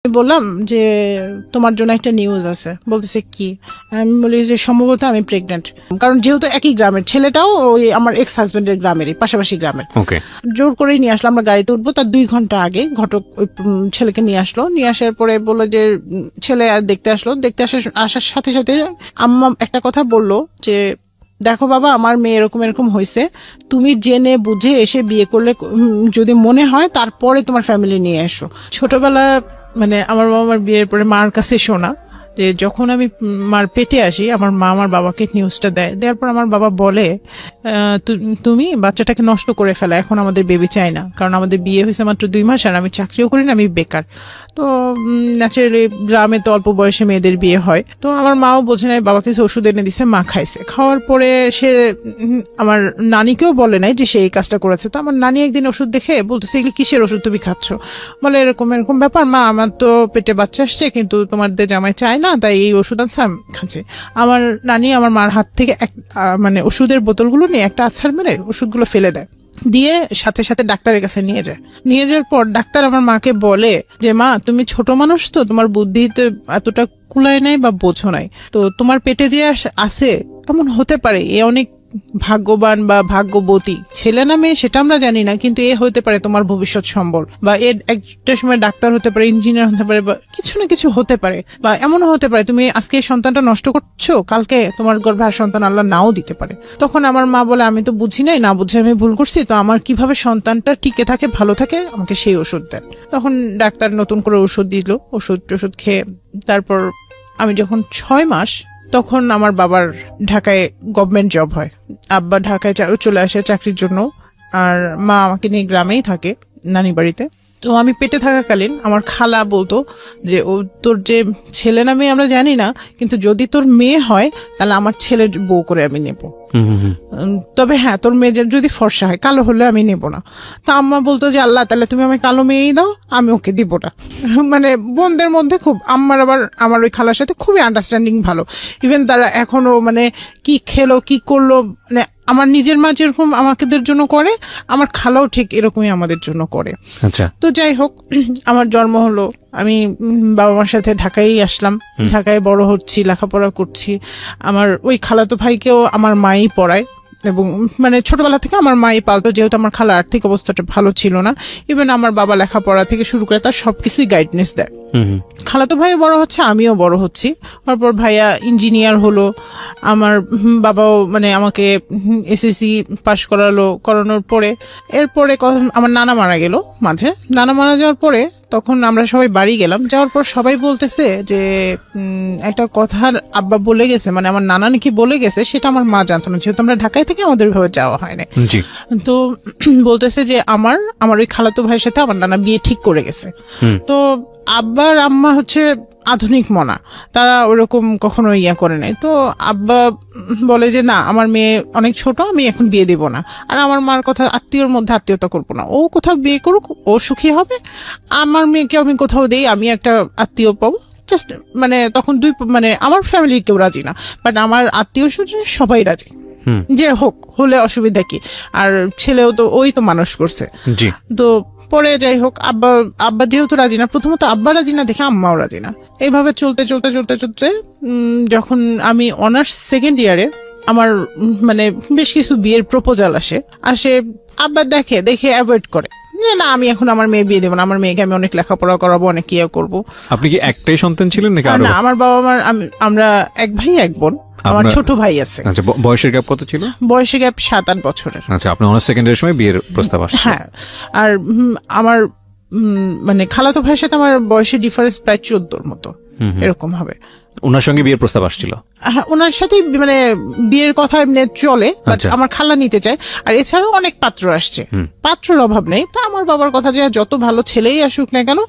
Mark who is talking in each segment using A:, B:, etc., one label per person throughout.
A: বললাম যে তোমার জন্য একটা নিউজ আছে। বলতেছে কি? আমি বলি যে সম্ভবত আমি প্রেগনেন্ট, কারণ যেহেতু একই গ্রামের, ছেলেটাও ওই আমার এক্স হাজবেন্ডের গ্রামেরই, পাশাপাশি গ্রামের। জোর করেই নিয়ে আসলো, আমরা গাড়িতে উঠবো তার 2 ঘন্টা আগে ঘটক ওই ছেলেকে নিয়ে আসলো। নিয়ে আসার পরে বললো যে ছেলে আর দেখতে আসলো। দেখতে আসার সাথে সাথে আম্মা একটা কথা বললো যে দেখো বাবা, আমার মেয়ে এরকম এরকম হয়েছে, তুমি জেনে বুঝে এসে বিয়ে করলে যদি মনে হয় তারপরে তোমার ফ্যামিলি নিয়ে এসো। ছোটবেলা মানে আমার বাবার বিয়ের পরে মার কাছে শোনা যে যখন আমি মার পেটে আসি, আমার মা আমার বাবাকে নিউজটা দেওয়ার পর আমার বাবা বলে তুমি বাচ্চাটাকে নষ্ট করে ফেলা, এখন আমাদের বেবি চাই না, কারণ আমাদের বিয়ে হয়েছে মাত্র 2 মাস আর আমি চাকরিও করি না, আমি বেকার। তো ন্যাচারালি গ্রামে তো অল্প বয়সে মেয়েদের বিয়ে হয়। তো আমার মাও বোঝে নাই, বাবা কিছু ওষুধ এনে দিছে, মা খাইছে। খাওয়ার পরে সে আমার নানিকেও বলে নাই যে সে এই কাজটা করেছে। তো আমার নানি একদিন ওষুধ দেখে বলতেছে এগুলি কিসের ওষুধ তুমি খাচ্ছ? বলে এরকম এরকম ব্যাপার মা, আমার তো পেটে বাচ্চা আসছে কিন্তু তোমাদের জামাই চায় না, তাই এই ওষুধ আনছে আমি খাচ্ছি। আমার নানি আমার মার হাত থেকে মানে ওষুধের বোতলগুলো নিয়ে একটা আছাড় মেরে ওষুধগুলো ফেলে দেয়, দিয়ে সাথে সাথে ডাক্তারের কাছে নিয়ে যায়। নিয়ে যাওয়ার পর ডাক্তার আমার মাকে বলে যে মা, তুমি ছোট মানুষ তো, তোমার বুদ্ধিতে এতটা কুলায় নাই বা বোঝো নাই, তো তোমার পেটে যে আছে এমন হতে পারে, এ অনেক ভাগ্যবান বা ভাগ্যবতী, ছেলে না মেয়ে সেটা আমরা জানি না, কিন্তু এ হতে পারে তোমার ভবিষ্যৎ সম্বল, বা এর একটা সময় ডাক্তার হতে পারে, ইঞ্জিনিয়ার হতে পারে, বা কিছু না কিছু হতে পারে, বা এমনও হতে পারে তুমি আজকে এই সন্তানটা নষ্ট করছো, কালকে তোমার গর্ভে আর সন্তান আল্লাহ নাও দিতে পারে। তখন আমার মা বলে আমি তো বুঝি নাই, না বুঝে আমি ভুল করছি, তো আমার কিভাবে সন্তানটা টিকে থাকে, ভালো থাকে, আমাকে সেই ওষুধ দেন। তখন ডাক্তার নতুন করে ওষুধ দিল, ওষুধ খেয়ে তারপর আমি যখন 6 মাস, তখন আমার বাবার ঢাকায় গভর্নমেন্ট জব হয়। আব্বা ঢাকায় চলে আসে চাকরির জন্য, আর মা আমাকে নিয়ে গ্রামেই থাকে নানি বাড়িতে। তো আমি পেটে থাকাকালীন আমার খালা বলতো যে ও তোর যে ছেলে না মেয়ে আমরা জানি না, কিন্তু যদি তোর মেয়ে হয় তাহলে আমার ছেলের বউ করে আমি নেব, তবে হ্যাঁ তোর মেয়ে যদি ফর্সা হয়, কালো হলে আমি নেব না। তা আম্মা বলতো যে আল্লাহ তাহলে তুমি আমি কালো মেয়েই দাও, আমি ওকে দিব না। মানে বোনদের মধ্যে খুব, আম্মার আবার আমার ওই খালার সাথে খুবই আন্ডারস্ট্যান্ডিং ভালো। ইভেন তারা এখনো মানে কি খেলো কি করলো, মানে আমার নিজের মা যেরকম আমাদের জন্য করে, আমার খালাও ঠিক এরকমই আমাদের জন্য করে।
B: আচ্ছা,
A: তো যাই হোক, আমার জন্ম হলো, আমি বাবা মার সাথে ঢাকায় আসলাম, ঢাকায় বড় হচ্ছি, লেখাপড়া করছি। আমার ওই খালাতো ভাইকেও আমার মাই পড়ায়, এবং মানে ছোটবেলা থেকে আমার মাই পালতো, যেহেতু আমার খালার আর্থিক অবস্থাটা ভালো ছিল না। ইভেন আমার বাবা লেখাপড়া থেকে শুরু করে তার সবকিছুই গাইডনেস দেয়। খালাতো ভাই বড় হচ্ছে, আমিও বড় হচ্ছি। তারপর ভাইয়া ইঞ্জিনিয়ার হলো, আমার বাবাও মানে আমাকে এসএসসি পাশ করানোর পরে এরপরে আমার নানা মারা গেল মাঝে। নানা মারা যাওয়ার পরে তখন আমরা সবাই বাড়ি গেলাম। যাওয়ার পর সবাই বলতেছে যে একটা কথা আব্বা বলে গেছে, মানে আমার নানা নাকি বলে গেছে, সেটা আমার মা জানতো না, যেহেতু আমরা ঢাকায় থেকে আমাদের ওইভাবে যাওয়া হয় না। তো বলতেছে যে আমার ওই খালাতো ভাইয়ের সাথে আমার নানা বিয়ে ঠিক করে গেছে। তো আব্বার আম্মা হচ্ছে আধুনিক মনা, তারা ওরকম কখনো ইয়া করে নাই। তো আব্বা বলে যে না, আমার মেয়ে অনেক ছোট, আমি এখন বিয়ে দিব না। আর আমার মার কথা, আত্মীয়র মধ্যে আত্মীয়তা করবো না, ও কোথাও বিয়ে করুক, ও সুখী হবে, আমার মেয়েকে আমি কোথাও দেই, আমি একটা আত্মীয় পাবো। জাস্ট মানে তখন মানে আমার ফ্যামিলির কেউ রাজি না, বাট আমার আত্মীয় স্বজন সবাই রাজি, যে হোক, হলে অসুবিধা কি, আর ছেলেও তো ওই তো মানুষ করছে। তো পরে যাই হোক, আব্বা যেহেতু রাজি না, প্রথমত আব্বা রাজি না দেখে আম্মাও রাজি না। এইভাবে চলতে যখন আমি অনার্স 2nd ইয়ারে, আমার মানে বেশ কিছু বিয়ের প্রপোজাল আসে। আব্বা দেখে অ্যাভয়েড করে, যে না আমি এখন আমার মেয়ে বিয়ে দেবো না, আমার মেয়েকে আমি অনেক লেখাপড়া করাবো, অনেক ইয়ে করবো।
B: আপনি কি একটাই সন্তান ছিলেন নাকি?
A: না, আমার বাবা আমরা 1 ভাই 1 বোন। আমার ছোট ভাই আছে।
B: আচ্ছা, বয়সের গ্যাপ কত ছিল?
A: বয়সের গ্যাপ 7-8 বছরের।
B: আচ্ছা, আপনি অনার্স 2nd ইয়ারের সময় বিয়ের প্রস্তাব আসছে?
A: হ্যাঁ, আর আমার মানে খালাতো ভাইয়ের সাথে আমার বয়সের ডিফারেন্স প্রায় 14 মতো এরকম হবে।
B: ওনার সঙ্গে বিয়ের প্রস্তাব আসছিল?
A: হ্যাঁ, ওনার সাথে মানে বিয়ের কথা এমনি চলে, আমার খালা নিতে চায়। আর এছাড়াও অনেক পাত্র আসছে, পাত্রের অভাব নেই। তা আমার বাবার কথা, যে যত ভালো ছেলেই আসুক না কেন,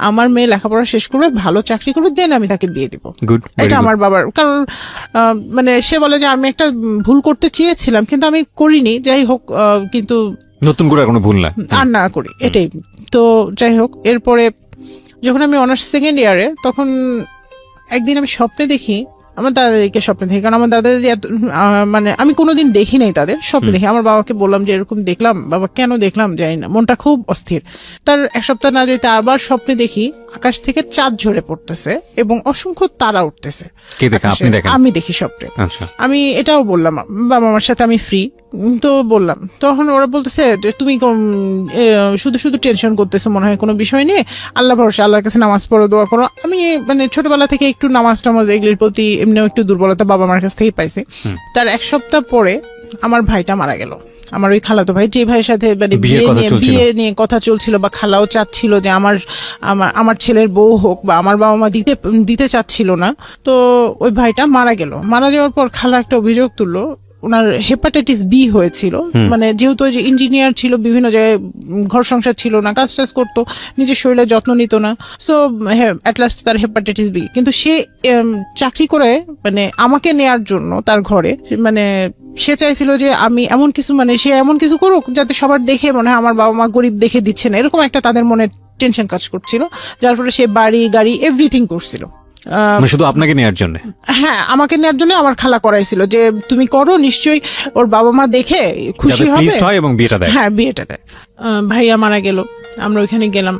A: আমার মেয়ে লেখাপড়া শেষ করবে, ভালো চাকরি করবে, দেন আমি তাকে বিয়ে দিব। এটা আমার বাবার, কারণ মানে সে বলে যে আমি একটা ভুল করতে চেয়েছিলাম কিন্তু আমি করিনি, যাই হোক, কিন্তু
B: নতুন করে কোনো ভুল
A: আর না করি, এটাই। তো যাই হোক, এরপরে যখন আমি অনার্স 2nd ইয়ারে, তখন একদিন আমি স্বপ্নে দেখি আমার দাদাদিকে স্বপ্নে দেখি, কারণ আমার দাদাদি মানে আমি কোনোদিন দেখি নাই তাদের, স্বপ্নে দেখি। আমার বাবাকে বললাম যে এরকম দেখলাম, বাবা কেন দেখলাম জানি না, মনটা খুব অস্থির। তার এক সপ্তাহ না যেতে আবার স্বপ্নে দেখি আকাশ থেকে চাঁদ ঝরে পড়তেছে এবং অসংখ্য তারা উঠতেছে। আমি দেখি স্বপ্নে। আমি এটাও বললাম বাবা মার সাথে আমি ফ্রি, তো বললাম, তখন ওরা বলতেছে তুমি শুধু শুধু টেনশন করতেছো মনে হয় কোনো বিষয় নিয়ে, আল্লাহ ভরসা, আল্লাহর কাছে নামাজ পড়ো, দোয়া করো। আমি মানে ছোটবেলা থেকে একটু নামাজ টামাজ এগুলির প্রতি এমনিও একটু দুর্বলতা বাবা মার কাছ থেকেই পাইছি। তার এক সপ্তাহ পরে আমার ভাইটা মারা গেল, আমার ওই খালাতো ভাই, যে ভাইয়ের সাথে মানে বিয়ে নিয়ে কথা চলছিল বা খালাও চাচ্ছিল যে আমার ছেলের বউ হোক, বা আমার বাবা মা দিতে চাচ্ছিল না। তো ওই ভাইটা মারা গেল। মারা যাওয়ার পর খালা একটা অভিযোগ তুললো, ওনার হেপাটাইটিস বি হয়েছিল। মানে যেহেতু যে ইঞ্জিনিয়ার ছিল, বিভিন্ন জায়গায় ঘর সংসার ছিল না, কাজ টাজ করতো, নিজের শরীরের যত্ন নিত না, সো অ্যাট লাস্ট তার হেপাটাইটিস বি। কিন্তু সে চাকরি করে মানে আমাকে নেয়ার জন্য তার ঘরে, মানে সে চাইছিল যে আমি এমন কিছু, মানে সে এমন কিছু করুক যাতে সবার দেখে মনে হয় আমার বাবা মা গরিব দেখে দিচ্ছে না, এরকম একটা তাদের মনে টেনশন কাজ করছিল, যার ফলে সে বাড়ি গাড়ি এভরিথিং করছিল
B: শুধু আপনাকে নেওয়ার জন্য।
A: হ্যাঁ, আমাকে নেওয়ার জন্য আমার খালা করাইছিল যে তুমি করো, নিশ্চয়ই ওর বাবা মা দেখে খুশি হবে
B: এবং বিয়েটা দেয়।
A: হ্যাঁ, বিয়েটা দেয়। ভাইয়া মারা গেল, আমরা ওইখানে গেলাম।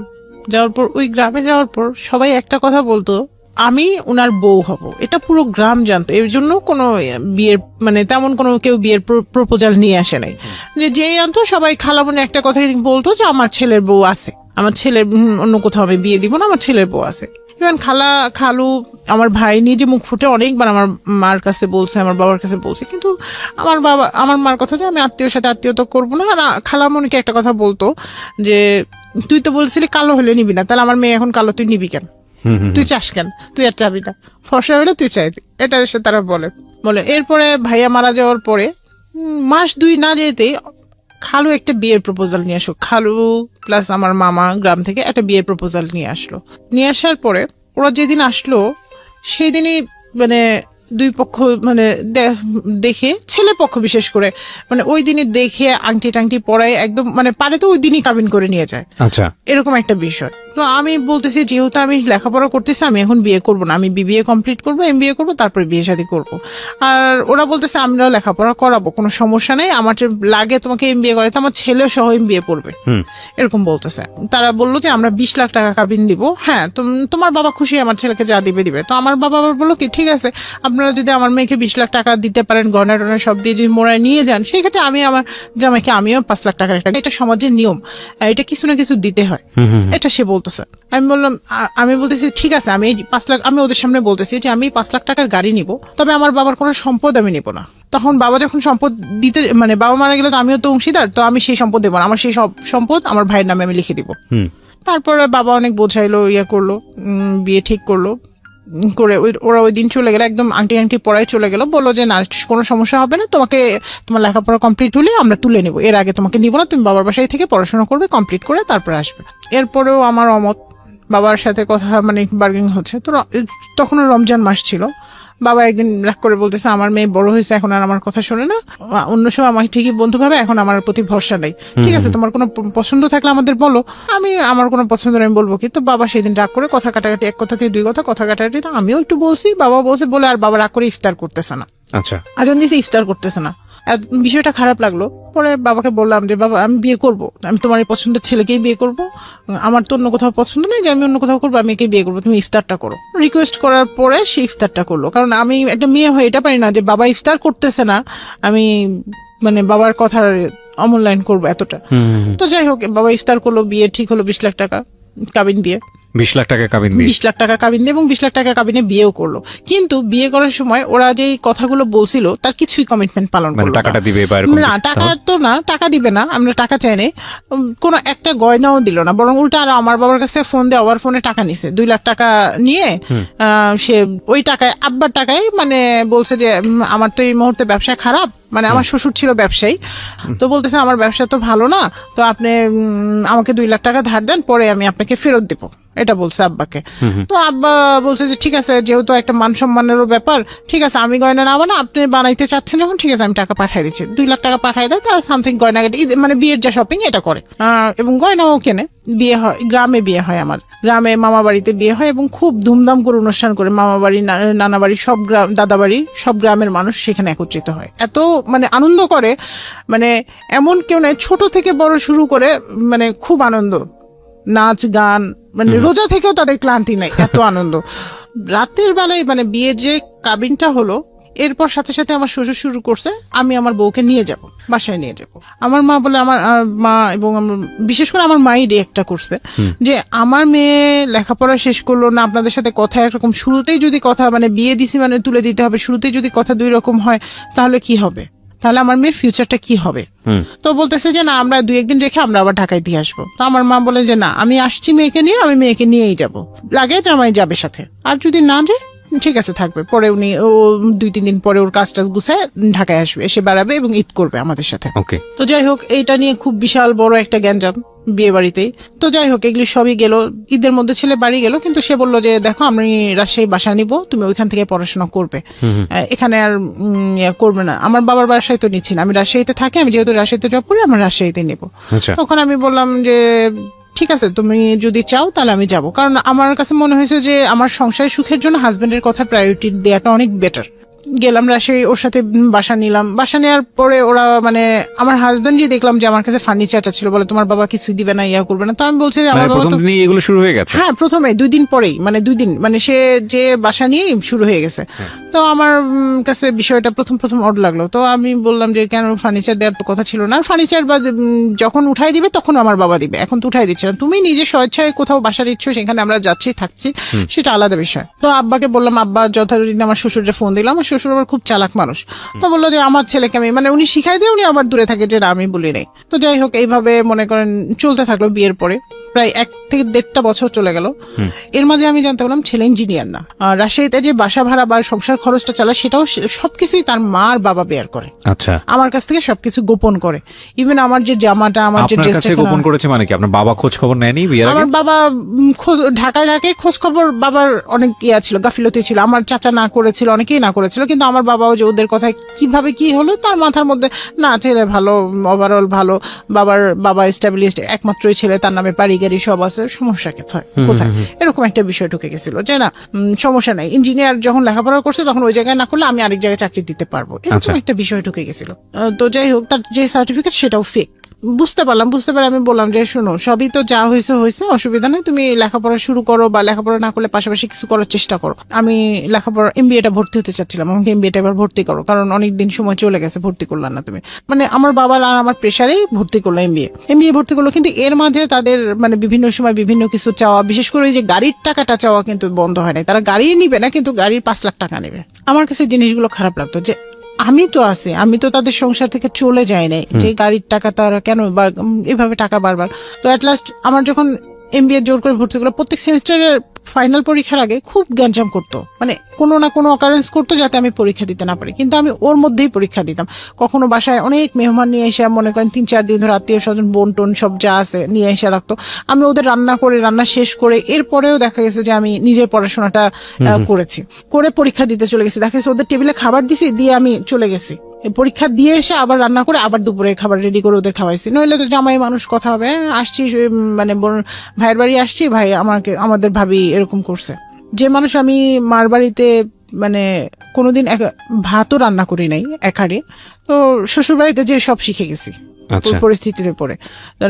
A: যাওয়ার পর ওই গ্রামে যাওয়ার পর সবাই একটা কথা বলতো, আমি উনার বউ হব, এটা পুরো গ্রাম জানতো। এর জন্য কোনো বিয়ের মানে তেমন কোনো কেউ বিয়ের প্রপোজাল নিয়ে আসে নাই। যে আনতো সবাই খালা মনে একটা কথাই বলতো যে আমার ছেলের বউ আছে, আমার ছেলের অন্য কোথাও আমি বিয়ে দিব না, আমার ছেলের বউ আছে। ইভেন খালা খালু আমার ভাই নিজে মুখ ফুটে অনেকবার আমার মার কাছে বলছে, আমার বাবার কাছে বলছে, কিন্তু আমার মার কথা যে আমি আত্মীয়র সাথে আত্মীয়তা করবো না। আর খালা মনিকে একটা কথা বলতো যে তুই তো বলছিলি কালো হলে নিবি না, তাহলে আমার মেয়ে এখন কালো, তুই নিবি কেন, তুই চাস কেন, তুই আর চাবি না, ফর্সা হলে তুই চাইবি, এটা এসে তারা বলে। এরপরে ভাইয়া মারা যাওয়ার পরে মাস 2 না যেতেই খালু একটা বিয়ের প্রপোজাল নিয়ে আসলো। খালু প্লাস আমার মামা গ্রাম থেকে একটা বিয়ের প্রপোজাল নিয়ে আসলো। নিয়ে আসার পরে ওরা যেদিন আসলো সেই দিনই মানে দুই পক্ষ মানে দেখে, ছেলে পক্ষ বিশেষ করে মানে ওই দিনই দেখে আংটি টাংটি পরায় একদম মানে পারে তো ওই দিনই কাবিন করে নিয়ে যায়।
B: আচ্ছা,
A: এরকম একটা বিষয়। তো আমি বলতেছি যেহেতু আমি লেখাপড়া করতেছি, আমি এখন বিয়ে করবো না, আমি বিবিএ কমপ্লিট করবো, এমবিএ করবো, তারপরে বিয়ে শাদী করবো। আর ওরা বলতেছে আমরাও লেখাপড়া করাবো, কোনো সমস্যা নেই, আমার লাগে তোমাকে এমবিএ করাইতে, আমার ছেলেও সহ এমবিএ পড়বে, এরকম বলতেছে। তারা বললো যে আমরা 20 লাখ টাকা কাবিন দিব, হ্যাঁ তোমার বাবা খুশি, আমার ছেলেকে যা দিবে। তো আমার বাবা আবার বললো কি ঠিক আছে, আপনারা যদি আমার মেয়েকে 20 লাখ টাকা দিতে পারেন, গয়না টয়না সব দিয়ে যদি মোড়ায় নিয়ে যান, সেই ক্ষেত্রে আমি আমার জামাইকে আমিও 5 লাখ টাকার একটা, এটা সমাজের নিয়ম, এটা কিছু না কিছু দিতে হয়, এটা সে বলতেছে। আমি বলতেছি ঠিক আছে, আমি 5 লাখ, আমি ওদের সামনে বলতেছি যে আমি 5 লাখ টাকার গাড়ি নিব, তবে আমার বাবার কোনো সম্পদ আমি নিব না। তখন বাবা যখন সম্পদ দিতে মানে বাবা মারা গেলে তো আমিও তো অংশীদার, তো আমি সেই সম্পদ দেবো না, আমার সেই সব সম্পদ আমার ভাইয়ের নামে আমি লিখে দিব। তারপরে বাবা অনেক বোঝাইলো, করলো, বিয়ে ঠিক করলো করে ওরা ওই দিন চলে গেল, একদম আংটি পড়ায় চলে গেল, বললো যে না কোনো সমস্যা হবে না, তোমাকে তোমার লেখাপড়া কমপ্লিট হলে আমরা তুলে নেবো, এর আগে তোমাকে নিবো না, তুমি বাবার বাসায় থেকে পড়াশোনা করবে, কমপ্লিট করে তারপরে আসবে। এরপরেও আমার অমত, বাবার সাথে কথা মানে বার্গেনিং হচ্ছে। তো তখনও রমজান মাস ছিল। বাবা একদিন রাগ করে বলতেছে আমার মেয়ে বড় হয়েছে, এখন আর আমার কথা শোনে না, অন্য সময় আমাকে ঠিকই বন্ধু ভাবে, এখন আমার প্রতি ভরসা নেই, ঠিক আছে তোমার কোনো পছন্দ থাকলে আমাদের বলো, আমি আমার কোনো পছন্দ আমি বলবো কি। তো বাবা সেদিন রাগ করে কথা কাটাকাটি, এক কথা থেকে 2 কথা কাটাকাটি, আমিও একটু বলছি, বাবা বলছে বলে, আর বাবা রাগ করে ইফতার করতেছে না।
B: আচ্ছা,
A: আজান দিয়েছে, ইফতার করতেছে না, বিষয়টা খারাপ লাগলো। পরে বাবাকে বললাম যে বাবা আমি বিয়ে করব, আমি তোমার এই পছন্দের ছেলেকেই বিয়ে করব, আমার তো অন্য কোথাও পছন্দ নেই যে আমি অন্য কোথাও করবো, আমি একে বিয়ে করবো, তুমি ইফতারটা করো। রিকোয়েস্ট করার পরে সে ইফতারটা করলো, কারণ আমি একটা মেয়ে হয়ে এটা পারি না যে বাবা ইফতার করতেছে না আমি মানে বাবার কথার অমূল্যায়ন করবো এতটা। তো যাই হোক, বাবা ইফতার করলো, বিয়ে ঠিক হলো, 20 লাখ টাকা কাবিন দিয়ে,
B: 20 লাখ টাকা কাবিন দিয়ে
A: 20 লাখ টাকা কাবিন দিয়ে এবং 20 লাখ টাকা কাবিনে বিয়েও করলো। কিন্তু বিয়ে করার সময় ওরা যে কথাগুলো বলছিল তার কিছুই কমিটমেন্ট পালন করলো না।
B: টাকাটা দিবে
A: না, টাকা তো না, টাকা দিবে না, আমরা টাকা চাই নাই, কোনো একটা গয়নাও দিল না, বরং উল্টা আরো আমার বাবার কাছে ফোন দিয়ে আবার ফোনে টাকা নিছে, 2 লাখ টাকা নিয়ে সে ওই টাকায় আব্বার টাকায় মানে বলছে যে আমার তো এই মুহূর্তে ব্যবসা খারাপ, মানে আমার শ্বশুর ছিল ব্যবসায়ী, তো বলতেছে আমার ব্যবসা তো ভালো না, তো আপনি আমাকে 2 লাখ টাকা ধার দেন, পরে আমি আপনাকে ফেরত দেবো, এটা বলছে আব্বাকে। তো আব্বা বলছে যে ঠিক আছে, যেহেতু একটা মান সম্মানেরও ব্যাপার, ঠিক আছে আমি গয়না নেবো না, আপনি বানাইতে চাচ্ছেন যখন, ঠিক আছে আমি টাকা পাঠাই দিচ্ছি। 2 লাখ টাকা পাঠাই দেয়, তারা সামথিং গয়না মানে বিয়ের যা শপিং এটা করে এবং গয়নাও কেনে। বিয়ে হয়, গ্রামে বিয়ে হয় আমার, গ্রামে মামা বাড়িতে বিয়ে হয় এবং খুব ধুমধাম করে অনুষ্ঠান করে মামা বাড়ি নানা বাড়ি সব গ্রাম দাদা বাড়ি সব গ্রামের মানুষ সেখানে একত্রিত হয়। এত মানে আনন্দ করে, মানে এমন কেউ নাই, ছোট থেকে বড় শুরু করে মানে খুব আনন্দ, নাচ গান, মানে রোজা থেকেও তাদের ক্লান্তি নাই, এত আনন্দ। রাতের বেলায় মানে বিয়ে যে কাবিনটা হলো, এরপর সাথে সাথে আমার শ্বশুর শুরু করছে আমি আমার বউকে নিয়ে যাব, বাসায় নিয়ে যাব। আমার মা বলে, আমার মা এবং বিশেষ করে আমার মাই রিয়েক্টটা করছে যে আমার মেয়ে লেখাপড়া শেষ করলো না, আপনাদের সাথে কথা একরকম, শুরুতেই যদি কথা মানে বিয়ে দিছি মানে তুলে দিতে হবে, শুরুতেই যদি কথা দুই রকম হয় তাহলে কি হবে, তাহলে আমার মেয়ের ফিউচারটা কি হবে। তো বলতেছে যে না, আমরা 2-1 দিন রেখে আমরা আবার ঢাকায় দিয়ে আসবো। তো আমার মা বলে যে না, আমি আসছি মেয়েকে নিয়ে, আমি মেয়েকে নিয়েই যাব, লাগে জামাই যাবে সাথে, আর যদি না যায় ঠিক আছে থাকবে। পরে উনি 2-3 দিন পরে ওর কাজ টাজ গুছায় ঢাকায় আসবে, এসে বেড়াবে এবং ঈদ করবে আমাদের সাথে। তো যাই হোক, এইটা নিয়ে খুব বিশাল বড় একটা গ্যাঞ্জাম বিয়ে বাড়িতেই। তো যাই হোক, এগুলি সবই গেল, ঈদের মধ্যে ছেলে বাড়ি গেল, কিন্তু সে বললো যে দেখো আমি রাজশাহী বাসা নিব, তুমি ওইখান থেকে পড়াশোনা করবে, এখানে আর করবে না। আমার বাবার বাসায় তো নিচ্ছি না, আমি রাজশাহীতে থাকি, আমি যেহেতু রাজশাহীতে জব করি আমার রাজশাহীতে নেব। তখন আমি বললাম যে ঠিক আছে, তুমি যদি চাও তাহলে আমি যাব, কারণ আমার কাছে মনে হয়েছে যে আমার সংসারের সুখের জন্য হাজবেন্ডের কথা প্রায়োরিটি দেওয়াটা অনেক বেটার। গেলাম রাজশাহী, ওর সাথে বাসা নিলাম। বাসা নেওয়ার পরে ওরা মানে আমার হাজবেন্ডই দেখলাম যে আমার কাছে ফার্নিচার চাচ্ছিল, বলে তোমার বাবা কিছুই দিবে না, ইয়া করবে না। তো আমি বলছি যে আমার বাবা তো
B: এগুলো শুরু হয়ে গেছে।
A: হ্যাঁ, প্রথমে 2 দিন পরেই, মানে 2 দিন মানে সে যে বাসা নিয়েই শুরু হয়ে গেছে। তো আমার কাছে বিষয়টা প্রথম অড লাগলো। তো আমি বললাম যে কেন, ফার্নিচার দেওয়ার তো কথা ছিল না, ফার্নিচার বা যখন উঠাই দিবে তখন আমার বাবা দিবে, এখন তো উঠাই দিচ্ছে না, তুমি নিজে স্বেচ্ছায় কোথাও বাসা দিচ্ছ, সেখানে আমরা যাচ্ছি থাকছি, সেটা আলাদা বিষয়। তো আব্বাকে বললাম, আব্বা যথারীতি আমার শ্বশুরকে ফোন দিলাম, আমার শ্বশুর আবার খুব চালাক মানুষ, তো বললো যে আমার ছেলেকে আমি মানে উনি শিখাই দিয়ে উনি আবার দূরে থাকে যে না আমি বলি নাই। তো যাই হোক, এইভাবে মনে করেন চলতে থাকলো। বিয়ের পরে প্রায় 1 থেকে 1.5 বছর চলে গেল। এর মাঝে আমি জানতে পারলাম ছেলে ইঞ্জিনিয়ার না, রাজশাহীতে যে বাসা ভাড়া বা সংসার খরচটা চালায় সেটাও সবকিছুই তার মা আর বাবা বেয়ার করে। আচ্ছা, আমার কাছ থেকে সবকিছু গোপন করে। ইভেন আমার যে জামাটা, আমার যে ড্রেসটা
B: গোপন করেছে মানে কি? আপনার বাবা খোঁজ খবর নেয়নি বিয়ের আগে?
A: আমার বাবা ঢাকায় থাকে, খোঁজ খবর বাবার অনেক ছিল, গাফিলতি ছিল। আমার চাচা না করেছিল, অনেকেই না করেছিল, কিন্তু আমার বাবাও যে ওদের কথায় কিভাবে কি হলো তার মাথার মধ্যে না, ছেলে ভালো, ওভারঅল ভালো, বাবা এস্টাবলিশড, একমাত্রই ছেলে, তার নামে বাড়ি গাড়ি সব আছে, সমস্যা কোথায়, এরকম একটা বিষয় ঢুকে গেছিল যে না সমস্যা নাই, ইঞ্জিনিয়ার যখন লেখাপড়া করছে তখন ওই জায়গায় না করলে আমি আরেক জায়গায় চাকরি দিতে পারবো, এরকম একটা বিষয় ঢুকে গেছিল। তো যাই হোক, তার যে সার্টিফিকেট সেটাও ফেক। বুঝতে পারে আমি বললাম যে শোনো, সবই তো যা হয়েছে অসুবিধা নেই, তুমি লেখাপড়া শুরু করো, বা লেখাপড়া না করলে পাশাপাশি কিছু করার চেষ্টা করো। আমি লেখাপড়া MBA-টা ভর্তি হতে চাচ্ছিলাম, আমাকে MBA-টা এবার ভর্তি করো, কারণ অনেকদিন সময় চলে গেছে, ভর্তি করলাম না তুমি। মানে আমার বাবার আর আমার প্রেশারেই ভর্তি করলো, MBA ভর্তি করলো। কিন্তু এর মাঝে তাদের মানে বিভিন্ন সময় বিভিন্ন কিছু চাওয়া, বিশেষ করে যে গাড়ির টাকাটা চাওয়া কিন্তু বন্ধ হয় নাই। তারা গাড়ি নিবে না, কিন্তু গাড়ির 5 লাখ টাকা নেবে। আমার কাছে জিনিসগুলো খারাপ লাগতো যে আমি তো আছি, আমি তো তাদের সংসার থেকে চলে যাই নাই, যে গাড়ির টাকা তারা কেন এভাবে টাকা বারবার। তো অ্যাট লাস্ট আমার যখন MBA জোর করে ভর্তি করলো, প্রত্যেক সেমিস্টারের ফাইনাল পরীক্ষার আগে খুব গ্যাঞ্জাম করতো, মানে কোনো না কোনো অকারেন্স করতো যাতে আমি পরীক্ষা দিতে না পারি, কিন্তু আমি ওর মধ্যেই পরীক্ষা দিতাম। কখনো বাসায় অনেক মেহমান নিয়ে এসে, মনে করেন 3-4 দিন ধরে আত্মীয় স্বজন বোন টোন সব যা আছে নিয়ে এসে রাখতো, আমি ওদের রান্না শেষ করে এরপরেও দেখা গেছে যে আমি নিজের পড়াশোনাটা করে পরীক্ষা দিতে চলে গেছি। দেখা গেছে ওদের টেবিলে খাবার দিছি, দিয়ে আমি চলে গেছি, পরীক্ষা দিয়ে এসে আবার রান্না করে আবার দুপুরে খাবার রেডি করে ওদের খাওয়াইছি। নইলে তো জামাই মানুষ কথা হবে, আসছি মানে ভাইয়ের বাড়ি আসছি, ভাই আমাদের ভাবি এরকম করছে। যে মানুষ আমি মার বাড়িতে মানে কোনোদিন ভাতও রান্না করি নাই একারে, তো শ্বশুর বাড়িতে যে সব শিখে গেছি পরিস্থিতিতে পড়ে,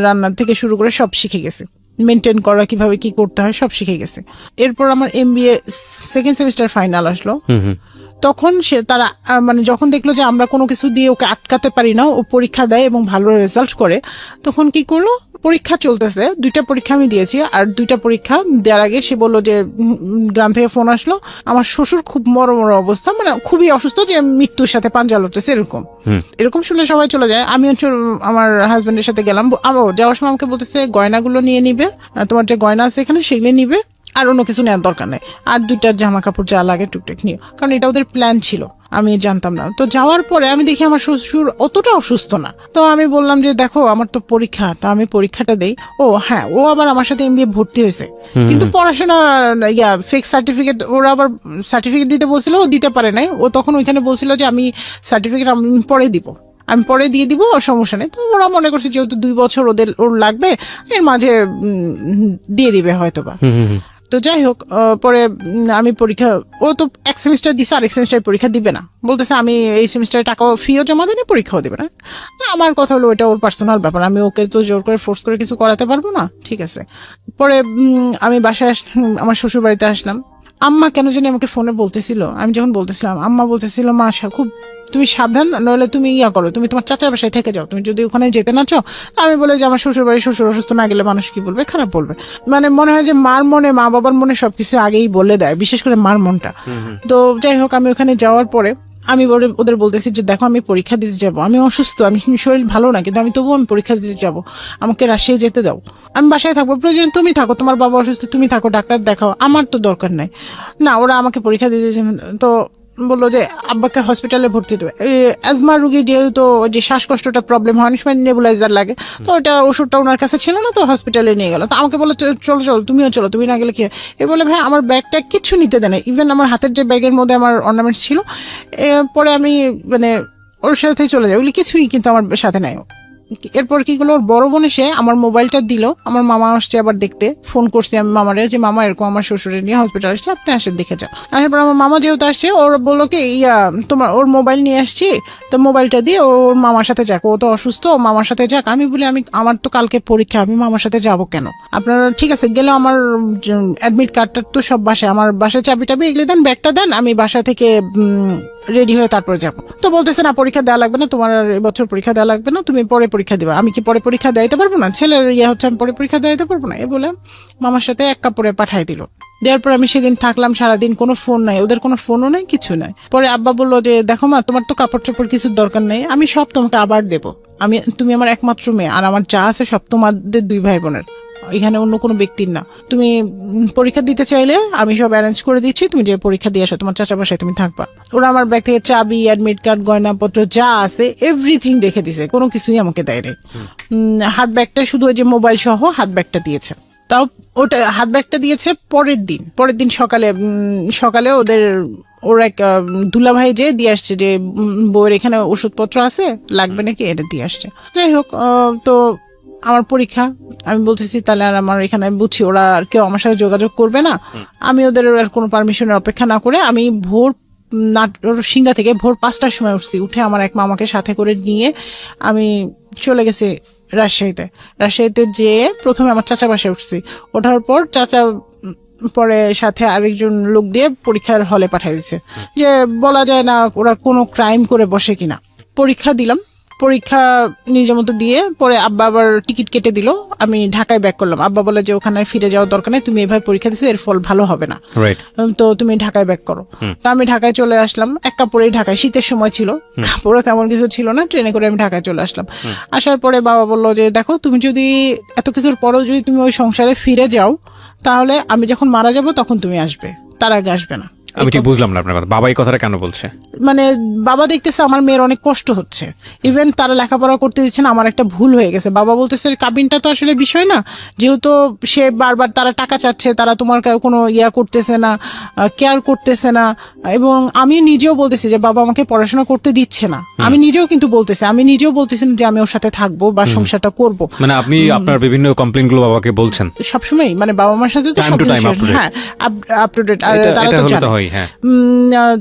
A: রান্না থেকে শুরু করে সব শিখে গেছি, মেনটেন করা কিভাবে কি করতে হয় সব শিখে গেছে। এরপর আমার MBA 2nd সেমিস্টার ফাইনাল আসলো, তখন তারা মানে যখন দেখলো যে আমরা কোনো কিছু দিয়ে ওকে আটকাতে পারি না, ও পরীক্ষা দেয় এবং ভালো রেজাল্ট করে, তখন কি করলো, পরীক্ষা চলতেছে, 2টা পরীক্ষা আমি দিয়েছি, আর 2টা পরীক্ষা দেওয়ার আগে সে বললো যে গ্রাম থেকে ফোন আসলো, আমার শ্বশুর খুব মরমর অবস্থা, মানে খুবই অসুস্থ, যে মৃত্যুর সাথে পাঞ্জা লড়তেছে, এরকম শুনলে সবাই চলে যায়। আমি হচ্ছে আমার হাজবেন্ডের সাথে গেলাম, যাওয়ার সময় আমাকে বলতেছে গয়নাগুলো নিয়ে নিবে, তোমার যে গয়না আছে এখানে সেগুলো নিবে, আর অন্য কিছু নেওয়ার দরকার নেই, আর 2টা জামা কাপড় যা লাগে টুকটাক নিও, কারণ এটা ওদের প্ল্যান ছিল, আমি জানতাম না। তো যাওয়ার পরে আমি দেখি আমার শ্বশুর অতটা অসুস্থ না। তো আমি বললাম যে দেখো আমার তো পরীক্ষা, তা আমি পরীক্ষাটা দেই। ও হ্যাঁ, ও আবার আমার সাথে MBA ভর্তি হয়েছে, কিন্তু পড়াশোনা ফেক সার্টিফিকেট, ওরা আবার সার্টিফিকেট দিতে বলছিল, ও দিতে পারে নাই। ও তখন ওইখানে বলছিল যে আমি সার্টিফিকেট আমি পরে দিব। আমি পরে দিয়ে দিব, সমস্যা নেই। তো ওরা মনে করছে যেহেতু 2 বছর ওর লাগবে, এর মাঝে দিয়ে দিবে হয়তো বা। তো যাই হোক, পরে আমি পরীক্ষা, ও তো 1 সেমিস্টার দিছে, আরেক সেমিস্টার পরীক্ষা দিবে না, বলতেছে আমি এই সেমিস্টারে টাকা ফিও জমা দিই, পরীক্ষাও দিবে না। আমার কথা হলো ওটা ওর পার্সোনাল ব্যাপার, আমি ওকে তো জোর করে ফোর্স করে কিছু করাতে পারবো না, ঠিক আছে। পরে আমি বাসায় আমার শ্বশুর বাড়িতে আসলাম। আম্মা কেন জানি আমাকে ফোনে বলতেছিল, আমি যখন বলতেছিলাম আম্মা বলতেছিল মা খুব তুমি সাবধান, নইলে তুমি করো, তুমি তোমার চাচার বাসায় থেকে যাও, তুমি যদি ওখানে যেতে না চাও। আমি বলে যে আমার শ্বশুর বাড়ি, শ্বশুর অসুস্থ না গেলে মানুষ কি বলবে, খারাপ বলবে। মানে মনে হয় যে মার মনে, মা বাবার মনে সবকিছু আগেই বলে দেয়, বিশেষ করে মার মনটা। তো যাই হোক, আমি ওখানে যাওয়ার পরে আমি ওদের বলতেছি যে দেখো আমি পরীক্ষা দিতে যাব, আমি অসুস্থ, আমি শরীর ভালো না, কিন্তু আমি তবুও আমি পরীক্ষা দিতে যাব, আমাকে রাজশাহী যেতে দাও, আমি বাসায় থাকবো, প্রয়োজন তুমি থাকো, তোমার বাবা অসুস্থ তুমি থাকো, ডাক্তার দেখাও, আমার তো দরকার নাই। না, ওরা আমাকে পরীক্ষা দিতে, তো বললো যে আব্বাকে হসপিটালে ভর্তি দেবে, অ্যাজমা রুগী যেহেতু যে শ্বাসকষ্টটা প্রবলেম হয়, অনেক সময় নেবুলাইজার লাগে, তো ওটা ওষুধটা ওনার কাছে ছিল না, তো হসপিটালে নিয়ে গেল। তো আমাকে বললো চলো চলো তুমিও চলো, তুমি না গেলে কি। এ বলে ভাই আমার ব্যাগটা কিছু নিতে দেয় না, ইভেন আমার হাতের যে ব্যাগের মধ্যে আমার অর্নামেন্টস ছিল, পরে আমি মানে ওর সাথে চলে যাই, ওগুলি কিছুই কিন্তু আমার সাথে নাই। এরপর কি করলো, ওর বড় বোন এসে আমার মোবাইলটা দিল, আমার মামা আসছে আবার দেখতে, ফোন করছি আমি মামারে যে মামা এরকম আমার শ্বশুরের নিয়ে হসপিটাল আসছে, আপনি আসে দেখে যান। তারপর আমার মামা যেহেতু আসছে, ওর বললো কি তোমার ওর মোবাইল নিয়ে আসছি, তো মোবাইলটা দিয়ে ওর মামার সাথে যাক, ও তো অসুস্থ, মামার সাথে যাক। আমি বলি আমার তো কালকে পরীক্ষা, আমি মামার সাথে যাব কেন? আপনারা ঠিক আছে গেলে, আমার অ্যাডমিট কার্ডটা তো সব বাসায়, আমার বাসায় চাবি এগুলি দেন, ব্যাগটা দেন, আমি বাসা থেকে রেডি হয়ে তারপর যাবো। তো বলতেছে না পরীক্ষা দেওয়া লাগবে না, তোমার এবছর পরীক্ষা দেওয়া লাগবে না, তুমি পরে পরীক্ষা দিবা। আমি কি পরে পরীক্ষা দিতে পারবো না? ছেলের হচ্ছে, আমি পরে পরীক্ষা দিতে পারবো না, এ বলে মামার সাথে এক কাপড়ে পাঠাই দিল। দেওয়ার পর আমি সেদিন থাকলাম সারাদিন, কোনো ফোন নাই, ওদের কোনো ফোনও নাই, কিছু নাই। পরে আব্বা বললো যে দেখো মা, তোমার তো কাপড় চোপড় কিছুর দরকার নেই, আমি সব তোমাকে আবার দেবো, তুমি আমার একমাত্র মেয়ে, আর আমার যা আছে সব তোমাদের 2 ভাই বোনের, এখানে অন্য কোনো ব্যক্তির না। তুমি পরীক্ষা দিতে চাইলে আমি সব অ্যারেঞ্জ করে দিচ্ছি, তুমি যে পরীক্ষা দিয়ে আসো, তোমার চাচা বাসায় তুমি থাকবা। ওরা আমার ব্যাগ থেকে চাবি, অ্যাডমিট কার্ড, গয়নাপত্র যা আছে এভরিথিং রেখে দিছে, কোনো কিছুই আমাকে দেয় নাই। হাত ব্যাগটা শুধু ওই যে মোবাইল সহ হাত ব্যাগটা দিয়েছে, তাও ওটা হাত ব্যাগটা দিয়েছে পরের দিন সকালে ওর এক দুলাভাই যে দিয়ে আসছে যে বউয়ের এখানে ওষুধপত্র আছে, লাগবে নাকি, এটা দিয়ে আসছে। যাই হোক, তো আমার পরীক্ষা, আমি বলতেছি তাহলে আর আমার এখানে বুঝছি ওরা আর কেউ আমার সাথে যোগাযোগ করবে না, আমি ওদের আর কোনো পারমিশনের অপেক্ষা না করে আমি ভোর সিংড়া থেকে ভোর 5টার সময় উঠছি, উঠে আমার এক মামাকে সাথে করে নিয়ে আমি চলে গেছি রাজশাহীতে যেয়ে প্রথমে আমার চাচা বাসায় উঠছি। ওঠার পর চাচা পরে সাথে আরেকজন লোক দিয়ে পরীক্ষার হলে পাঠিয়ে দিচ্ছে, যে বলা যায় না ওরা কোনো ক্রাইম করে বসে কিনা। পরীক্ষা দিলাম, পরীক্ষা নিজের মতো দিয়ে পরে আব্বা আবার টিকিট কেটে দিল, আমি ঢাকায় ব্যাক করলাম। আব্বা বলে যে ওখানে ফিরে যাওয়ার দরকার নেই, তুমি এভাবে পরীক্ষা দিছো, এর ফল ভালো হবে না, তো তুমি ঢাকায় ব্যাক করো। তো আমি ঢাকায় চলে আসলাম, এক কাপড়েই ঢাকায়, শীতের সময় ছিল, কাপড়ও তেমন কিছু ছিল না, ট্রেনে করে আমি ঢাকায় চলে আসলাম। আসার পরে বাবা বললো যে দেখো, তুমি যদি এত কিছুর পরেও যদি তুমি ওই সংসারে ফিরে যাও, তাহলে আমি যখন মারা যাব তখন তুমি আসবে, তার আগে আসবে না।
B: আমি ঠিক বুঝলাম না আপনার কথা, বাবা এই কথাটা কেন বলছে?
A: মানে বাবা দেখতেছে আমার মেয়ের অনেক কষ্ট হচ্ছে, ইভেন তারা লেখাপড়া করতে দিচ্ছে না, আমার একটা ভুল হয়ে গেছে। বাবা বলতেছে কাবিনটা তো আসলে বিষয় না, যেহেতু সে বারবার তারা টাকা চাচ্ছে, তারা তোমার কোনো করতেছে না, কেয়ার করতেছে না। এবং আমি নিজেও বলতেছি যে বাবা আমাকে পড়াশোনা করতে দিচ্ছে না, আমি নিজেও কিন্তু বলতেছি, আমি নিজেও বলতেছি যে আমি ওর সাথে থাকবো বা সংসারটা করব।
B: মানে আপনি আপনার বিভিন্ন কমপ্লেইন গুলো বাবাকে বলছেন
A: সবসময়, মানে বাবা মার সাথে তো সব হ্যাঁ আপ টু ডেট, আর তারা তো জানে।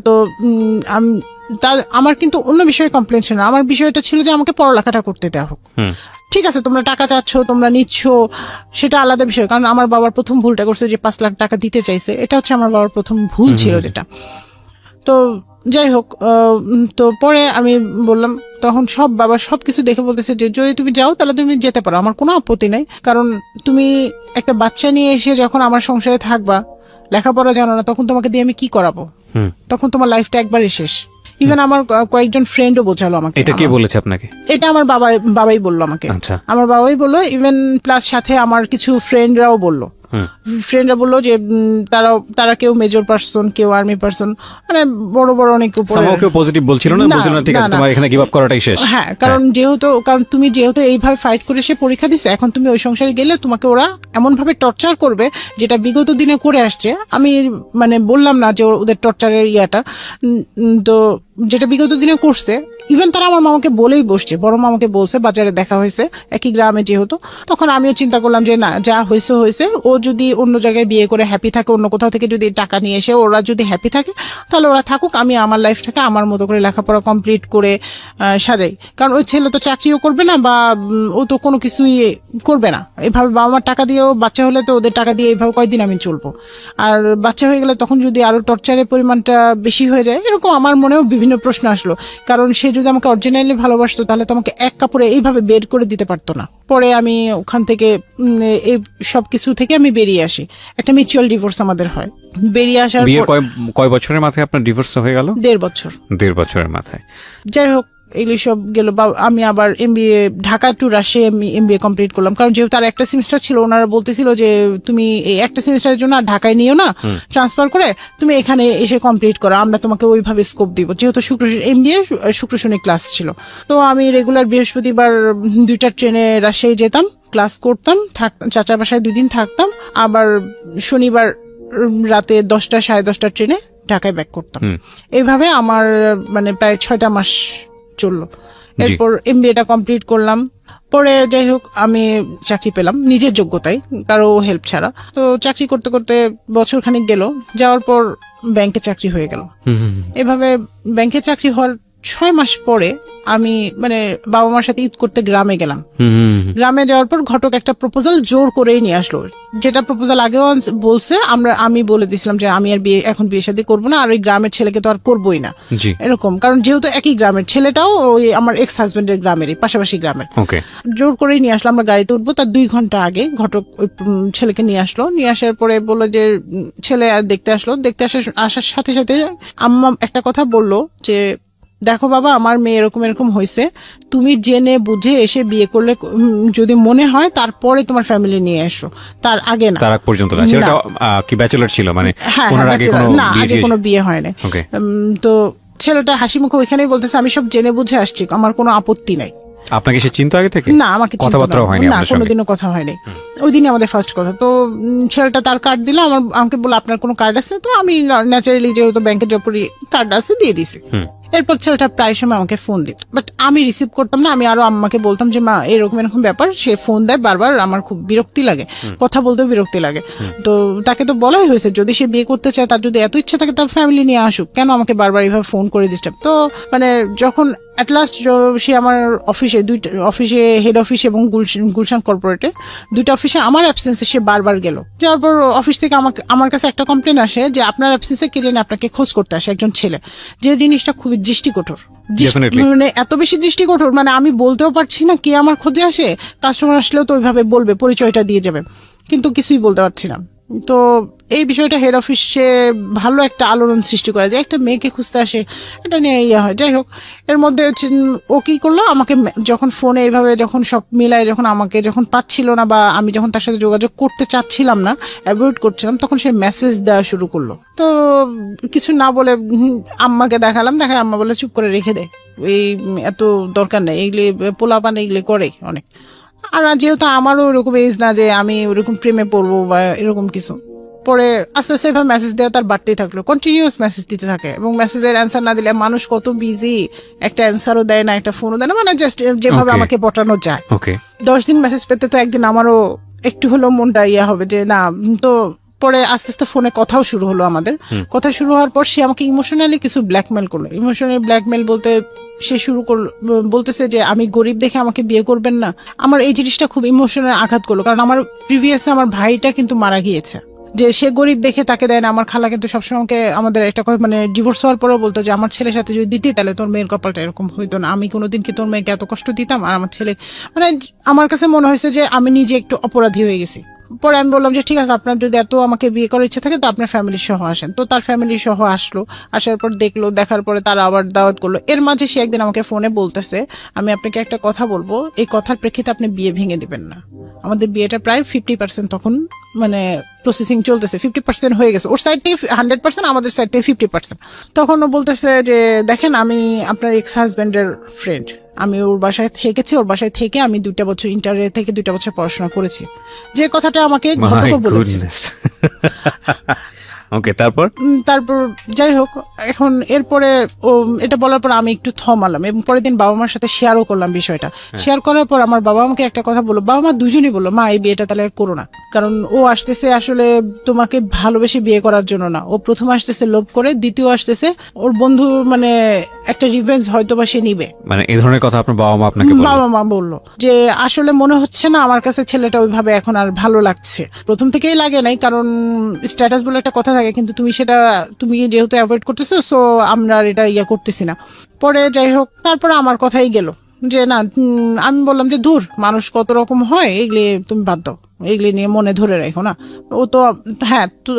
A: তো আমার কিন্তু অন্য বিষয়ে কমপ্লেন ছিল না, আমার বিষয়টা ছিল যে আমাকে পড়ালেখাটা করতে দেওয়া হোক। ঠিক আছে, তোমরা টাকা চাচ্ছ, তোমরা নিচ্ছ, সেটা আলাদা বিষয়, কারণ আমার বাবার প্রথম ভুলটা করছে যে 5 লাখ টাকা দিতে চাইছে, এটা হচ্ছে আমার বাবার প্রথম ভুল ছিল যেটা। তো যাই হোক, তো পরে আমি বললাম, তখন বাবা সবকিছু দেখে বলতেছে যে যদি তুমি যাও তাহলে তুমি যেতে পারো, আমার কোনো আপত্তি নাই, কারণ তুমি একটা বাচ্চা নিয়ে এসে যখন আমার সংসারে থাকবা, লেখাপড়া জানো না, তখন তোমাকে দিয়ে আমি কি করাবো? তখন তোমার লাইফটা একবারে শেষ। ইভেন আমার কয়েকজন ফ্রেন্ডও বোঝালো আমাকে।
B: এটা কে বলেছে আপনাকে?
A: এটা আমার বাবাই বললো আমাকে, আমার বাবাই বললো, ইভেন প্লাস সাথে আমার কিছু ফ্রেন্ডরাও বললো, ফ্রেন্ডরা বললো যে তারা কেউ মেজর পারসন, কেউ আর্মি পারসন, মানে বড় বড় অনেক উপরে,
B: কেউ পজিটিভ বলছিল না, বলছিল না ঠিক আছে তোমার এখানে গিভ আপ করাটাই শেষ।
A: হ্যাঁ, কারণ তুমি যেহেতু এইভাবে ফাইট করে সে পরীক্ষা দিছে, এখন তুমি ওই সংসারে গেলে তোমাকে ওরা এমন ভাবে টর্চার করবে যেটা বিগত দিনে করে আসছে। আমি মানে বললাম না যে ওদের টর্চারের ইয়াটা, তো যেটা বিগত দিনে করছে, ইভেন তারা আমার মামাকে বলেই বসছে, বড় মামাকে বলছে, বাজারে দেখা হয়েছে একই গ্রামে যেহেতু। তখন আমিও চিন্তা করলাম যে না, যা হয়েছে হয়েছে, ও যদি অন্য জায়গায় বিয়ে করে হ্যাপি থাকে, অন্য কোথাও থেকে যদি টাকা নিয়ে এসে ওরা যদি হ্যাপি থাকে তাহলে ওরা থাকুক, আমি আমার লাইফটাকে আমার মতো করে লেখাপড়া কমপ্লিট করে সাজাই। কারণ ওই ছেলে তো চাকরিও করবে না বা ও তো কোনো কিছুই করবে না, এভাবে বাবা মার টাকা দিয়েও বাচ্চা হলে তো ওদের টাকা দিয়ে এইভাবে কয়দিন আমি চলবো, আর বাচ্চা হয়ে গেলে তখন যদি আরো টর্চারের পরিমাণটা বেশি হয়ে যায়, এরকম আমার মনেও বিভিন্ন প্রশ্ন আসলো। কারণ সে যদি আমাকে অরিজিনালি ভালোবাসতো তাহলে তো আমাকে এক কাপড়ে এইভাবে বের করে দিতে পারতো না। পরে আমি ওখান থেকে এই সবকিছু থেকে আমি বেরিয়ে আসি, একটা মিউচুয়াল ডিভোর্স আমাদের হয়। বেরিয়ে আসার
B: কয় বছরের মাথায় আপনার ডিভোর্স হয়ে গেল?
A: 1.5 বছর।
B: 1.5 বছরের মাথায়।
A: যাই হোক, এগুলি সব গেল। আমি আবার এমবিএ ঢাকা টু রাজশাহী আমি এমবিএ কমপ্লিট করলাম। কারণ যেহেতু তার একটা সেমিস্টার ছিল, ওনারা বলতেছিল যে তুমি এই একটা সেমিস্টারের জন্য আর ঢাকায় নিও না, ট্রান্সফার করে তুমি এখানে এসে কমপ্লিট করো, আমরা তোমাকে ওইভাবে স্কোপ দিব। যেহেতু এমবিএ শুক্র শনি ক্লাস ছিল, তো আমি রেগুলার বৃহস্পতিবার 2টা ট্রেনে রাজশাহী যেতাম, ক্লাস করতাম, চাচা বাসায় 2 দিন থাকতাম, আবার শনিবার রাতে 10টা সাড়ে 10টা ট্রেনে ঢাকায় ব্যাক করতাম। এইভাবে আমার মানে প্রায় 6টা মাস চললো। এরপর এমবিএটা কমপ্লিট করলাম। পরে যাই হোক আমি চাকরি পেলাম নিজের যোগ্যতায়, কারো হেল্প ছাড়া। তো চাকরি করতে করতে বছর খানিক গেল, যাওয়ার পর ব্যাংকে চাকরি হয়ে গেল। এভাবে ব্যাংকে চাকরি হওয়ার 6 মাস পরে আমি মানে বাবা মার সাথে ঈদ করতে গ্রামে গেলাম। গ্রামে যাওয়ার পর ঘটক একটা প্রপোজাল জোর করেই নিয়ে আসলো, যেটা প্রপোজাল আগেও বলছে, আমি বলে দিয়েছিলাম যে আমি আর এখন বিয়ে শাদী করবো না, আর ওই গ্রামের ছেলেকে তো আর করবোই না এরকম। কারণ যেহেতু একই গ্রামের, ছেলেটাও ওই আমার এক্স হাজবেন্ডের গ্রামেরই, পাশাপাশি গ্রামের। জোর করেই নিয়ে আসলো। আমরা গাড়িতে উঠবো তার 2 ঘন্টা আগে ঘটক ওই ছেলেকে নিয়ে আসলো। নিয়ে আসার পরে বললো যে ছেলে আর দেখতে আসলো। দেখতে আসার সাথে সাথে আম্মা একটা কথা বললো যে দেখো বাবা, আমার মেয়ে এরকম এরকম হয়েছে, তুমি জেনে বুঝে এসে বিয়ে করলে যদি মনে হয় তারপরে তোমার ফ্যামিলি নিয়ে এসো, তার আগে না।
B: তার আগ পর্যন্ত না। ছেলেটা কি ব্যাচেলর ছিল? মানে ওনার আগে কোনো
A: বিয়ে হয় না। তো ছেলেটা হাসি মুখে ওইখানেই বলতেছে আমি সব জেনে বুঝে আসছি, আমার কোনো আপত্তি নাই।
B: আপনাকে সে চিন্তা আগে থেকে?
A: না, আমাকে কথাবার্তা হয়নি, না কোনোদিনও কথা হয়নি। ওই দিনই আমাদের ফার্স্ট কথা। তো ছেলেটা তার কার্ড দিল, আমাকে বললো আপনার কোনো কার্ড আছে? তো আমি ন্যাচারালি যেহেতু ব্যাংকে জব করি কার্ড আছে দিয়ে দিছি। এরপর ছেলেটা প্রায় সময় আমাকে ফোন দিত, বাট আমি রিসিভ করতাম না। আমি আরো আম্মাকে বলতাম যে মা এরকম এরকম ব্যাপার, সে ফোন দেয় বারবার, আমার খুব বিরক্তি লাগে, কথা বলতেও বিরক্তি লাগে। তো তাকে তো বলাই হয়েছে যদি সে বিয়ে করতে চায়, তার যদি এত ইচ্ছা থাকে তার ফ্যামিলি নিয়ে আসুক, কেন আমাকে বারবার এইভাবে ফোন করে ডিস্টার্ব। তো মানে যখন অ্যাট লাস্ট সে আমার অফিসে অফিসে হেড অফিস এবং গুলশান কর্পোরেটে 2টা অফিসে আমার অ্যাবসেন্সে সে বারবার গেল। যাওয়ার পর অফিস থেকে আমার কাছে একটা কমপ্লেন আসে যে আপনার অ্যাবসেন্সে কে জানি আপনাকে খোঁজ করতে আসে একজন ছেলে। যে জিনিসটা খুবই দৃষ্টিকঠোর, মানে এত বেশি দৃষ্টিকঠোর, মানে আমি বলতেও পারছি না কে আমার খোঁজে আসে। কাস্টমার আসলেও তো ওইভাবে বলবে, পরিচয়টা দিয়ে যাবে, কিন্তু কিছুই বলতে পারছি না। তো এই বিষয়টা হেড অফিসে ভালো একটা আলোড়ন সৃষ্টি করে যে একটা মেয়েকে খুঁজতে আসে, এটা নিয়ে ইয়ে হয়। যাই হোক, এর মধ্যে ও কি করলো, আমাকে যখন ফোনে এইভাবে যখন সব মিলায় যখন আমাকে যখন পাচ্ছিল না বা আমি যখন তার সাথে যোগাযোগ করতে চাচ্ছিলাম না, অ্যাভয়েড করছিলাম, তখন সে মেসেজ দেওয়া শুরু করলো। তো কিছু না বলে আম্মাকে দেখালাম, আম্মা বলে চুপ করে রেখে দে, এই এত দরকার নেই, এইগুলি পোলাপান এইগুলি করে অনেক। আর যেহেতু আমারও ওরকম এজ না যে আমি ওরকম প্রেমে পড়বো বা এরকম কিছু। পরে আস্তে আস্তে এভাবে মেসেজ দেওয়া তার বাড়তেই থাকলো, কন্টিনিউয়াস মেসেজ দিতে থাকে, এবং মেসেজের অ্যান্সার না দিলে মানুষ কত বিজি, একটা অ্যান্সারও দেয় না, একটা ফোনও দেয় না, মানে জাস্ট যেভাবে আমাকে পটানো যায়। 10 দিন মেসেজ পেতে তো একদিন আমারও একটু হলেও মনটা ইয়া হবে যে না। তো পরে আস্তে আস্তে ফোনে কথাও শুরু হলো আমাদের। কথা শুরু হওয়ার পর সে আমাকে ইমোশনালি কিছু ব্ল্যাকমেল করলো। ইমোশনালি ব্ল্যাকমেল বলতে সে শুরু করলো, বলতেছে যে আমি গরিব দেখে আমাকে বিয়ে করবেন না। আমার এই জিনিসটা খুব ইমোশনাল আঘাত করলো, কারণ আমার প্রিভিয়াসে আমার ভাইটা কিন্তু মারা গিয়েছে, যে সে গরিব দেখে তাকে দেয় না। আমার খালা কিন্তু সবসময় আমাদের একটা মানে ডিভোর্স হওয়ার পরেও বলতো যে আমার ছেলের সাথে যদি দিতি তাহলে তোর মেয়ের কপালটা এরকম হইতো না। আমি কোনোদিন কি তোর মেয়েকে এত কষ্ট দিতাম? আর আমার ছেলে, মানে আমার কাছে মনে হয়েছে যে আমি নিজে একটু অপরাধী হয়ে গেছি। পরে আমি বললাম যে ঠিক আছে, আপনার যদি এত আমাকে বিয়ে করার ইচ্ছা থাকে তো আপনার ফ্যামিলি সহ আসেন। তো তার ফ্যামিলি সহ আসলো, আসার পর দেখলো, দেখার পরে তারা আবার দাওয়াত করলো। এর মাঝে সে একদিন আমাকে ফোনে বলতেছে আমি আপনাকে একটা কথা বলবো, এই কথার প্রেক্ষিতে আপনি বিয়ে ভেঙে দিবেন না। আমাদের বিয়েটা প্রায় 50% তখন মানে প্রসেসিং চলতেছে, 50% হয়ে গেছে, ওর সাইড থেকে 100%, আমাদের সাইড থেকে 50%। তখন ও বলতেছে যে দেখেন আমি আপনার এক্স হাজবেন্ডের ফ্রেন্ড, আমি ওর বাসায় থেকেছি, ওর বাসায় থেকে আমি 2টা বছর ইন্টারে থেকে 2টা বছর পড়াশোনা করেছি। যে কথাটা আমাকে ঘটক বলেছিল।
B: ওকে, তারপর
A: যাই হোক, এখন এরপরে এটা বলার পর আমি একটু থমালাম এবং পরের দিন বাবা মার সাথে শেয়ারও করলাম বিষয়টা। শেয়ার করার পর আমার বাবা আমাকে একটা কথা বললো, বাবা মা দুজনই বললো, মা এই বিয়েটা তাহলে আর করো না, কারণ ও আসতেছে আসলে তোমাকে ভালোবেসে বিয়ে করার জন্য না, ও প্রথম আসতেছে লোভ করে, দ্বিতীয় আসতেছে ওর বন্ধু মানে একটা রিভেঞ্জ হয়তো বা সে নিবে।
B: মানে এই ধরনের কথা আপনার বাবা মা আপনাকে বললো?
A: বাবা মা বললো যে আসলে মনে হচ্ছে না আমার কাছে ছেলেটা ওইভাবে এখন আর ভালো লাগছে। প্রথম থেকেই লাগে নাই, কারণ স্ট্যাটাস বলে একটা কথা থাকে, কিন্তু তুমি যেহেতু অ্যাভয়েড করতেছো, সো আমরা এটা করতেছি না। পরে যাই হোক, তারপরে আমার কথাই গেল যে না, আমি বললাম যে দূর, মানুষ কত রকম হয়, এগুলি তুমি বাদ দাও, এগুলি নিয়ে মনে ধরে রাখো না। ও তো হ্যাঁ, তো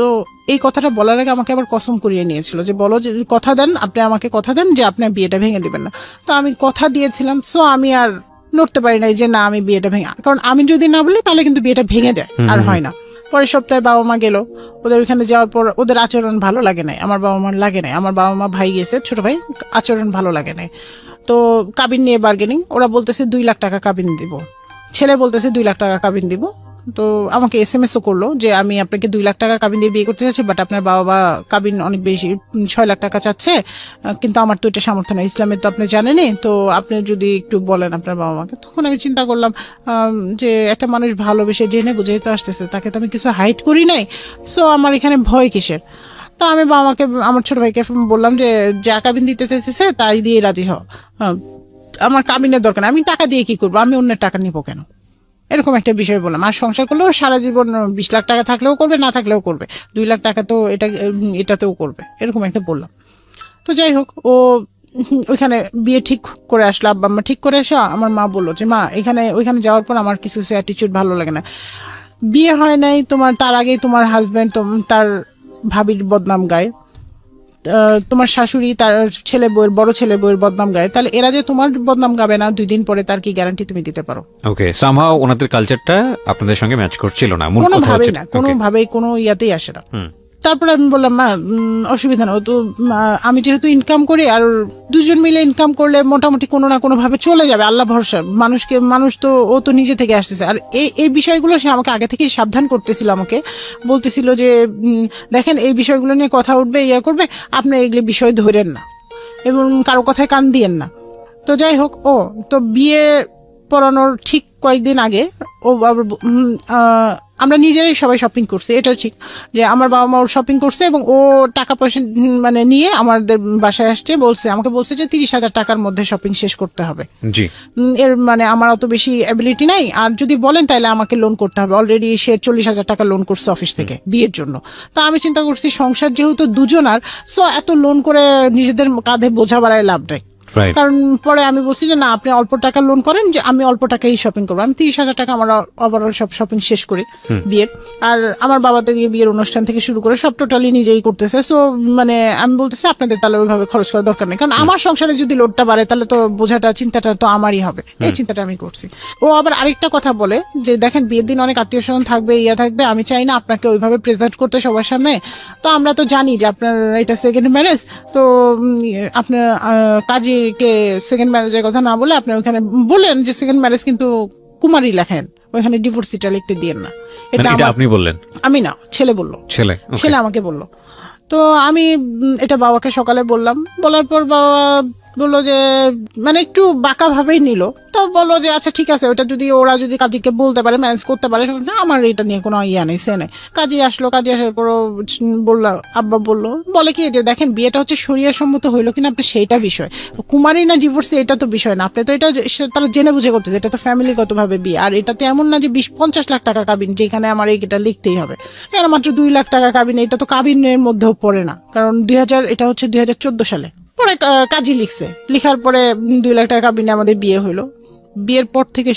A: এই কথাটা বলার আগে আমাকে আবার কসম করিয়ে নিয়েছিল যে বলো যে কথা দেন, আপনি আমাকে কথা দেন যে আপনি বিয়েটা ভেঙে দিবেন না। তো আমি কথা দিয়েছিলাম, সো আমি আর নড়তে পারি নাই যে না আমি বিয়েটা ভেঙে, কারণ আমি যদি না বলি তাহলে কিন্তু বিয়েটা ভেঙে যায়, আর হয় না। পরের সপ্তাহে বাবা মা গেল, ওদের ওইখানে যাওয়ার পর ওদের আচরণ ভালো লাগে নাই, আমার বাবা মার লাগে নাই। আমার বাবা মা ভাই গেছে, ছোট ভাই, আচরণ ভালো লাগে নাই। তো কাবিন নিয়ে বার্গেনিং, ওরা বলতেছে 2 লাখ টাকা কাবিন দিব, ছেলে বলতেছে 2 লাখ টাকা কাবিন দিব। তো আমাকে SMS-ও করলো যে আমি আপনাকে 2 লাখ টাকা কাবিন দিয়ে বিয়ে করতে চাচ্ছি, বাট আপনার বাবা কাবিন অনেক বেশি 6 লাখ টাকা চাচ্ছে, কিন্তু আমার তো এটা সামর্থ্য না, ইসলামের তো আপনি জানেনই, তো আপনি যদি একটু বলেন আপনার বাবা মাকে। তখন আমি চিন্তা করলাম যে একটা মানুষ ভালোবেসে জেনে বুঝে তো আসতেছে, তাকে তো আমি কিছু হাইড করি নাই, সো আমার এখানে ভয় কিসের। তো আমি বাবা মাকে, আমার ছোট ভাইকে বললাম যে যা কাবিন দিতে চাইছে তাই দিয়ে রাজি হও, আমার কাবিনের দরকার, আমি টাকা দিয়ে কি করবো, আমি অন্যের টাকা নিবো কেন, এরকম একটা বিষয় বললাম। আর সংসার করলেও সারা জীবন 20 লাখ টাকা থাকলেও করবে, না থাকলেও করবে, 2 লাখ টাকা তো এটাতেও করবে, এরকম একটা বললাম। তো যাই হোক, ও ওইখানে বিয়ে ঠিক করে আসলো, আব্বা আম্মা ঠিক করে আসা। আমার মা বললো যে মা ওইখানে যাওয়ার পর আমার কিছু অ্যাটিটিউড ভালো লাগে না, বিয়ে হয় নাই তোমার, তার আগেই তোমার হাজবেন্ড তার ভাবির বদনাম গায়, তোমার শাশুড়ি তার বড় ছেলে বউয়ের বদনাম গায়, তাহলে এরা যে তোমার বদনাম গাবে না 2 দিন পরে, তার কি গ্যারান্টি তুমি দিতে পারো?
B: ওকে, সামহাও ওনাদের কালচারটা আপনাদের সঙ্গে ম্যাচ করছিল না,
A: কোনোভাবেই না, কোনোভাবেই কোনো ইয়াতেই আসে না। তারপরে আমি বললাম মা অসুবিধা না, তো আমি যেহেতু ইনকাম করি, আর দুজন মিলে ইনকাম করলে মোটামুটি কোনো না কোনো ভাবে চলে যাবে, আল্লাহ ভরসা, মানুষ তো ও তো নিজে থেকে আসতেছে। আর এই বিষয়গুলো সে আমাকে আগে থেকেই সাবধান করতেছিল, আমাকে বলতেছিল যে দেখেন এই বিষয়গুলো নিয়ে কথা উঠবে, করবে, আপনি এগুলি বিষয় ধরেন না এবং কারো কথায় কান দিয়েন না। তো যাই হোক, তো বিয়ে পড়ানোর ঠিক কয়েকদিন আগে ও আমরা নিজেরাই সবাই শপিং করছি, এটা ঠিক যে আমার বাবা মা ওর শপিং করছে এবং ও টাকা পয়সা মানে নিয়ে আমাদের বাসায় আসছে, আমাকে বলছে যে 30,000 টাকার মধ্যে শপিং শেষ করতে হবে। এর মানে আমার অত বেশি অ্যাবিলিটি নাই, আর যদি বলেন তাহলে আমাকে লোন করতে হবে, অলরেডি সে 40,000 টাকা লোন করছে অফিস থেকে বিয়ের জন্য। তো আমি চিন্তা করছি সংসার যেহেতু দুজনার, সো এত লোন করে নিজেদের কাঁধে বোঝা বাড়ায় লাভ নাই, কারণ পরে আমি বলছি যে না আপনি অল্প টাকা লোন করেন, যে আমি অল্প টাকাই শপিং করবো, আমি 30,000 টাকা আমার ওভারঅল সব শপিং শেষ করি বিয়ের। আর আমার বাবাতে দিয়ে বিয়ের অনুষ্ঠান থেকে শুরু করে সব টোটালি নিজেই করতেছে, সো মানে আমি বলতেছি আপনাদের তাহলে ওইভাবে খরচ করার দরকার নেই, কারণ আমার সংসারে যদি লোডটা বাড়ে তাহলে তো চিন্তাটা তো আমারই হবে, এই চিন্তাটা আমি করছি। ও আবার আরেকটা কথা বলে যে দেখেন বিয়ের দিন অনেক আত্মীয় স্বজন থাকবে, থাকবে, আমি চাই না আপনাকে ওইভাবে প্রেজেন্ট করতে সবার সামনে, তো আমরা তো জানি যে আপনার এটা সেকেন্ড ম্যারেজ, তো আপনার কাজীকে সেকেন্ড ম্যারেজের কথা না বলে আপনি ওখানে বলেন যে সেকেন্ড ম্যারেজ কিন্তু কুমারী লেখেন, ওইখানে ডিভোর্সিটা লিখতে দিয়েন না। এটা
B: আপনি বললেন?
A: আমি না, ছেলে বললো, ছেলে আমাকে বললো। তো আমি এটা বাবাকে সকালে বললাম, বলার পর বাবা বললো যে মানে একটু বাঁকা ভাবেই নিল, তো বললো যে আচ্ছা ঠিক আছে, ওটা যদি ওরা যদি কাজীকে বলতে পারে, ম্যানেজ করতে পারে, আমার এটা নিয়ে কোনো নেই, সে নেই। কাজী আসলো, কাজী আসার পর আব্বা বলে কি যে দেখেন বিয়েটা হচ্ছে শরিয়া সম্মত হইলো কিনা আপনি সেইটা বিষয়, কুমারী না ডিভোর্সি এটা তো বিষয় না, আপনি তো এটা তারা জেনে বুঝে করতেছে, এটা তো ফ্যামিলিগত ভাবে বিয়ে, আর এটাতে এমন না যে 20-50 লাখ টাকা কাবিন, যেখানে আমার এইটা লিখতেই হবে, এখানে মাত্র 2 লাখ টাকা কাবিন, এটা তো কাবিনের মধ্যেও পড়ে না, কারণ এটা হচ্ছে 2014 সালে। পরে কাজী লিখছে, লিখার পরে 2 লাখ টাকা কাবিনে আমাদের বিয়ে হইলো। বিয়ের পর থেকে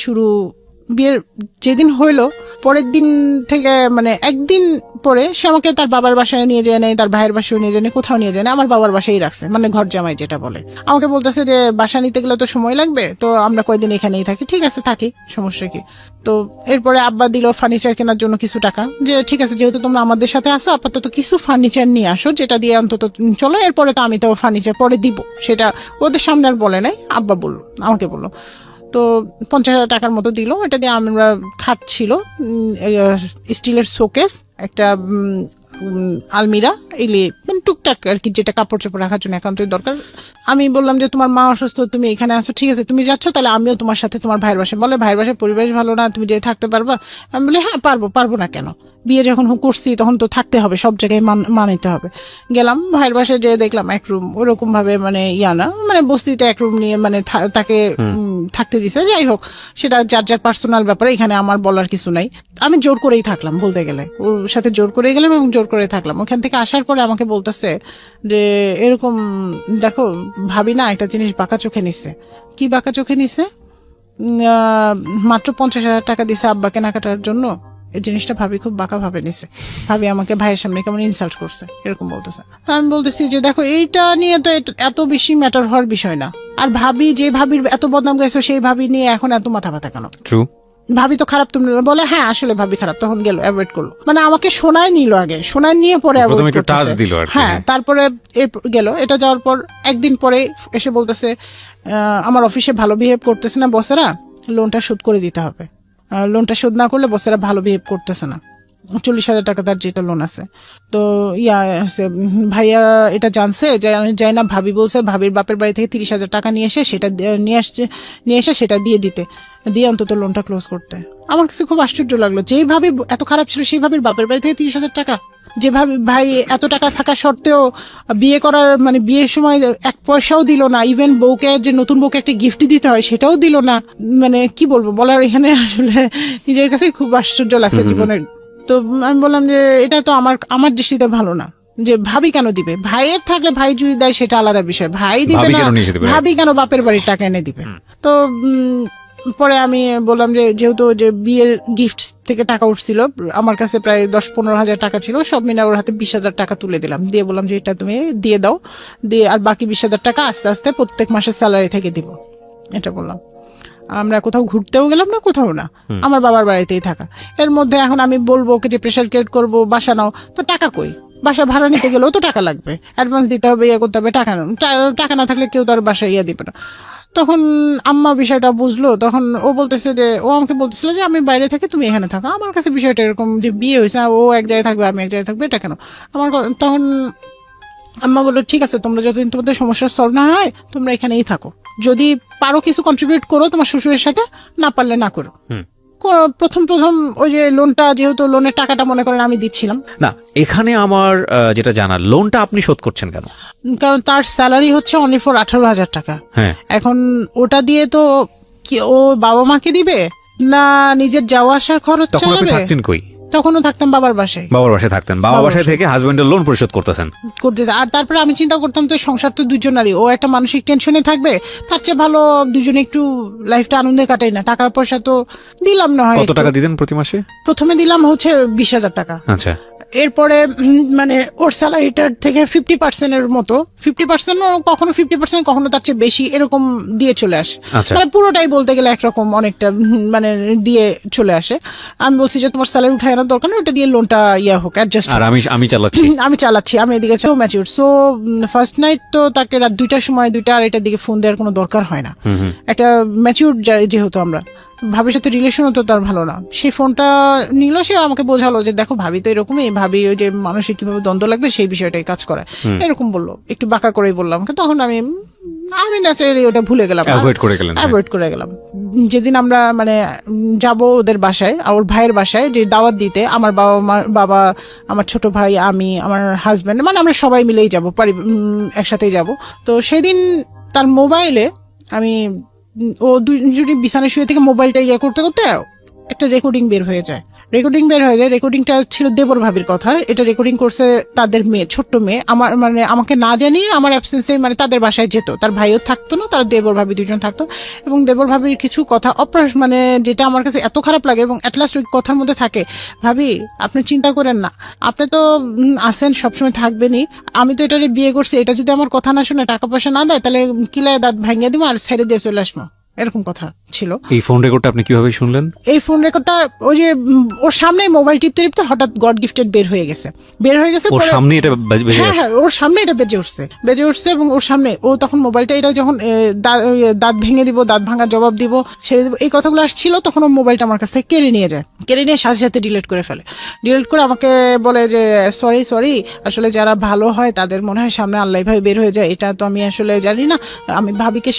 A: বিয়ের যেদিন হইলো পরের দিন থেকে মানে একদিন পরে সে আমাকে তার বাবার বাসায় নিয়ে যায় নাই, তার ভাইয়ের বাসায় নিয়ে যায় নাই, কোথাও নিয়ে যায় না, আমার বাবার বাসায় রাখছে, মানে ঘর জামাই যেটা বলে। আমাকে বলতেছে যে বাসা নিতে গেলে তো সময় লাগবে, তো আমরা কয়েকদিন এখানেই থাকি। ঠিক আছে থাকি, সমস্যা কি। তো এরপরে আব্বা দিল ফার্নিচার কেনার জন্য কিছু টাকা, যে ঠিক আছে যেহেতু তোমরা আমাদের সাথে আসো আপাতত কিছু ফার্নিচার নিয়ে আসো, যেটা দিয়ে অন্তত চলো, এরপরে তো আমি তো ফার্নিচার পরে দিব, সেটা ওদের সামনে আর বলে নাই, আব্বা বললো, আমাকে বললো। তো 50,000 টাকার মতো দিল, এটা দিয়ে আমরা খাট ছিল, স্টিলের শোকেস, একটা আলমিরা এগুলি মানে টুকটাক আর কি, যেটা কাপড় চোপড় রাখার জন্য একান্তই দরকার। আমি বললাম যে তোমার মা অসুস্থ, তুমি এখানে আসো, ঠিক আছে তুমি যাচ্ছ, তাহলে আমিও তোমার সাথে তোমার ভাইয়ের বাসায়। বলে ভাইয়ের বাসায় পরিবেশ ভালো না, তুমি যে থাকতে পারবা? আমি বলি হ্যাঁ পারবো না কেন, বিয়ে যখন করছি তখন তো থাকতে হবে, সব জায়গায় মানিতে হবে। গেলাম ভাইয়ের বাসায়, যেয়ে দেখলাম এক রুম, ওরকম ভাবে মানে না মানে বস্তিতে এক রুম নিয়ে মানে তাকে থাকতে দিছে। যাই হোক, সেটা যার যার পার্সোনাল ব্যাপারে, এখানে আমার বলার কিছু নাই। আমি জোর করেই থাকলাম, বলতে গেলে ওর সাথে জোর করে গেলাম এবং জোর করে থাকলাম। ওখান থেকে আসার পরে আমাকে বলতেছে যে এরকম দেখো ভাবি না একটা জিনিস বাঁকা চোখে নিছে। কি বাঁকা চোখে নিছে? মাত্র 50,000 টাকা দিছে আব্বা কেনাকাটার জন্য, এই জিনিসটা ভাবি খুব বাঁকা ভাবে নিছে, ভাবি আমাকে ভাইয়ের সামনে কেমন ইনসাল্ট করছে, এরকম বলতেছে। তো আমি বলতেছি যে দেখো এইটা নিয়ে তো এত বেশি ম্যাটার হওয়ার বিষয় না। আর ভাবি, যে ভাবির এত বদনাম গাইছো, সেই ভাবি নিয়ে এখন এত মাথা ব্যথা কেন?
B: ট্রু,
A: ভাবি তো খারাপ। তুমি বলে হ্যাঁ আসলে ভাবি খারাপ, তখন গেল অ্যাভয়েড করলো, মানে আমাকে শোনায় নিল, আগে শোনায় নিয়ে পরে অ্যাভয়েড করতেছে। হ্যাঁ, তারপরে গেল। এটা যাওয়ার পর একদিন পরে এসে বলতেছে আমার অফিসে ভালো বিহেভ করতেছে না বসেরা, লোনটা শোধ করে দিতে হবে। লোনটা শোধ না করলে বসেরা ভালো বিহেভ করতেছে না। 40,000 টাকা তার যেটা লোন আছে। তো ভাইয়া এটা জানছে, যাই না ভাবি বলছে ভাবির বাপের বাড়ি থেকে 30,000 টাকা নিয়ে এসে সেটা নিয়ে এসে সেটা দিয়ে অন্তত লোনটা ক্লোজ করতে। আমার কাছে খুব আশ্চর্য লাগলো, যেই ভাবি এত খারাপ ছিল সেই ভাবির বাপের বাড়ি থেকে 30,000 টাকা, যে ভাই এত টাকা থাকা সত্ত্বেও বিয়ে করার মানে বিয়ের সময় 1 পয়সাও দিল না, ইভেন বউকে যে নতুন বউকে একটা গিফট দিতে হয় সেটাও দিল না। মানে কি বলবো, বলার এখানে আসলে নিজের কাছে খুব আশ্চর্য লাগছে জীবনের। তো আমি বললাম যে এটা তো আমার দৃষ্টিতে ভালো না, যে ভাবি কেন দিবে? ভাইয়ের থাকলে ভাই যদি দেয় সেটা আলাদা বিষয়, ভাই দিবে না, ভাবি কেন বাপের বাড়ির টাকা এনে দিবে? তো পরে আমি বললাম যে যেহেতু যে বিয়ের গিফট থেকে টাকা উঠছিল, আমার কাছে প্রায় 10-15 হাজার টাকা ছিল, সব মিলে ওর হাতে 20,000 টাকা তুলে দিলাম, দিয়ে বললাম যে এটা তুমি দিয়ে দাও, দিয়ে আর বাকি 20,000 টাকা আস্তে আস্তে প্রত্যেক মাসের স্যালারি থেকে দিব, এটা বললাম। আমরা কোথাও ঘুরতেও গেলাম না, কোথাও না, আমার বাবার বাড়িতেই থাকা। এর মধ্যে এখন আমি বলবো ওকে যে প্রেশার ক্রিয়েট করবো, বাসা নাও, তো টাকা কই? বাসা ভাড়া নিতে গেলেও তো টাকা লাগবে, অ্যাডভান্স দিতে হবে, ইয়ে করতে হবে, টাকা না থাকলে কেউ তো আর বাসায় দিবে না। তখন আম্মা বিষয়টা বুঝলো, তখন ও বলতেছে যে ও আমাকে বলতেছিল যে আমি বাইরে থাকি, তুমি এখানে থাকো। আমার কাছে বিষয়টা এরকম যে বিয়ে হয়েছে, ও এক জায়গায় থাকবে আমি এক জায়গায় থাকবে, এটা কেন? তখন আম্মা বললো ঠিক আছে, তোমরা যতদিন তোমাদের সমস্যা সলভ না হয় তোমরা এখানেই থাকো, যদি পারো কিছু কন্ট্রিবিউট করো তোমার শ্বশুরের সাথে, না পারলে না করো। প্রথম ওই যে লোনটা, যেহেতু লোনের টাকাটা মনে করেন আমি দিচ্ছিলাম
C: না, এখানে আমার যেটা জানার, লোনটা আপনি শোধ করছেন কেন?
A: কারণ তার স্যালারি হচ্ছে অনলি ফর 18,000 টাকা। এখন ওটা দিয়ে তো কি ও বাবা মাকে দিবে না নিজের যাওয়া আসার খরচ চালাবে? তখনও থাকতাম বাবার বাসায়
C: থাকতেন, বাবার বাসায় থেকে হাজবেন্ডের লোন পরিশোধ করতেছেন।
A: আর তারপরে আমি চিন্তা করতাম তো সংসার তো দুজনারই, ও একটা মানসিক টেনশনে থাকবে, তার চেয়ে ভালো দুজনে একটু লাইফটা আনন্দে কাটাই না। টাকা পয়সা তো দিলাম না হয়।
C: কত টাকা দিতেন প্রতি মাসে?
A: প্রথমে দিলাম হচ্ছে 20,000 টাকা।
C: আচ্ছা।
A: এরপরে মানে ওর স্যালারিটার থেকে 50% এর মতো, 50% কখনো 50% কখনো তার চেয়ে বেশি এরকম দিয়ে চলে আসে। মানে পুরোটাই বলতে গেলে একরকম অনেকটা মানে দিয়ে চলে আসে। আমি বলছি যে তোমার স্যালারি উঠায় আনার দরকার না, ওটা দিয়ে লোনটা হোক অ্যাডজাস্ট।
C: আর আমি
A: চালাচ্ছি আমি এদিকে ম্যাচিউর। সো ফার্স্ট নাইট তো তাকে রাত 2টার সময় 2:30 দিকে ফোন দেওয়ার কোনো দরকার হয় না। একটা ম্যাচিউর যেহেতু আমরা, ভাবির সাথে রিলেশনও তো তার ভালো না, সেই ফোনটা নিল, সে আমাকে বোঝালো যে দেখো ভাবি তো এরকমই, ভাবি ওই যে মানুষের কিভাবে দ্বন্দ্ব লাগবে সেই বিষয়টাই কাজ করায়, এরকম বললো, একটু বাঁকা করেই বললাম। তখন আমি ন্যাচারালি ওটা ভুলে গেলাম, অ্যাভয়েড করে গেলাম। যেদিন আমরা মানে যাব ওদের বাসায়, ওর ভাইয়ের বাসায় যে দাওয়াত দিতে, আমার বাবা, আমার ছোট ভাই, আমি, আমার হাজবেন্ড, মানে আমরা সবাই মিলেই যাবো, একসাথেই যাব। তো সেদিন তার মোবাইলে আমি ও দুজনে বিছানায় শুয়ে থেকে মোবাইলটা করতে করতে একটা রেকর্ডিং বের হয়ে যায়। রেকর্ডিংটা ছিল দেবর ভাবির কথা। এটা রেকর্ডিং করছে তাদের মেয়ে, ছোট্ট মেয়ে, আমার মানে আমাকে না জানিয়ে আমার অ্যাবসেন্সে মানে তাদের বাসায় যেত। তার ভাইও থাকতো না, তার দেবর ভাবি দুজন থাকতো, এবং দেবর ভাবির কিছু কথা মানে যেটা আমার কাছে এত খারাপ লাগে, এবং অ্যাটলাস্ট ওই কথার মধ্যে থাকে, ভাবি আপনি চিন্তা করেন না, আপনি তো আসেন সবসময় থাকবেনই, আমি তো এটারে বিয়ে করছি, এটা যদি আমার কথা না শুনে টাকা পয়সা না দেয় তাহলে কিলায় দাঁত ভাঙিয়ে দিব আর ছেড়ে দিয়ে চলে আসবো, এরকম কথা। ছিল।
B: এই ফোন রেকর্ডটা আপনি কিভাবে শুনলেন?
A: এই ফোন রেকর্ডটা ওই যে ওর সামনে মোবাইল টিপতে টিপতে হঠাৎ গড গিফটেড বের হয়ে গেছে।
B: ওর সামনে এটা বেজে
A: গেছে। হ্যাঁ, ওর সামনে এটা বেজে উঠছে এবং ওর সামনে ও তখন মোবাইলটা এটা যখন দাঁত ভেঙে দিব, দাঁত ভাঙার জবাব দিব, ছেড়ে দিব, এই কথাগুলো আসছিল, তখন ও মোবাইলটা আমার কাছ থেকে কেড়ে নিয়ে যায়। কেড়ে নিয়ে সাথে সাথে ডিলিট করে ফেলে। ডিলিট করে আমাকে বলে যে সরি, আসলে যারা ভালো হয় তাদের মনে হয় সামনে আল্লাহ ভাবে বের হয়ে যায়, এটা তো আমি আসলে জানি না। আমি ভাবিকে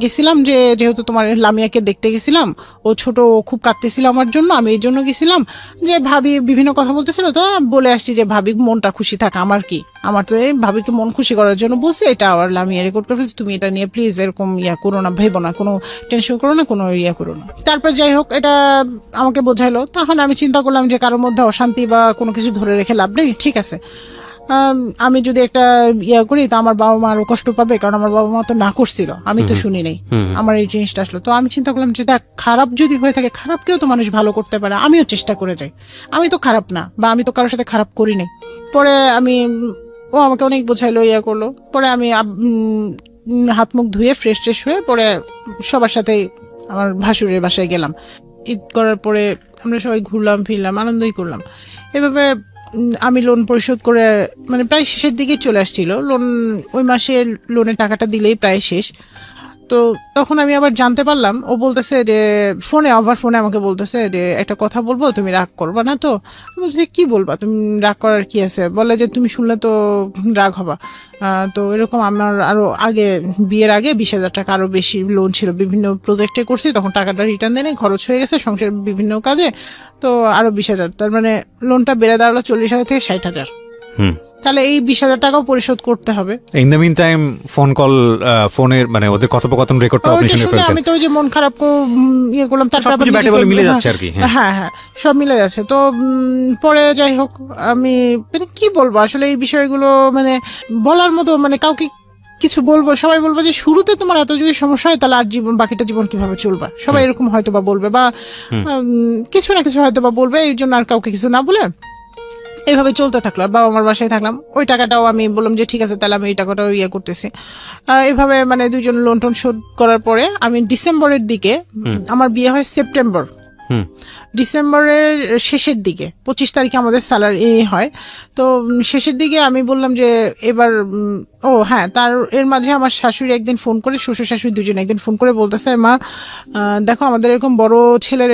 A: গেছিলাম যে যেহেতু তোমার লামিয়াকে দেখতে গেছিলাম, ও ছোট, খুব কাঁদতেছিল আমার জন্য, আমি এই জন্য গেছিলাম যে ভাবি বিভিন্ন কথা বলতেছিল, তো বলে আসছি যে ভাবি মনটা খুশি থাক, আমার কি, আমার তো এই ভাবিকে মন খুশি করার জন্য বলছি, এটা আবার লামিয়া রেকর্ড করে ফেলছি, তুমি এটা নিয়ে প্লিজ এরকম করো না, ভেবো না, কোনো টেনশন করো না, কোনো করো না। তারপর যাই হোক এটা আমাকে বোঝাইলো। তখন আমি চিন্তা করলাম যে কারোর মধ্যে অশান্তি বা কোনো কিছু ধরে রেখে লাভ নেই, ঠিক আছে, আমি যদি একটা করি তা আমার বাবা মা আরো কষ্ট পাবে, কারণ আমার বাবা মা তো না করছিল, আমি তো শুনি নাই, আমার এই জিনিসটা আসলো। তো আমি চিন্তা করলাম যে দেখ, খারাপ যদি হয়ে থাকে, খারাপকেও তো মানুষ ভালো করতে পারে, আমিও চেষ্টা করে যাই, আমি তো খারাপ না, বা আমি তো কারোর সাথে খারাপ করি নাই। পরে ও আমাকে অনেক বোঝাইলো, করলো। পরে আমি হাত মুখ ধুয়ে ফ্রেশ হয়ে পরে সবার সাথে আমার ভাসুরের বাসায় গেলাম। ঈদ করার পরে আমরা সবাই ঘুরলাম ফিরলাম, আনন্দই করলাম। এভাবে আমি লোন পরিশোধ করে মানে প্রায় শেষের দিকে চলে আসছিল লোন, ওই মাসে লোনের টাকাটা দিলেই প্রায় শেষ। তো তখন আমি আবার জানতে পারলাম, ও বলতেছে যে ফোনে আমাকে বলতেছে যে একটা কথা বলবো, তুমি রাগ করবা না তো? বলছি কি বলবা, তুমি রাগ করার কি আছে? বলে যে তুমি শুনলে তো রাগ হবা। তো এরকম আমার আরো আগে, বিয়ের আগে 20,000 টাকা আরো বেশি লোন ছিল, বিভিন্ন প্রজেক্টে করছি, তখন টাকাটা রিটার্ন দেনে খরচ হয়ে গেছে সংসার বিভিন্ন কাজে, তো আরো 20,000, তার মানে লোনটা বেড়ে দাঁড়ালো 40,000 থেকে 60,000। তাহলে এই 20,000 টাকাও পরিশোধ করতে হবে।
B: ইন দ্য মিন টাইম ফোনের মানে ওদের কথোপকথন রেকর্ডটা আপনি শুনে ফেলছেন।
A: আমি তো ওই যে মন খারাপ করলাম, তারপর
B: মিলে যাচ্ছে আর কি।
A: হ্যাঁ, সব মিলে যাচ্ছে। তো পরে যাই হোক, আমি মানে কি বলবো আসলে এই বিষয়গুলো, মানে বলার মতো, মানে কাউকে কিছু বলবো, সবাই বলবো যে শুরুতে তোমার এত যদি সমস্যা হয় তাহলে আর বাকিটা জীবন কিভাবে চলবা, সবাই এরকম হয়তো বা বলবে, বা কিছু না কিছু হয়তো বা বলবে, এই জন্য আর কাউকে কিছু না বলে এইভাবে চলতে থাকলো। আর বাবা আমার বাসায় থাকলাম, ওই টাকাটাও আমি বললাম যে ঠিক আছে তাহলে আমি এই টাকাটাও করতেছি। এইভাবে মানে দুইজন লোন টোন শোধ করার পরে আমি ডিসেম্বরের দিকে, আমার বিয়ে হয় ডিসেম্বরের শেষের দিকে, 25 তারিখে আমাদের স্যালারি হয়। তো শেষের দিকে আমি বললাম যে এবার, এর মাঝে আমার শাশুড়ি একদিন ফোন করে, শ্বশুর শাশুড়ি দুজন একদিন ফোন করে বলতেছে, মা দেখো আমাদের এরকম বড় ছেলের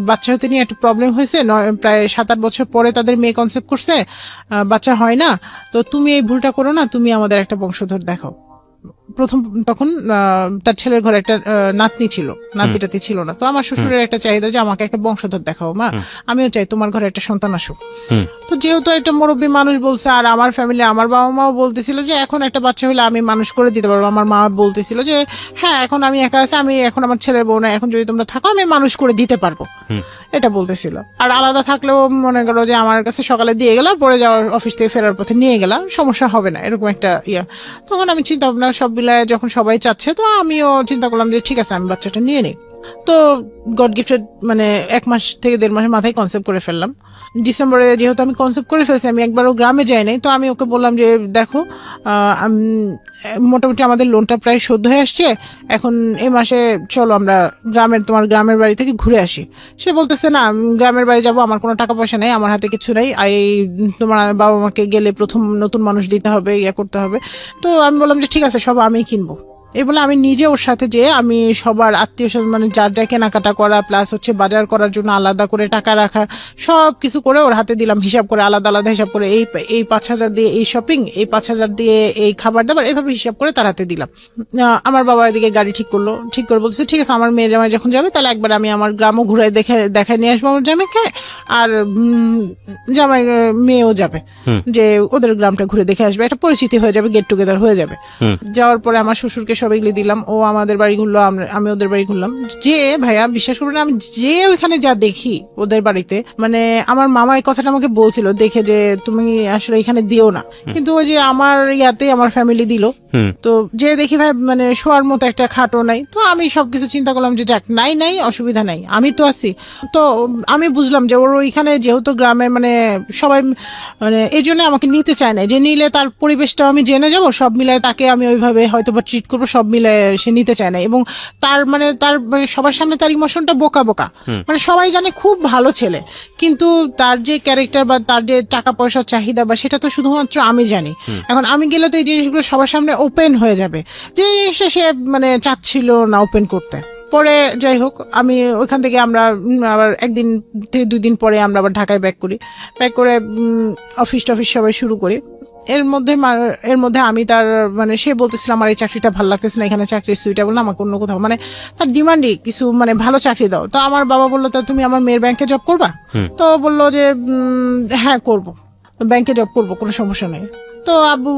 A: বাচ্চা হতে নিয়ে একটা প্রবলেম হয়েছে, প্রায় 7-8 বছর পরে তাদের মেয়ে কনসেপ্ট করছে, বাচ্চা হয় না, তো তুমি এই ভুলটা করো না, তুমি আমাদের একটা বংশধর দেখাও। তখন তার ছেলের ঘরে একটা নাতনি ছিল, নাতিটাতি ছিল না। তো আমার শ্বশুরের একটা চাহিদা যে আমাকে একটা বংশধর দেখাও মা, আমিও চাই তোমার ঘরে একটা সন্তান আসুক। তো যেহেতু একটা মুরব্বী মানুষ বলছে, আর আমার ফ্যামিলি, আমার বাবা মাও বলতেছিল যে এখন একটা বাচ্চা হলে আমি মানুষ করে দিতে পারবো। আমার মা বলতেছিল যে হ্যাঁ, এখন আমি একা আছি, আমি এখন আমার ছেলের বউ না, এখন যদি তোমরা থাকো আমি মানুষ করে দিতে পারবো, এটা বলতেছিল। আর আলাদা থাকলেও মনে করো যে আমার কাছে সকালে দিয়ে গেলাম, পরে যাওয়ার অফিস থেকে ফেরার পথে নিয়ে গেলাম, সমস্যা হবে না, এরকম একটা তখন আমি চিন্তা ভাবনা সব মিলায় যখন সবাই চাচ্ছে, তো আমিও চিন্তা করলাম যে ঠিক আছে আমি বাচ্চাটা নিয়ে নিই। তো গড গিফটেড মানে 1 মাস থেকে 1.5 মাসের মাথায় কনসেপ্ট করে ফেললাম। ডিসেম্বরে যেহেতু আমি কনসেপ্ট করে ফেলছি, আমি একবারও গ্রামে যাই নাই। তো আমি ওকে বললাম যে দেখো মোটামুটি আমাদের লোনটা প্রায় শোধ হয়ে আসছে, এখন এই মাসে চলো আমরা তোমার গ্রামের বাড়ি থেকে ঘুরে আসি। সে বলতেছে না, গ্রামের বাড়ি যাবো, আমার কোনো টাকা পয়সা নেই, আমার হাতে কিছু নেই, তোমার বাবা মাকে গেলে প্রথম নতুন মানুষ দিতে হবে, করতে হবে। তো আমি বললাম যে ঠিক আছে সব আমিই কিনবো। এই বলে আমি নিজে ওর সাথে যে আমি সবার আত্মীয় স্বজন মানে যার যা কেনাকাটা করা, প্লাস হচ্ছে বাজার করার জন্য আলাদা করে টাকা রাখা, সব কিছু করে ওর হাতে দিলাম, হিসাব করে আলাদা আলাদা হিসাব করে, এই 5,000 দিয়ে এই শপিং, এই 5,000 দিয়ে এই খাবার দাবার, এইভাবে হিসাব করে তার হাতে দিলাম। আমার বাবা এদিকে গাড়ি ঠিক করে বলছে ঠিক আছে আমার মেয়ে জামাই যখন যাবে তাহলে একবার আমি আমার গ্রামও ঘুরে দেখায় নিয়ে আসবো আমার জামাইকে, আর জামাই মেয়েও যাবে, যে ওদের গ্রামটা ঘুরে দেখে আসবে, একটা পরিচিতি হয়ে যাবে, গেট টুগেদার হয়ে যাবে। যাওয়ার পরে আমার শ্বশুরকে সবাইগুলি দিলাম, ও আমাদের বাড়ি ঘুরলো, আমি ওদের বাড়ি ঘুরলাম। যে ভাইয়া বিশ্বাস করবেন, আমি যে ওইখানে যা দেখি ওদের বাড়িতে, মানে আমার মামা এই কথাটা আমাকে বলছিল দেখে যে তুমি আসলে এখানে দিও না, কিন্তু ওই যে আমার ইয়াতে আমার ফ্যামিলি দিল, তো যে দেখি ভাই মানে শোয়ার মতো একটা খাটও নাই। তো আমি সবকিছু চিন্তা করলাম যে যাক নাই অসুবিধা নাই, আমি তো আছি। তো আমি বুঝলাম যে ওর ওইখানে যেহেতু গ্রামে মানে সবাই মানে এই জন্য আমাকে নিতে চায় না, যে নিলে তার পরিবেশটা আমি জেনে যাবো, সব মিলায় তাকে আমি ওইভাবে হয়তো বা ট্রিট করবো, সব মিলায় সে নিতে চায় না। এবং তার মানে সবার সামনে তার ইমোশনটা বোকা মানে সবাই জানে খুব ভালো ছেলে, কিন্তু তার যে ক্যারেক্টার বা তার যে টাকা পয়সার চাহিদা বা সেটা তো শুধুমাত্র আমি জানি। এখন আমি গেলে তো এই জিনিসগুলো সবার সামনে ওপেন হয়ে যাবে, যে জিনিসটা সে মানে চাচ্ছিল না ওপেন করতে। পরে যাই হোক আমি ওইখান থেকে আমরা আবার একদিন থেকে 2 দিন পরে আমরা আবার ঢাকায় ব্যাক করে অফিস টফিস সবাই শুরু করি। এর মধ্যে আমি তার মানে সে বলতেছিল আমার এই চাকরিটা ভালো লাগতেছে না, এখানে চাকরি সুইটেবল না, আমাকে অন্য কোথাও মানে তার ডিমান্ডই কিছু মানে ভালো চাকরি দাও। তো আমার বাবা বললো তা তুমি আমার মেয়ের ব্যাংকে জব করবা? তো বললো যে হ্যাঁ করবো, ব্যাংকে জব করবো, কোনো সমস্যা নেই। তো আব্বু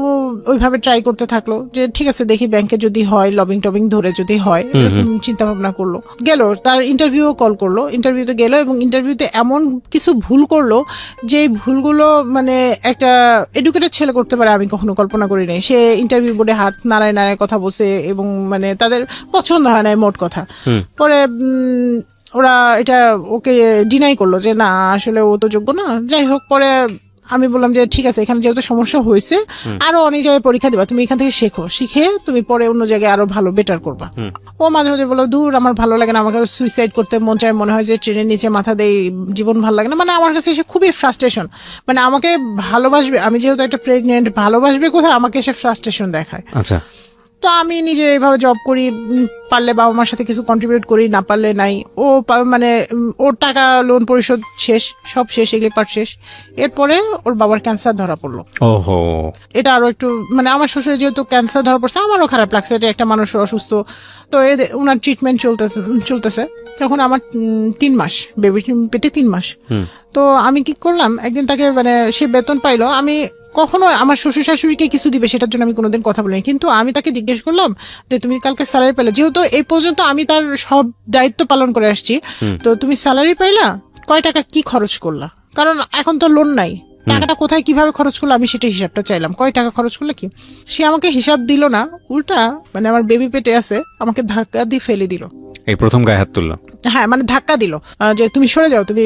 A: ওইভাবে ট্রাই করতে থাকলো যে ঠিক আছে দেখি ব্যাংকে যদি হয়, লবিং টবিং ধরে যদি হয়, চিন্তা ভাবনা করলো। গেল তার ইন্টারভিউ কল করলো, ইন্টারভিউতে গেল এবং ইন্টারভিউতে এমন কিছু ভুল করলো যে ভুলগুলো মানে একটা এডুকেটেড ছেলে করতে পারে আমি কখনো কল্পনা করি নাই। সে ইন্টারভিউ বোর্ডে হাত নাড়ায় কথা বলছে এবং মানে তাদের পছন্দ হয় না মোট কথা। পরে ওরা এটা ওকে ডিনাই করলো যে না আসলে ও তো যোগ্য না। যাই হোক পরে আমি বললাম যে ঠিক আছে এখানে যেহেতু সমস্যা হয়েছে আরো অনেক জায়গায় পরীক্ষা দিবা, তুমি এখান থেকে শিখে তুমি পরে অন্য জায়গায় আরো ভালো বেটার করবা। ও মাঝে মাঝে বললো দূর আমার ভালো লাগে না, আমাকে সুইসাইড করতে মন চায়, মনে হয় যে ট্রেনের নিচে মাথা দেই, জীবন ভালো লাগে না। মানে আমার কাছে এসে খুবই ফ্রাস্ট্রেশন, মানে আমাকে ভালোবাসবে, আমি যেহেতু একটা প্রেগনেন্ট, ভালোবাসবে কোথায়, আমাকে এসে ফ্রাস্ট্রেশন দেখায়।
B: আচ্ছা।
A: তো আমি নিজে এইভাবে জব করি, পারলে বাবা মার সাথে কিছু কন্ট্রিবিউট করি, না পারলে নাই। ও মানে ওর টাকা লোন পরিশোধ শেষ, সব শেষ, এগুলি পার্ট শেষ। এরপরে ওর বাবার ক্যান্সার ধরা পড়লো।
B: ওহো,
A: এটা আরো একটু মানে আমার শ্বশুর যেহেতু ক্যান্সার ধরা পড়ছে আমারও খারাপ লাগছে যে একটা মানুষ অসুস্থ। তো ওনার ট্রিটমেন্ট চলতেছে। তখন আমার 3 মাস, বেবি পেটে 3 মাস। তো আমি কি করলাম, একদিন তাকে মানে সে বেতন পাইলো, আমি কখনো আমার শ্বশুর শাশুড়িকে কিছু দিবে সেটার জন্য আমি কোনোদিন কথা বলিনি, কিন্তু আমি তাকে জিজ্ঞেস করলাম যে তুমি কালকে স্যালারি পেলে, যেহেতু এই পর্যন্ত আমি তার সব দায়িত্ব পালন করে আসছি, তো তুমি স্যালারি পাইলা, কয় টাকা কি খরচ করলা, কারণ এখন তো লোন নাই, টাকাটা কোথায় কিভাবে খরচ করলো আমি সেটা হিসাবটা চাইলাম, কয় টাকা খরচ করলে কি। সে আমাকে হিসাব দিল না, উল্টা মানে আমার বেবি পেটে আছে আমাকে ধাক্কা দিয়ে ফেলে দিল।
B: এই প্রথম গায়ে হাত তুললো?
A: হ্যাঁ মানে ধাক্কা দিল যে তুমি সরে যাও, তুমি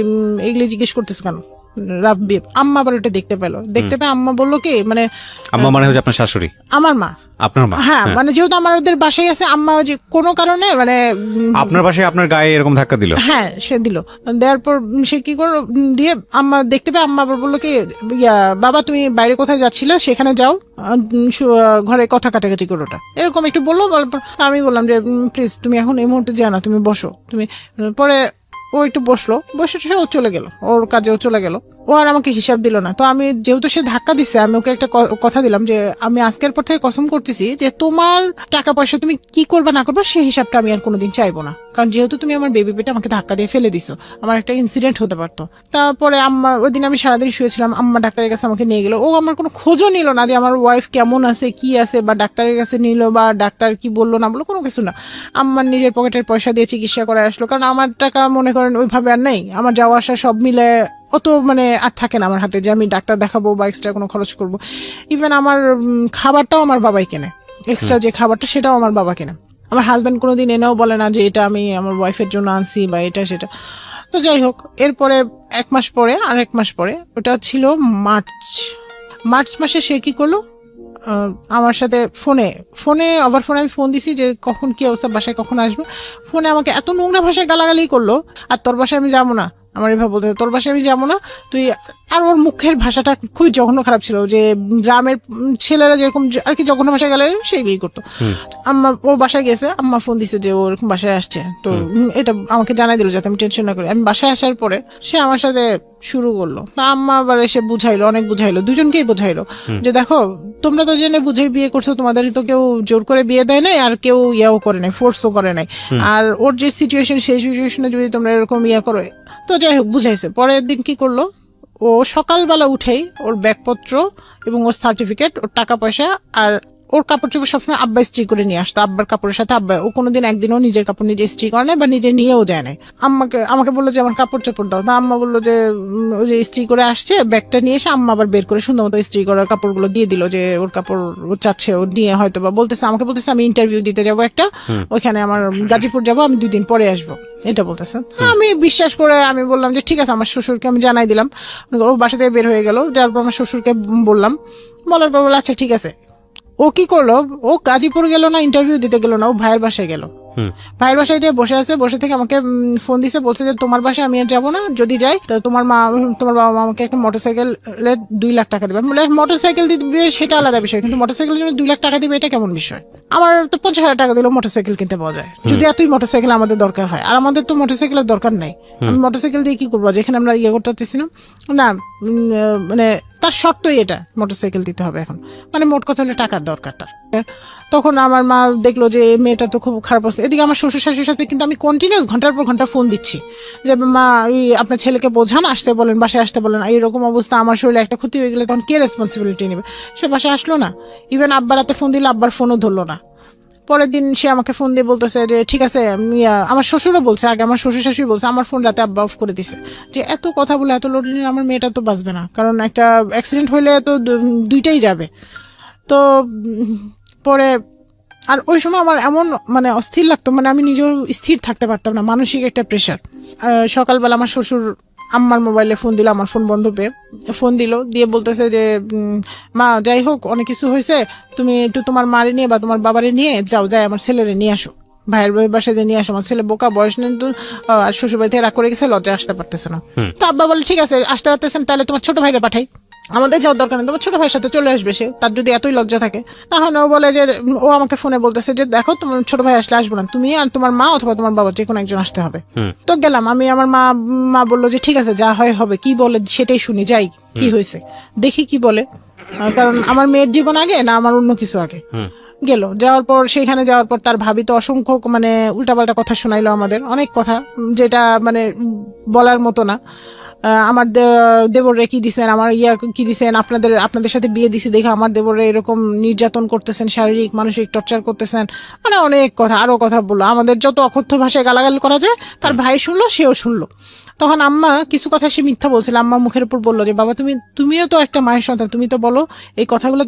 A: এগুলি জিজ্ঞেস করতেছো কেন। আম্মা আবার ওটা দেখতে পেলো, দেখতে পেয়ে আম্মা বললো কি মানে
B: আম্মা মানে হচ্ছে আপনার শাশুড়ি?
A: আমার মা।
B: আপনার মা?
A: হ্যাঁ মানে যেহেতু আমাদের বাসায় আছে, আম্মা যে কোনো কারণে মানে
B: আপনার বাসায় আপনার গায়ে এরকম ধাক্কা দিল?
A: হ্যাঁ সে দিল, দেওয়ার পর সে কি করলো দিয়ে আম্মা দেখতে পেয়ে আম্মা আবার বললো কি বাবা তুমি বাইরে কোথায় যাচ্ছিলে সেখানে যাও, ঘরে কথা কাটাকাটি করো, ওটা এরকম একটু বললো। আমি বললাম যে প্লিজ তুমি এখন এই মুহূর্তে যাও না, তুমি বসো। তুমি পরে ও একটু বসলো, বসে ও চলে গেল, ওর কাজেও চলে গেল। ও আর আমাকে হিসাব দিল না। তো আমি যেহেতু সে ধাক্কা দিচ্ছে, আমি ওকে একটা কথা দিলাম যে আমি আজকের পর থেকে কসম করতেছি যে তোমার টাকা পয়সা তুমি কি করবা না করবা সেই হিসাবটা আমি আর কোনোদিন চাইবো না, কারণ যেহেতু তুমি আমার বেবি পেটে আমাকে ধাক্কা দিয়ে ফেলে দিছো, আমার একটা ইনসিডেন্ট হতে পারতো। তারপরে আম্মা, ওই দিন আমি সারাদিন শুয়েছিলাম, আম্মা ডাক্তারের কাছে আমাকে নিয়ে গেলো। ও আমার কোনো খোঁজও নিল না যে আমার ওয়াইফ কেমন আছে কি আছে, বা ডাক্তারের কাছে নিল বা ডাক্তার কি বললো না বললো, কোনো কিছু না। আম্মার নিজের পকেটের পয়সা দিয়ে চিকিৎসা করে আসলো, কারণ আমার টাকা মনে করেন ওইভাবে আর নেই, আমার যাওয়া আসা সব মিলে অত মানে আর থাকে না আমার হাতে যে আমি ডাক্তার দেখাবো বা এক্সট্রা কোনো খরচ করবো। ইভেন আমার খাবারটাও আমার বাবাই কেনে, এক্সট্রা যে খাবারটা সেটাও আমার বাবা কেনে। আমার হাজব্যান্ড কোনোদিন এনেও বলে না যে এটা আমি আমার ওয়াইফের জন্য আনছি বা এটা সেটা। তো যাই হোক, এরপরে 1 মাস পরে আর 1 মাস পরে, ওটা ছিল মার্চ মাসে, সে কি করলো আমার সাথে ফোনে আমি ফোন দিছি যে কখন কি অবস্থা, বাসায় কখন আসবে। ফোনে আমাকে এত নোংরা ভাষায় গালাগালি করলো, আর তোর বাসায় আমি যাবো না, আমার এভাবে বলতে, তোর বাসায় আমি যাবো না তুই। আর ওর মুখের ভাষাটা খুবই জঘন্য খারাপ ছিল, যে গ্রামের ছেলেরা যেরকম আর কি জঘন্য ভাষায় গালাগালি সেইগুলি করতো। আম্মা ও বাসায় গেছে, আম্মা ফোন দিছে যে ও এরকম বাসায় আসছে, তো এটা আমাকে জানাই দিল যাতে আমি টেনশন না করি। আমি বাসায় আসার পরে সে আমার সাথে শুরু করলো, তা আম্মা আবার এসে বুঝাইলো, অনেক বুঝাইলো, দুজনকেই বুঝাইলো যে দেখো তোমরা তো জেনে বুঝে বিয়ে করছো, তোমাদেরই তো কেউ জোর করে বিয়ে দেয় নাই, আর কেউ ইয়াও করে নাই, ফোর্সও করে নাই। আর ওর যে সিচুয়েশন সেই সিচুয়েশনে যদি তোমরা এরকম ইয়া করো, তো যাই হোক বুঝাইছে। পরের দিন কি করলো, ও সকালবেলা উঠেই ওর ব্যাগপত্র এবং ওর সার্টিফিকেট, ওর টাকা পয়সা আর ওর কাপড় চোপড় সবসময় আব্বা ইস্ত্রি করে নিয়ে আসতো, আব্বার কাপড়ের সাথে আব্বা, ও কোনোদিন একদিনও নিজের কাপড় নিজে ইস্ত্রি করে নাই বা নিজে নিয়েও যায় নাই। আমাকে বললো যে আমার কাপড় চোপড় দাও, তা আম্মা বললো যে ওই যে ইস্ত্রি করে আসছে, ব্যাগটা নিয়ে এসে আম্মা আবার বের করে সুন্দর মতো ইস্ত্রি করার কাপড়গুলো দিয়ে দিল, যে ওর কাপড় ও চাচ্ছে ও নিয়ে হয়তো বা আমাকে বলতেছে আমি ইন্টারভিউ দিতে যাবো একটা, ওইখানে আমার গাজীপুর যাবো, আমি 2 দিন পরে আসবো, এটা বলতেছে। আমি বিশ্বাস করে আমি বললাম যে ঠিক আছে, আমার শ্বশুরকে আমি জানাই দিলাম। ও বাসা থেকে বের হয়ে গেল, যার পর আমার শ্বশুরকে বললাম, বলার পর বললো আচ্ছা ঠিক আছে। ও কি করলো, ও গাজীপুর গেল না, ইন্টারভিউ দিতে গেল না, ও ভাইয়ের বাসায় গেল। ভাইয়ের বাসায় যে বসে আছে, বসে থেকে আমাকে ফোন দিছে, বলছে যে তোমার বাসায় আমি আর যাবো না, যদি যাই তো তোমার বাবা মা আমাকে একটা মোটরসাইকেলের 2 লাখ টাকা দিবে। মোটরসাইকেল দিবে সেটা আলাদা বিষয়, কিন্তু মোটরসাইকেলের জন্য 2 লাখ টাকা দিবে এটা কেমন বিষয়? আমার তো 50,000 টাকা দিলেও মোটরসাইকেল কিনতে পাওয়া যায়, যদি এতই মোটরসাইকেল আমাদের দরকার হয়। আর আমাদের তো মোটরসাইকেলের দরকার নাই, আমি মোটরসাইকেল দিয়ে কি করবো যেখানে আমরা ইয়ে করতে পারতেছি না। না মানে তার শর্তই এটা, মোটরসাইকেল দিতে হবে এখন, মানে মোট কথা হলে টাকার দরকার তার। তখন আমার মা দেখলো যে মেয়েটা তো খুব খারাপ অবস্থা। এদিকে আমার শ্বশুর শাশুড়ির সাথে কিন্তু আমি কন্টিনিউস ঘন্টার পর ঘন্টা ফোন দিচ্ছি যে মা আপনার ছেলেকে বোঝান, আসতে বলেন, বাসায় আসতে বলেন, এইরকম অবস্থা, আমার শরীরে একটা ক্ষতি হয়ে গেলে তখন কে রেসপন্সিবিলিটি নেবে? সে বাসায় আসলো না, ইভেন আব্বার হাতে ফোন দিলে আব্বার ফোনও ধরলো না। পরের দিন সে আমাকে ফোন দিয়ে বলতেছে যে ঠিক আছে, আমার শ্বশুরও বলছে, আগে আমার শ্বশুর শাশুড়ি বলছে, আমার ফোন রাতে আব্বা অফ করে দিছে, যে এত কথা বলে এত লোড নিলে আমার মেয়েটা তো বাঁচবে না, কারণ একটা অ্যাক্সিডেন্ট হইলে তো 2টাই যাবে। তো পরে আর ওই সময় আমার এমন মানে অস্থির লাগতো, মানে আমি নিজেও স্থির থাকতে পারতাম না, মানসিক একটা প্রেশার। সকালবেলা আমার শ্বশুর আম্মার মোবাইলে ফোন দিল, আমার ফোন বন্ধ পেয়ে ফোন দিল, দিয়ে বলতেছে যে মা যাই হোক অনেক কিছু হয়েছে, তুমি একটু তোমার মারে নিয়ে বা তোমার বাবারে নিয়ে যাও, যাই আমার ছেলেরে নিয়ে আসো, ভাইয়ের বাসায় নিয়ে আসো, আমার ছেলে বোকা, বয়স নেই তো, আর শ্বশুর বাড়ি থেকে রাগ করে গেছে, লজ্জা আসতে পারতেছে না। তো আব্বা বলে ঠিক আছে আসতে পারতেছেন, তাহলে তোমার ছোট ভাইরে পাঠাই, আমাদের যাওয়ার দরকার নেই, তোমার ছোট ভাইয়ের সাথে চলে আসবে, সে তার যদি এতই লজ্জা থাকে। তখন ও বলে যে ও আমাকে ফোনে বলতেছে যে দেখো তোমার ছোট ভাই আসলে আসবো না, তুমি আর তোমার মা অথবা তোমার বাবা যে কোনো একজন আসতে হবে। তো গেলাম আমি, আমার মা বললো যে ঠিক আছে যা হয় হবে, কি বলে সেটাই শুনি, যাই কি হয়েছে দেখি কি বলে, কারণ আমার মেয়ের জীবন আগে না আমার অন্য কিছু আগে। গেল, যাওয়ার পর সেখানে যাওয়ার পর তার ভাবি তো অসংখ্য মানে উল্টাপাল্টা কথা শোনাইলো আমাদের, অনেক কথা যেটা মানে বলার মতো না। আমার দেবররে কি দিছেন, আমার কি দিছেন, আপনাদের সাথে বিয়ে দিছি দেখে আমার দেবররে এরকম নির্যাতন করতেছেন, শারীরিক মানসিক টর্চার করতেছেন, মানে অনেক কথা, আরো কথা বললো। আমাদের যত অকথ্য ভাষায় গালাগাল করা যায় তার ভাই শুনলো, সেও শুনলো। তখন আম্মা কিছু কথা সে মিথ্যা বলছিল, আম্মা মুখের উপর বললো যে বাবা তুমিও তো একটা মায়ের সন্তান, তুমি তো বলো এই কথাগুলো,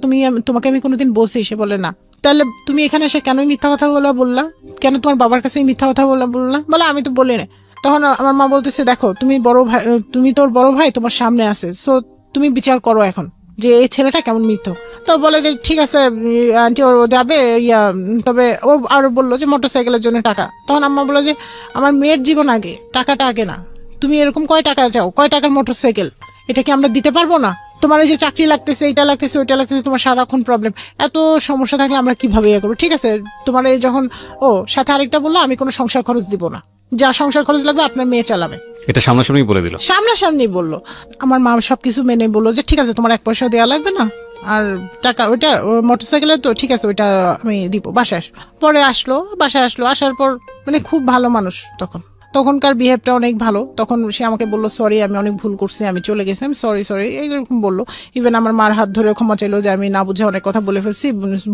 A: তোমাকে আমি কোনোদিন বলছি? সে বলে না। তাহলে তুমি এখানে এসে কেন মিথ্যা কথাগুলো বললা, কেন তোমার বাবার কাছে মিথ্যা কথা বললা? বলে আমি তো বলি না। তখন আমার মা বলতেছে দেখো তুমি বড় ভাই, তুমি তোর বড় ভাই তোমার সামনে আছে, সো তুমি বিচার করো এখন যে এই ছেলেটা কেমন মিথ্য। তো বলে যে ঠিক আছে আন্টি ও যাবে, তবে ও আরো বললো যে মোটরসাইকেলের জন্য টাকা। তখন আম্মা বললো যে আমার মেয়ের জীবন আগে, টাকাটা আগে না, তুমি এরকম কয় টাকা চাও, কয় টাকার মোটরসাইকেল, এটা কি আমরা দিতে পারবো না? তোমার এই যে চাকরি লাগতেছে, এটা লাগতেছে, ওইটা লাগতেছে, তোমার সারাক্ষণ প্রবলেম, এত সমস্যা থাকলে আমরা কিভাবে ইয়ে করবো? ঠিক আছে তোমার এই যখন সাথে আরেকটা বললো আমি কোনো সংসার খরচ দিব না, যা সংসার খরচ লাগবে আপনার মেয়ে চালাবে।
B: এটা সামনাসামনি বলে দিল,
A: সামনাসামনি বললো। আমার মা সবকিছু মেনে বললো যে ঠিক আছে তোমার 1 পয়সা দেওয়া লাগবে না, আর টাকা ওইটা মোটরসাইকেলে তো ঠিক আছে ওইটা আমি দিব। বাসায় পরে আসলো, বাসায় আসলো, আসার পর মানে খুব ভালো মানুষ, তখনকার বিহেভটা অনেক ভালো। তখন সে আমাকে বললো সরি আমি অনেক ভুল করছি, আমি চলে গেছি, আমি সরি এইরকম বললো। ইভেন আমার মার হাত ধরে ক্ষমা চাইলো যে আমি না বুঝে অনেক কথা বলে ফেলছি,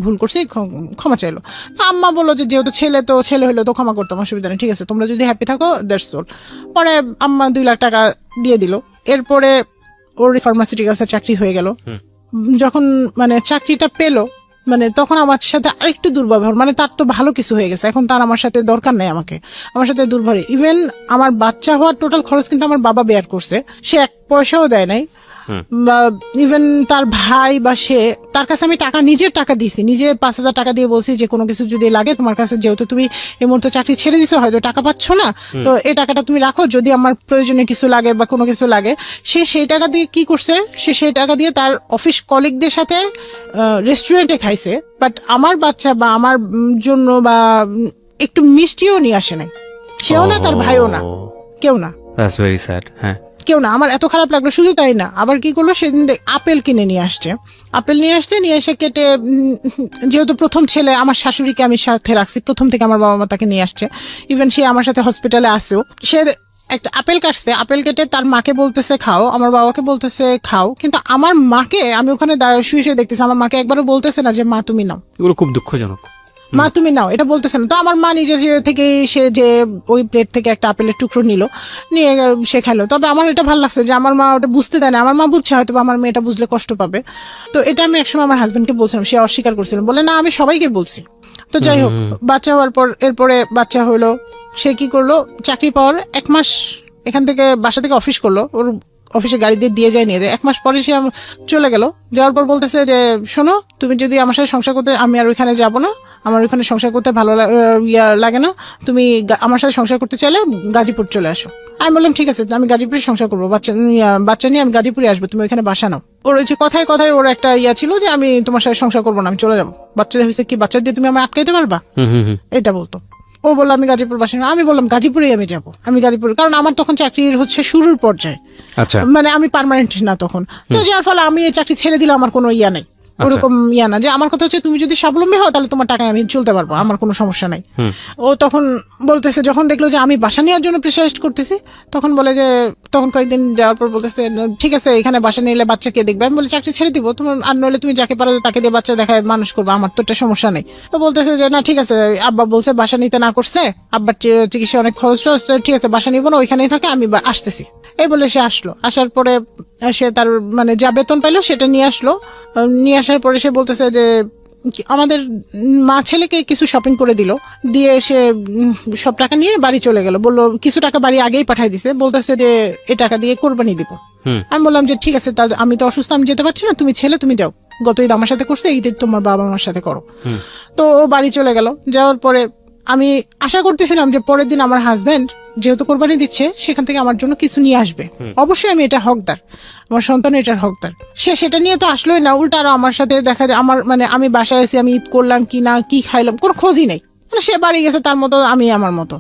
A: ভুল করছি, ক্ষমা চাইলো। তো আম্মা বললো যে যেহেতু ছেলে হইলো তো ক্ষমা করতাম, অসুবিধা নেই, ঠিক আছে তোমরা যদি হ্যাপি থাকো দ্যাটস অল। পরে আম্মা 2 লাখ টাকা দিয়ে দিল। এরপরে ওর ফার্মাসিউটিক্যালসে চাকরি হয়ে গেল। যখন মানে চাকরিটা পেলো, মানে তখন আমার সাথে আরেকটু দুর্ব্যবহার, মানে তার তো ভালো কিছু হয়ে গেছে, এখন তার আমার সাথে দরকার নেই, আমার সাথে দুর্ব্যবহার। ইভেন আমার বাচ্চা হওয়ার টোটাল খরচ কিন্তু আমার বাবা বেয়ার করছে, সে 1 পয়সাও দেয় নাই। বা ইভেন তার ভাই বা সে, তার কাছে আমি টাকা, নিজের টাকা দিছি, নিজে 5,000 টাকা দিয়ে বলছি যে কোনো কিছু যদি লাগে তোমার কাছে, যেহেতু তুমি এই মুহূর্তে চাকরি ছেড়ে দিছো হয়তো টাকা পাচ্ছ না, তো এই টাকাটা তুমি রাখো, যদি আমার প্রয়োজনে কিছু লাগে বা কোনো কিছু লাগে। সে সেই টাকা দিয়ে কি করছে, সে সেই টাকা দিয়ে তার অফিস কলিগদের সাথে রেস্টুরেন্টে খাইছে, বাট আমার বাচ্চা বা আমার জন্য বা একটু মিষ্টিও নিয়ে আসে নাই, সেও না তার ভাইও না, কেউ না।
C: That's very sad. হ্যাঁ
A: কেউ না। আমার এত খারাপ লাগলো। শুধু তাই না, আবার কি করলো সেদিন আপেল কিনে নিয়ে আসছে, নিয়ে এসে কেটে, যেহেতু প্রথম ছেলে আমার শাশুড়িকে আমি সাথে রাখছি প্রথম থেকে, আমার বাবা মা তাকে নিয়ে আসছে, ইভেন সে আমার সাথে হসপিটালে আসেও, সে একটা আপেল কাটছে, আপেল কেটে তার মাকে বলতেছে খাও, আমার বাবাকে বলতেছে খাও, কিন্তু আমার মাকে আমি ওখানে শুয়ে শুয়ে দেখতেছি, আমার মাকে একবারও বলতেছে না যে মা তুমি নাও।
B: এগুলো খুব দুঃখজনক।
A: মা তুমি নাও এটা বলতেছে না। তো আমার মা নিজে থেকে সে যে ওই প্লেট থেকে একটা আপেলের টুকরো নিয়ে সে খেলো। তবে আমার এটা ভালো লাগছে যে আমার মা ওটা বুঝতে দেয় না, আমার মা বুঝছে হয়তো আমার মেয়েটা বুঝলে কষ্ট পাবে। তো এটা আমি একসময় আমার হাজবেন্ডকে বলছিলাম, সে অস্বীকার করছিলাম, বলে না আমি সবাইকে বলছি। তো যাই হোক, বাচ্চা হওয়ার পর এরপরে বাচ্চা হইলো, সে কি করলো, চাকরি পাওয়ার 1 মাস এখান থেকে বাসা থেকে অফিস করলো, ওর অফিসে গাড়ি দিয়ে যায় নিয়ে যায়। 1 মাস পরে সে চলে গেল। যাওয়ার পর বলতেছে যে শোনো, তুমি যদি আমার সাথে সংসার করতে, আমি আর ওইখানে যাবো না, আমার ওইখানে সংসার করতে ভালো লাগে না, তুমি আমার সাথে সংসার করতে চাইলে গাজীপুর চলে আসো। আমি বললাম ঠিক আছে, আমি গাজীপুরে সংসার করবো, বাচ্চা নিয়ে আমি গাজীপুরে আসবো, তুমি ওইখানে বাসা নাও। ওর হচ্ছে কথায় কথায় ওর একটা ছিল যে আমি তোমার সাথে সংসার করবো না, আমি চলে যাবো, বাচ্চা হয়েছে কি, বাচ্চা দিয়ে তুমি আমি আটকাইতে পারবা, এটা বলতো। ও বললো আমি গাজীপুর বাসা, আমি বললাম গাজীপুরেই আমি যাবো, আমি গাজীপুর, কারণ আমার তখন চাকরির শুরুর পর্যায়ে, মানে আমি পার্মানেন্ট না তখন। তো যার ফলে আমি এই চাকরি ছেড়ে দিলে আমার কোনো নাই, ওরকম না, যে আমার কথা হচ্ছে তুমি যদি স্বাবলম্বী হও তাহলে তোমার টাকায় আমি চলতে পারবো, আমার কোনো সমস্যা নাই। ও তখন বলতেছে, যখন দেখলো যে আমি বাসা নেওয়ার জন্য প্রেসারাইজ করতেছি, তখন বলে যে, তখন কয়েকদিন যাওয়ার পর বলতেছে ঠিক আছে এখানে বাসা নিলে বাচ্চা কে দেখবে। আমি বলে চাকরি ছেড়ে দিব, তোমার আর নইলে তুমি যাকে পারো তাকে দিয়ে বাচ্চা দেখায় মানুষ করবো, আমার তো একটা সমস্যা নেই। তো বলতেছে যে না ঠিক আছে, আব্বা বলছে বাসা নিতে না করছে, আব্বার চিকিৎসা অনেক খরচ, ঠিক আছে বাসা নিবো না, ওইখানেই থাকে, আমি আসতেছি। এই বলে সে আসলো। আসার পরে সে তার মানে যা বেতন পাইলো সেটা নিয়ে আসলো। নিয়ে আসার পরে সে বলতেছে যে আমাদের মা ছেলেকে কিছু শপিং করে দিল, দিয়ে সে সব টাকা নিয়ে বাড়ি চলে গেল। বললো কিছু টাকা বাড়ি আগেই পাঠাই দিছে, বলতেছে যে এই টাকা দিয়ে কোরবানি দিব। আমি বললাম যে ঠিক আছে, আমি তো অসুস্থ, আমি যেতে পারছি না, তুমি ছেলে তুমি যাও, গত ঈদ আমার সাথে করছে, ঈদ তোমার বাবা মার সাথে করো। তো ও বাড়ি চলে গেল। যাওয়ার পরে আমি আশা করতেছিলাম যে পরের দিন আমার হাজবেন্ড যেহেতু কোরবানি দিচ্ছে সেখান থেকে আমার জন্য কিছু নিয়ে আসবে, অবশ্যই আমি এটা হকদার, আমার সন্তান এটার হকদার। সে সেটা নিয়ে তো আসলোই না, উল্টা আরো আমার সাথে দেখা যায় আমার মানে আমি বাসায় এসে আমি ঈদ করলাম কি না, কি খাইলাম, কোনো খোঁজই নেই। মানে সে বাড়ি গেছে তার মতো, আমি আমার মতো।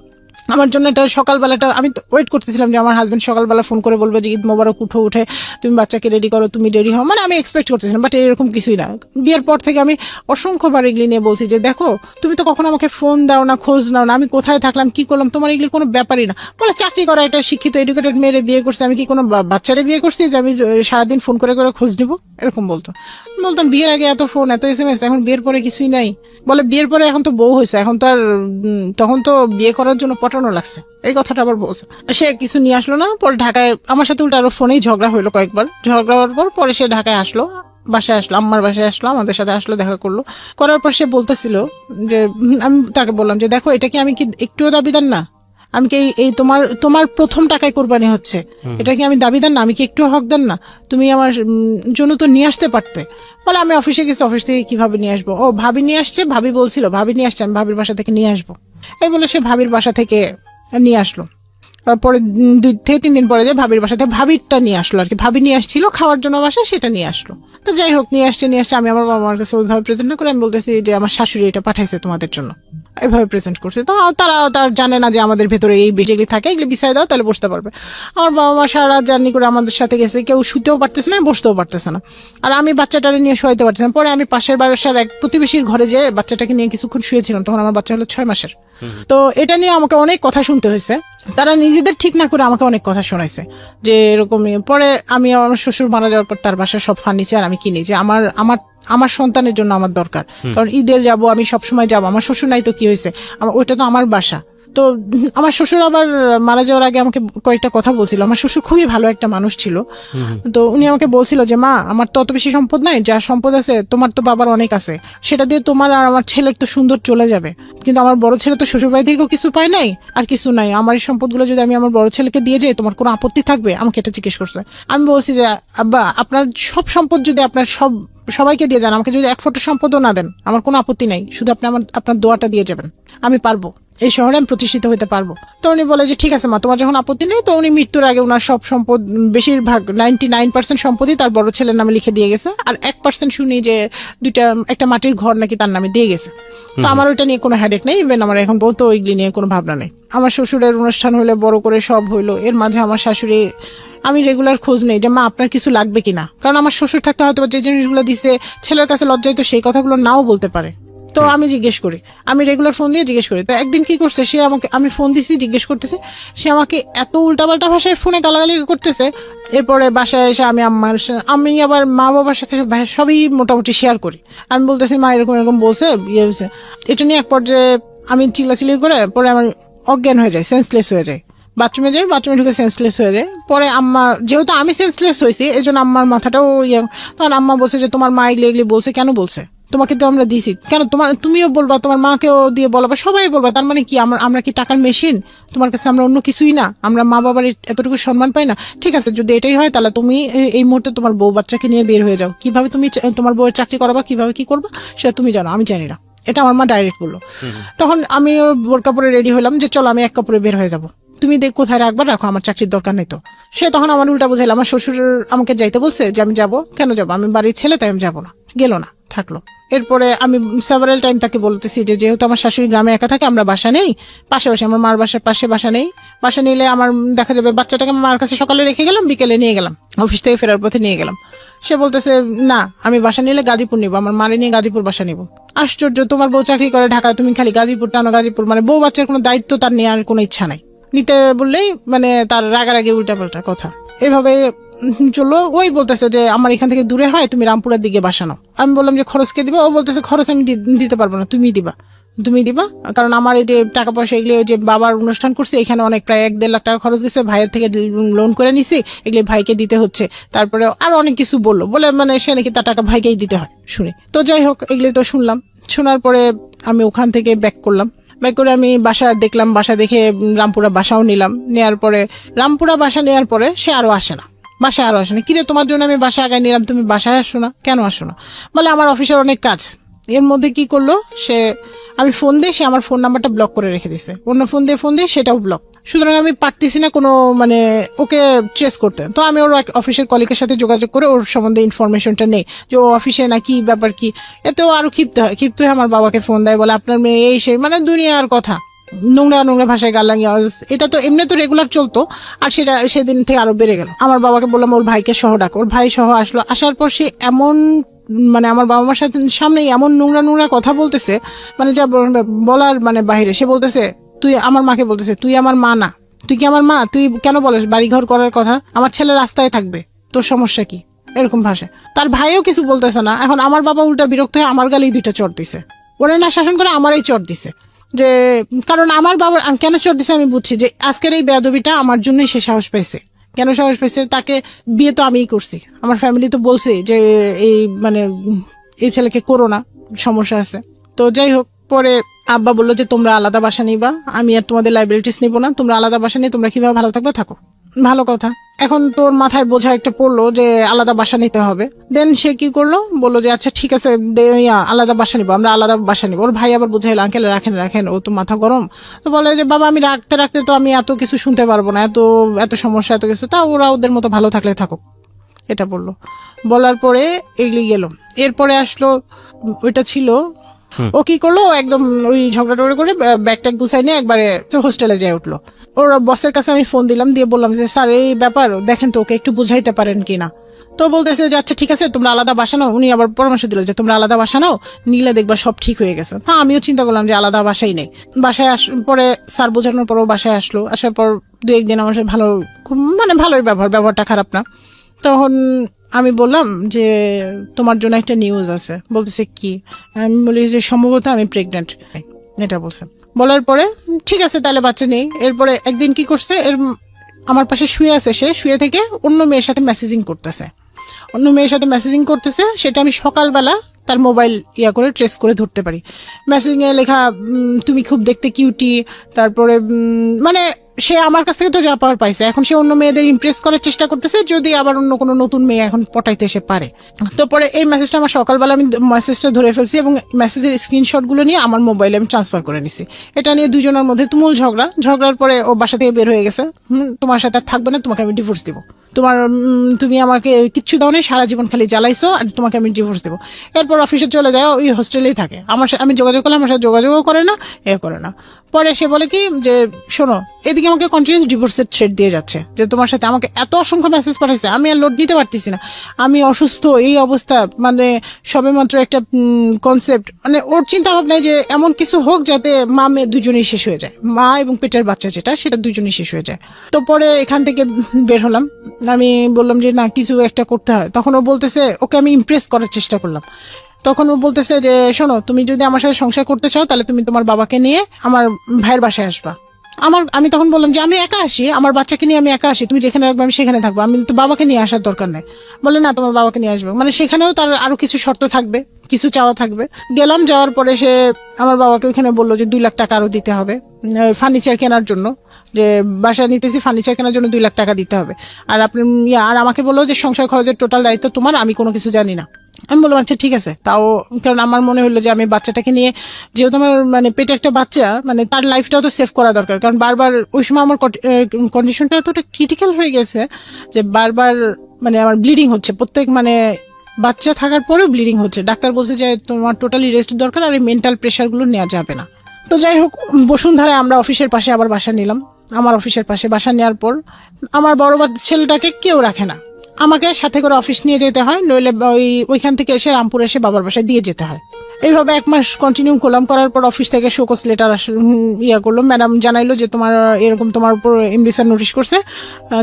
A: আমার জন্য এটা সকালবেলাটা আমি ওয়েট করতেছিলাম যে আমার হাজবেন্ড সকালবেলা ফোন করে বলবে যে ঈদ মোবারক, উঠে তুমি বাচ্চাকে রেডি করো, তুমি রেডি হও, মানে আমি এক্সপেক্ট করতেছিলাম। বাট এরকম কিছুই না। বিয়ের পর থেকে আমি অসংখ্যবার এগুলি নিয়ে বলছি যে দেখো তুমি তো কখনো আমাকে ফোন দাও না, খোঁজ নাও না, আমি কোথায় থাকলাম কি করলাম, তোমার এগুলি কোনো ব্যাপারই না। বলে চাকরি করা একটা শিক্ষিত এডুকেটেড মেয়েরে বিয়ে করছে, আমি কি কোনো বাচ্চারে বিয়ে করছি যে আমি সারাদিন ফোন করে খোঁজ নিবো, এরকম বলতাম বিয়ের আগে এত ফোন এত SMS, এখন বিয়ের পরে কিছুই নাই। বলে বিয়ের পরে এখন তো বউ হয়েছে, এখন তো আর, তখন তো বিয়ে করার জন্য পটানো লাগছে, এই কথাটা আবার বলছে। সে কিছু নিয়ে আসলো না। পরে ঢাকায় আমার সাথে উল্টা আরো ফোনেই ঝগড়া হইলো কয়েকবার। ঝগড়া হওয়ার পর পরে সে ঢাকায় আসলো, বাসায় আসলো, আমার বাসায় আসলো, আমাদের সাথে আসলো, দেখা করলো। করার পর সে বলতেছিল যে, আমি তাকে বললাম যে দেখো এটা কি আমি কি একটুও দাবিদার না, আমি কি এই তোমার প্রথম টাকায় কোরবানি হচ্ছে, এটা কি আমি দাবিদার না, আমি কি একটু হকদার না, তুমি আমার জন্য তো নিয়ে আসতে পারতে। বলে আমি অফিসে গেছি, অফিস থেকে কিভাবে নিয়ে আসবো, ও ভাবি নিয়ে আসছে, ভাবি বলছিল ভাবি নিয়ে আসছে, আমি ভাবির বাসা থেকে নিয়ে আসবো। এই বলে সে ভাবির বাসা থেকে নিয়ে আসলো। পরে 2 থেকে 3 দিন পরে যে ভাবির বাসা থেকে ভাবিরটা নিয়ে আসলো আর কি, ভাবি নিয়ে আসছিল খাওয়ার জন্য বাসা, সেটা নিয়ে আসলো। তো যাই হোক নিয়ে আসছে, আমি আমার বাবা মার কাছে ওইভাবে প্রেজেন্ট না করে আমি বলতেছি যে আমার শাশুড়ি এটা পাঠাইছে তোমাদের জন্য, এইভাবে প্রেজেন্ট করছে। তো তার জানে না যে আমাদের ভেতরে এই বেটেগুলি থাকে, এগুলি বিছাই দাও তাহলে বসতে পারবে। আমার বাবা মা সারা জার্নি করে আমাদের সাথে গেছে, কেউ শুতেও পারতেছে না, বসতেও পারতেছে না, আর আমি বাচ্চাটাকে নিয়ে শোয়াইতে পারতেছি না। পরে আমি পাশের বাসার এক প্রতিবেশীর ঘরে যে বাচ্চাটাকে নিয়ে কিছুক্ষণ শুয়েছিলাম, তখন আমার বাচ্চা হলো 6 মাসের। তো এটা নিয়ে আমাকে অনেক কথা শুনতে হয়েছে, তারা নিজেদের ঠিক না করে আমাকে অনেক কথা শোনাইছে যে এরকম। পরে আমি আমার শ্বশুর মারা যাওয়ার পর তার বাসার সব ফার্নিচার আমি কিনি, যে আমার সন্তানের জন্য আমার দরকার, কারণ ঈদে যাবো, আমি সবসময় যাবো, আমার শ্বশুর নাই তো কি হয়েছে, ওইটা তো আমার বাসা। তো আমার শ্বশুর আবার মারা যাওয়ার আগে আমাকে কয়েকটা কথা বলছিল। আমার শ্বশুর খুবই ভালো একটা মানুষ ছিল। তো উনি আমাকে বলছিল যে মা, আমার তো অত বেশি সম্পদ নাই, যা সম্পদ আছে তোমার তো বাবার অনেক আছে, সেটা দিয়ে তোমার আর আমার ছেলের তো সুন্দর চলে যাবে, কিন্তু আমার বড় ছেলে তো শ্বশুর বাড়ি থেকেও কিছু পায় নাই, আর কিছু নাই, আমার এই সম্পদগুলো যদি আমি আমার বড় ছেলেকে দিয়ে যাই তোমার কোনো আপত্তি থাকবে? আমাকে এটা জিজ্ঞেস করছে। আমি বলছি যে আব্বা, আপনার সব সম্পদ যদি আপনার সবাইকে দিয়ে যান, আমাকে যদি 1 ফোঁটা সম্পদও না দেন আমার কোনো আপত্তি নাই, শুধু আপনি আপনার দোয়াটা দিয়ে যাবেন, আমি পারবো, এই শহরে আমি প্রতিষ্ঠিত হতে পারবো। তো উনি বলে যে ঠিক আছে মা, তোমার যখন আপত্তি নেই। তো উনি মৃত্যুর আগে ওনার সব সম্পদ, বেশিরভাগ 99% সম্পত্তি তার বড় ছেলের নামে লিখে দিয়ে গেছে, আর 1% শুনি যে একটা মাটির ঘর নাকি তার নামে দিয়ে গেছে। তো আমার ওইটা নিয়ে কোনো হেডেক নেই, ইভেন আমার এখন বলতো ওইগুলি নিয়ে কোনো ভাবনা নেই। আমার শ্বশুরের অনুষ্ঠান হলে বড় করে সব হইলো, এর মাঝে আমার শাশুড়ি, আমি রেগুলার খোঁজ নেই যে মা আপনার কিছু লাগবে কিনা, কারণ আমার শ্বশুর থাকতে হয়তো যে জিনিসগুলো দিছে ছেলের কাছে লজ্জায় তো সেই কথাগুলো নাও বলতে পারে, তো আমি জিজ্ঞেস করি, আমি রেগুলার ফোন দিয়ে জিজ্ঞেস করি। তো একদিন কি করছে, সে আমাকে, আমি ফোন দিছি জিজ্ঞেস করতেছে, সে আমাকে এত উল্টাপাল্টা ভাষায় ফোনে গালাগালি করতেছে। এরপরে বাসায় এসে আমি আবার মা বাবার সাথে সবই মোটামুটি শেয়ার করি। আমি বলতেছি মা এরকম এরকম বলছে, ইয়ে হয়েছে। এটা নিয়ে এক পর্যায়ে আমি চিল্লাচিল্লি করে পরে আমার অজ্ঞান হয়ে যায়, সেন্সলেস হয়ে যায়। বাথরুমে যাই, বাথরুমে ঢুকে সেন্সলেস হয়ে যায়। পরে আম্মা, যেহেতু আমি সেন্সলেস হয়েছি এই জন্য আম্মার মাথাটাও তখন আম্মা বলছে যে তোমার মা এগুলি এগুলি বলছে, কেন বলছে, তোমাকে তো আমরা দিছি, কেন তুমিও বলবা, তোমার মাকেও দিয়ে বলবা, সবাই বলবা, তার মানে কি আমরা কি টাকার মেশিন? তোমার কাছে আমরা অন্য কিছুই না? আমরা মা বাবার এতটুকু সম্মান পাই না? ঠিক আছে, যদি এটাই হয় তাহলে তুমি এই মুহূর্তে তোমার বউ বাচ্চাকে নিয়ে বের হয়ে যাও। কিভাবে তুমি তোমার বউয়ের চাকরি করাবা, কিভাবে কি করবা সেটা তুমি জানো, আমি জানি না। এটা আমার মা ডাইরেক্ট বললো। তখন আমি ওর বোর কাপড়ে রেডি হলাম যে চলো আমি এক কাপড়ে বের হয়ে যাবো, তুমি দেখ কোথায় রাখবা রাখো, আমার চাকরির দরকার নেই। তো সে তখন আমার উল্টা বুঝাইল, আমার শ্বশুর আমাকে যাইতে বলছে যে আমি যাবো, কেন যাবো, আমি বাড়ির ছেলে তাই আমি যাবো না। গেল না, থাকলো। এরপরে আমি সেভারাল টাইম তাকে বলতেছি যে যেহেতু আমার শাশুড়ি গ্রামে একা থাকে, আমরা বাসা নেই, পাশাপাশি আমার মার বাসার পাশে বাসা নেই, বাসা নিলে আমার দেখা যাবে বাচ্চাটাকে আমার মার কাছে সকালে রেখে গেলাম, বিকেলে নিয়ে গেলাম, অফিস থেকে ফেরার পথে নিয়ে গেলাম। সে বলতেছে না, আমি বাসা নিলে গাজীপুর নিবো, আমার মারে নিয়ে গাজীপুর বাসা নিবো। আশ্চর্য, তোমার বউ চাকরি করে ঢাকায়, তুমি খালি গাজীপুর টানো, গাজীপুর, মানে বউ বাচ্চার কোনো দায়িত্ব তার নেওয়ার কোনো ইচ্ছা নাই, নিতে বললেই মানে তার রাগারাগি উল্টাপাল্টা কথা। এভাবে চললো। ওই বলতেছে যে আমার এখান থেকে দূরে হয়, তুমি রামপুরের দিকে বাসা নাও। আমি বললাম যে খরচ কে দিবা? ও বলতেছে খরচ আমি দিতে পারবো না, তুমি দিবা, কারণ আমার এই যে টাকা পয়সা এগুলি, ওই যে বাবার অনুষ্ঠান করছে এখানে অনেক প্রায় 1-1.5 লাখ টাকা খরচ গেছে, ভাইয়ের থেকে লোন করে নিছি, এগুলি ভাইকে দিতে হচ্ছে। তারপরে আরো অনেক কিছু বলে মানে সে নাকি তার টাকা ভাইকেই দিতে হয় শুনে। তো যাই হোক, এগুলি তো শুনলাম। শোনার পরে আমি ওখান থেকে ব্যাক করে আমি বাসা দেখলাম, বাসা দেখে রামপুরা বাসাও নিলাম। নেওয়ার পরে রামপুরা বাসা নেওয়ার পরে সে বাসায় আরো আসে না। কিরে, তোমার জন্য আমি বাসা আগায় নিলাম, তুমি বাসায় আসো না, কেন আসো না? বলে আমার অফিসের অনেক কাজ। এর মধ্যে কি করলো সে, আমি ফোন দিয়ে সে আমার ফোন নাম্বারটা ব্লক করে রেখে দিছে, অন্য ফোন দিয়ে সেটাও ব্লক। সুতরাং আমি পারতেছি না কোনো মানে ওকে ট্রেস করতে। তো আমি ওর অফিসের কলিগের সাথে যোগাযোগ করে ওর সম্বন্ধে ইনফরমেশনটা নেই যে ও অফিসে না, কি ব্যাপার কি। এতেও আরো ক্ষিপ্ত হয়ে আমার বাবাকে ফোন দেয়, বলে আপনার মেয়ে এই সেই, মানে দুনিয়ার কথা, নোংরা ভাষায় গালাঙ্গি। এটা তো এমনি তো রেগুলার চলতো, আর সেটা সেদিন থেকে আরো বেড়ে গেল। আমার বাবাকে বললাম ওর ভাইকে সহ ডাক, ওর ভাই সহ আসলো। আসার পর সে এমন মানে আমার বাবা মার সামনে এমন নোংরা কথা বলতেছে, মানে যা বলার মানে বাহিরে। সে বলতেছে, তুই আমার মাকে বলতেছে, তুই আমার মা না, তুই কি আমার মা? তুই কেন বলিস বাড়িঘর করার কথা? আমার ছেলে রাস্তায় থাকবে, তোর সমস্যা কি? এরকম ভাষা। তার ভাইও কিছু বলতেছে না। এখন আমার বাবা উল্টা বিরক্ত হয়ে আমার গালেই 2টা চড় দিছে। ওরা না শাসন করে আমারই চড় দিছে, যে কারণ আমার বাবার কেন চড় দিছে আমি বুঝছি, যে আজকের এই বেয়াদবিটা আমার জন্যই সে সাহস পাইছে। কেন সাহস পাইছে? তাকে বিয়ে তো আমিই করছি, আমার ফ্যামিলি তো বলছে যে এই মানে এই ছেলেকে করো না, সমস্যা আছে। তো যাই হোক, পরে আব্বা বললো যে তোমরা আলাদা বাসা নিবা, আমি আর তোমাদের লাইবিলিটিস নিবো না, তোমরা আলাদা বাসা নিয়ে তোমরা কিভাবে ভালো থাকবে থাকো। ভালো কথা। এখন তোর মাথায় বোঝা একটা পড়লো যে আলাদা বাসা নিতে হবে। দেন সে কি করলো, বললো যে আচ্ছা ঠিক আছে আলাদা বাসা নিবো, আমরা আলাদা বাসা নিবো। ওর ভাই আবার বুঝাইলো, আঙ্কেল রাখেন, ও তো মাথা গরম। তো বলে যে বাবা আমি রাখতে তো আমি এত কিছু শুনতে পারবো না, এত সমস্যা, এত কিছু, তা ওরা ওদের মতো ভালো থাকলে থাকুক, এটা বললো। বলার পরে এগিয়ে গেল। এরপরে আসলো, ওইটা ছিল, ও কি করলো, একদম ওই ঝগড়া করে ব্যাগ ট্যাগ গুছাই নিয়ে একবারে হোস্টেলে যায় উঠলো। ওর বসের কাছে আমি ফোন দিলাম, দিয়ে বললাম যে স্যার এই ব্যাপার দেখেন তো, ওকে একটু বুঝাইতে পারেন কিনা। তো বলতেছে যে আচ্ছা ঠিক আছে তোমরা আলাদা বাসা নাও। উনি আবার পরামর্শ দিল যে তোমরা আলাদা বাসা নাও, নিলে দেখবা সব ঠিক হয়ে গেছে। তা আমিও চিন্তা করলাম যে আলাদা বাসাই নেই। বাসায় পরে স্যার বোঝানোর পরও বাসায় আসলো। আসার পর 2-1 দিন আমার সাথে মানে ভালোই ব্যবহারটা খারাপ না। তখন আমি বললাম যে তোমার জন্য একটা নিউজ আছে। বলতেছে কি? আমি বলি যে সম্ভবত আমি প্রেগনেন্ট, এটা বলছে। বলার পরে ঠিক আছে তাহলে বাচ্চা নেই। এরপরে একদিন কি করছে, আমার পাশে শুয়ে আছে, সে শুয়ে থেকে অন্য মেয়ের সাথে মেসেজিং করতেছে। সেটা আমি সকালবেলা তার মোবাইল করে ট্রেস করে ধরতে পারি। মেসেজিং এ লেখা তুমি খুব দেখতে কিউটি, তারপরে মানে সে আমার কাছ থেকে তো যা পাওয়ার পাইছে, এখন সে অন্য মেয়েদের ইমপ্রেস করার চেষ্টা করতেছে, যদি আবার অন্য কোনো নতুন মেয়ে এখন পটাইতে সে পারে। তো পরে এই মেসেজটা আমার সকালবেলা আমি মেসেজটা ধরে ফেলছি এবং মেসেজের স্ক্রিনশট গুলো নিয়ে আমার মোবাইলে আমি ট্রান্সফার করে নিছি। এটা নিয়ে দুজনের মধ্যে তুমুল ঝগড়ার পরে ও বাসা থেকে বের হয়ে গেছে। তোমার সাথে আর থাকবে না, তোমাকে আমি ডিভোর্স দিব, তুমি আমাকে কিচ্ছু দাও নাই, সারা জীবন খালি জ্বালাইছো, আর তোমাকে আমি ডিভোর্স দেবো। এরপর অফিসে চলে যায়, ওই হোস্টেলেই থাকে। আমি যোগাযোগ করলে আমার সাথে যোগাযোগও করে না, করে না। পরে সে বলে কি যে শোনো, এদিকে আমাকে কন্টিনিউস ডিভোর্সের থ্রেট দিয়ে যাচ্ছে যে তোমার সাথে আমাকে এত অসংখ্য মেসেজ পাঠাইছে, আমি আর লোড নিতে পারতেছি না, আমি অসুস্থ, এই অবস্থা, মানে সবেমাত্র একটা কনসেপ্ট, মানে ওর চিন্তা ভাবনায় যে এমন কিছু হোক যাতে মা মেয়ে দুজনেই শেষ হয়ে যায়, মা এবং পেটের বাচ্চা যেটা সেটা দুজনেই শেষ হয়ে যায়। তো পরে এখান থেকে বের হলাম, আমি বললাম যে না কিছু একটা করতে হয়। তখন ও বলতেছে, ওকে আমি ইমপ্রেস করার চেষ্টা করলাম, তখন ও বলতেছে যে শোনো, তুমি যদি আমার সাথে সংসার করতে চাও তাহলে তুমি তোমার বাবাকে নিয়ে আমার ভাইয়ের বাসায় আসবা। আমি তখন বললাম যে আমি একা আসি, আমার বাচ্চাকে নিয়ে আমি একা আসি, তুমি যেখানে রাখবে আমি সেখানে থাকবো, আমি তো বাবাকে নিয়ে আসার দরকার নেই। বলে না, তোমার বাবাকে নিয়ে আসবে, মানে সেখানেও তার আরো কিছু শর্ত থাকবে, কিছু চাওয়া থাকবে। গেলাম, যাওয়ার পরে সে আমার বাবাকে ওইখানে বললো যে 2 লাখ টাকা আরো দিতে হবে ফার্নিচার কেনার জন্য, যে বাসা নিতেছি ফার্নিচার কেনার জন্য 2 লাখ টাকা দিতে হবে। আর আপনি আর আমাকে বললো যে সংসার খরচের টোটাল দায়িত্ব তোমার, আমি কোনো কিছু জানি না। আমি বললাম আচ্ছা ঠিক আছে। তাও কারণ আমার মনে হলো যে আমি বাচ্চাটাকে নিয়ে, যেহেতু আমার মানে পেটে একটা বাচ্চা, মানে তার লাইফটাও তো সেভ করা দরকার, কারণ বারবার ওই সময় আমার কন্ডিশনটা এতটা ক্রিটিক্যাল হয়ে গেছে যে বারবার মানে আমার ব্লিডিং হচ্ছে, প্রত্যেক মানে বাচ্চা থাকার পরেও ব্লিডিং হচ্ছে। ডাক্তার বলছে যে তোমার টোটালি রেস্ট দরকার, আর এই মেন্টাল প্রেশারগুলো নেওয়া যাবে না। তো যাই হোক, বসুন্ধরায় আমরা অফিসের পাশে আবার বাসা নিলাম। আমার অফিসের পাশে বাসা নেওয়ার পর আমার বড় ছেলেটাকে কেউ রাখে না, আমাকে সাথে করে অফিস নিয়ে যেতে হয়, নইলে ওইখান থেকে এসে রামপুর এসে বাবার বাসায় দিয়ে যেতে হয়। এইভাবে 1 মাস কন্টিনিউ করলাম। করার পর অফিস থেকে শোকজ লেটার করলো, ম্যাডাম জানাইলো যে তোমার এরকম তোমার উপর এমডি স্যার নোটিশ করছে,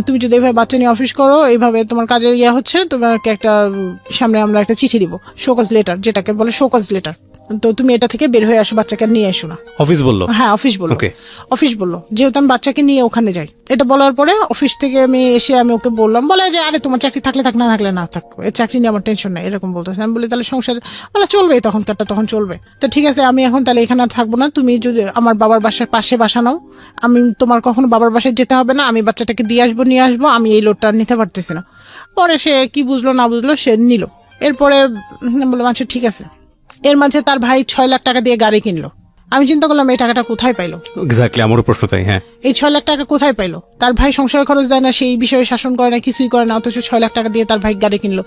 A: তুমি যদি এইভাবে বাচ্চা নিয়ে অফিস করো, এইভাবে তোমার কাজের হচ্ছে, তোমাকে একটা সামনে আমরা একটা চিঠি দিব, শোকজ লেটার, যেটাকে বলে শোকজ লেটার। তো তুমি এটা থেকে বের হয়ে আসো, বাচ্চাকে নিয়ে এসো না।
C: অফিস বললো?
A: হ্যাঁ অফিস বললো। অফিস বললো যেহেতু আমি বাচ্চাকে নিয়ে ওখানে যাই। এটা বলার পরে অফিস থেকে আমি এসে আমি ওকে বললাম, বলে যে আরে তোমার চাকরি থাকলে থাক, না থাকলে না থাক, এই চাকরি নিয়ে আমার টেনশন নেই, এরকম বলতেছে। আমি বলি তাহলে সংসার বলে চলবে, তখন চলবে। তো ঠিক আছে, আমি এখন তাহলে এখানে আর থাকবো না, তুমি যদি আমার বাবার বাসার পাশে বাসা নাও, আমি তোমার কখনো বাবার বাসায় যেতে হবে না, আমি বাচ্চাটাকে নিয়ে আসবো, আমি এই লোডটা নিতে পারতেছি না। পরে সে কি বুঝলো না বুঝলো, সে নিল। এরপরে বললাম আচ্ছা ঠিক আছে। এর মাঝে তার ভাই 6 লাখ টাকা দিয়ে গাড়ি কিনলো। আমি চিন্তা করলাম এই টাকাটা কোথায় পাইলো।
B: এক্স্যাক্টলি আমারও প্রশ্ন তাই। হ্যাঁ, এই
A: 6 লাখ টাকা কোথায় পাইলো? তার ভাই সংসার খরচ দেয় না, সেই বিষয়ে শাসন করে না, কিছুই করে না, অথচ 6 লাখ টাকা দিয়ে তার ভাই গাড়ি কিনলো।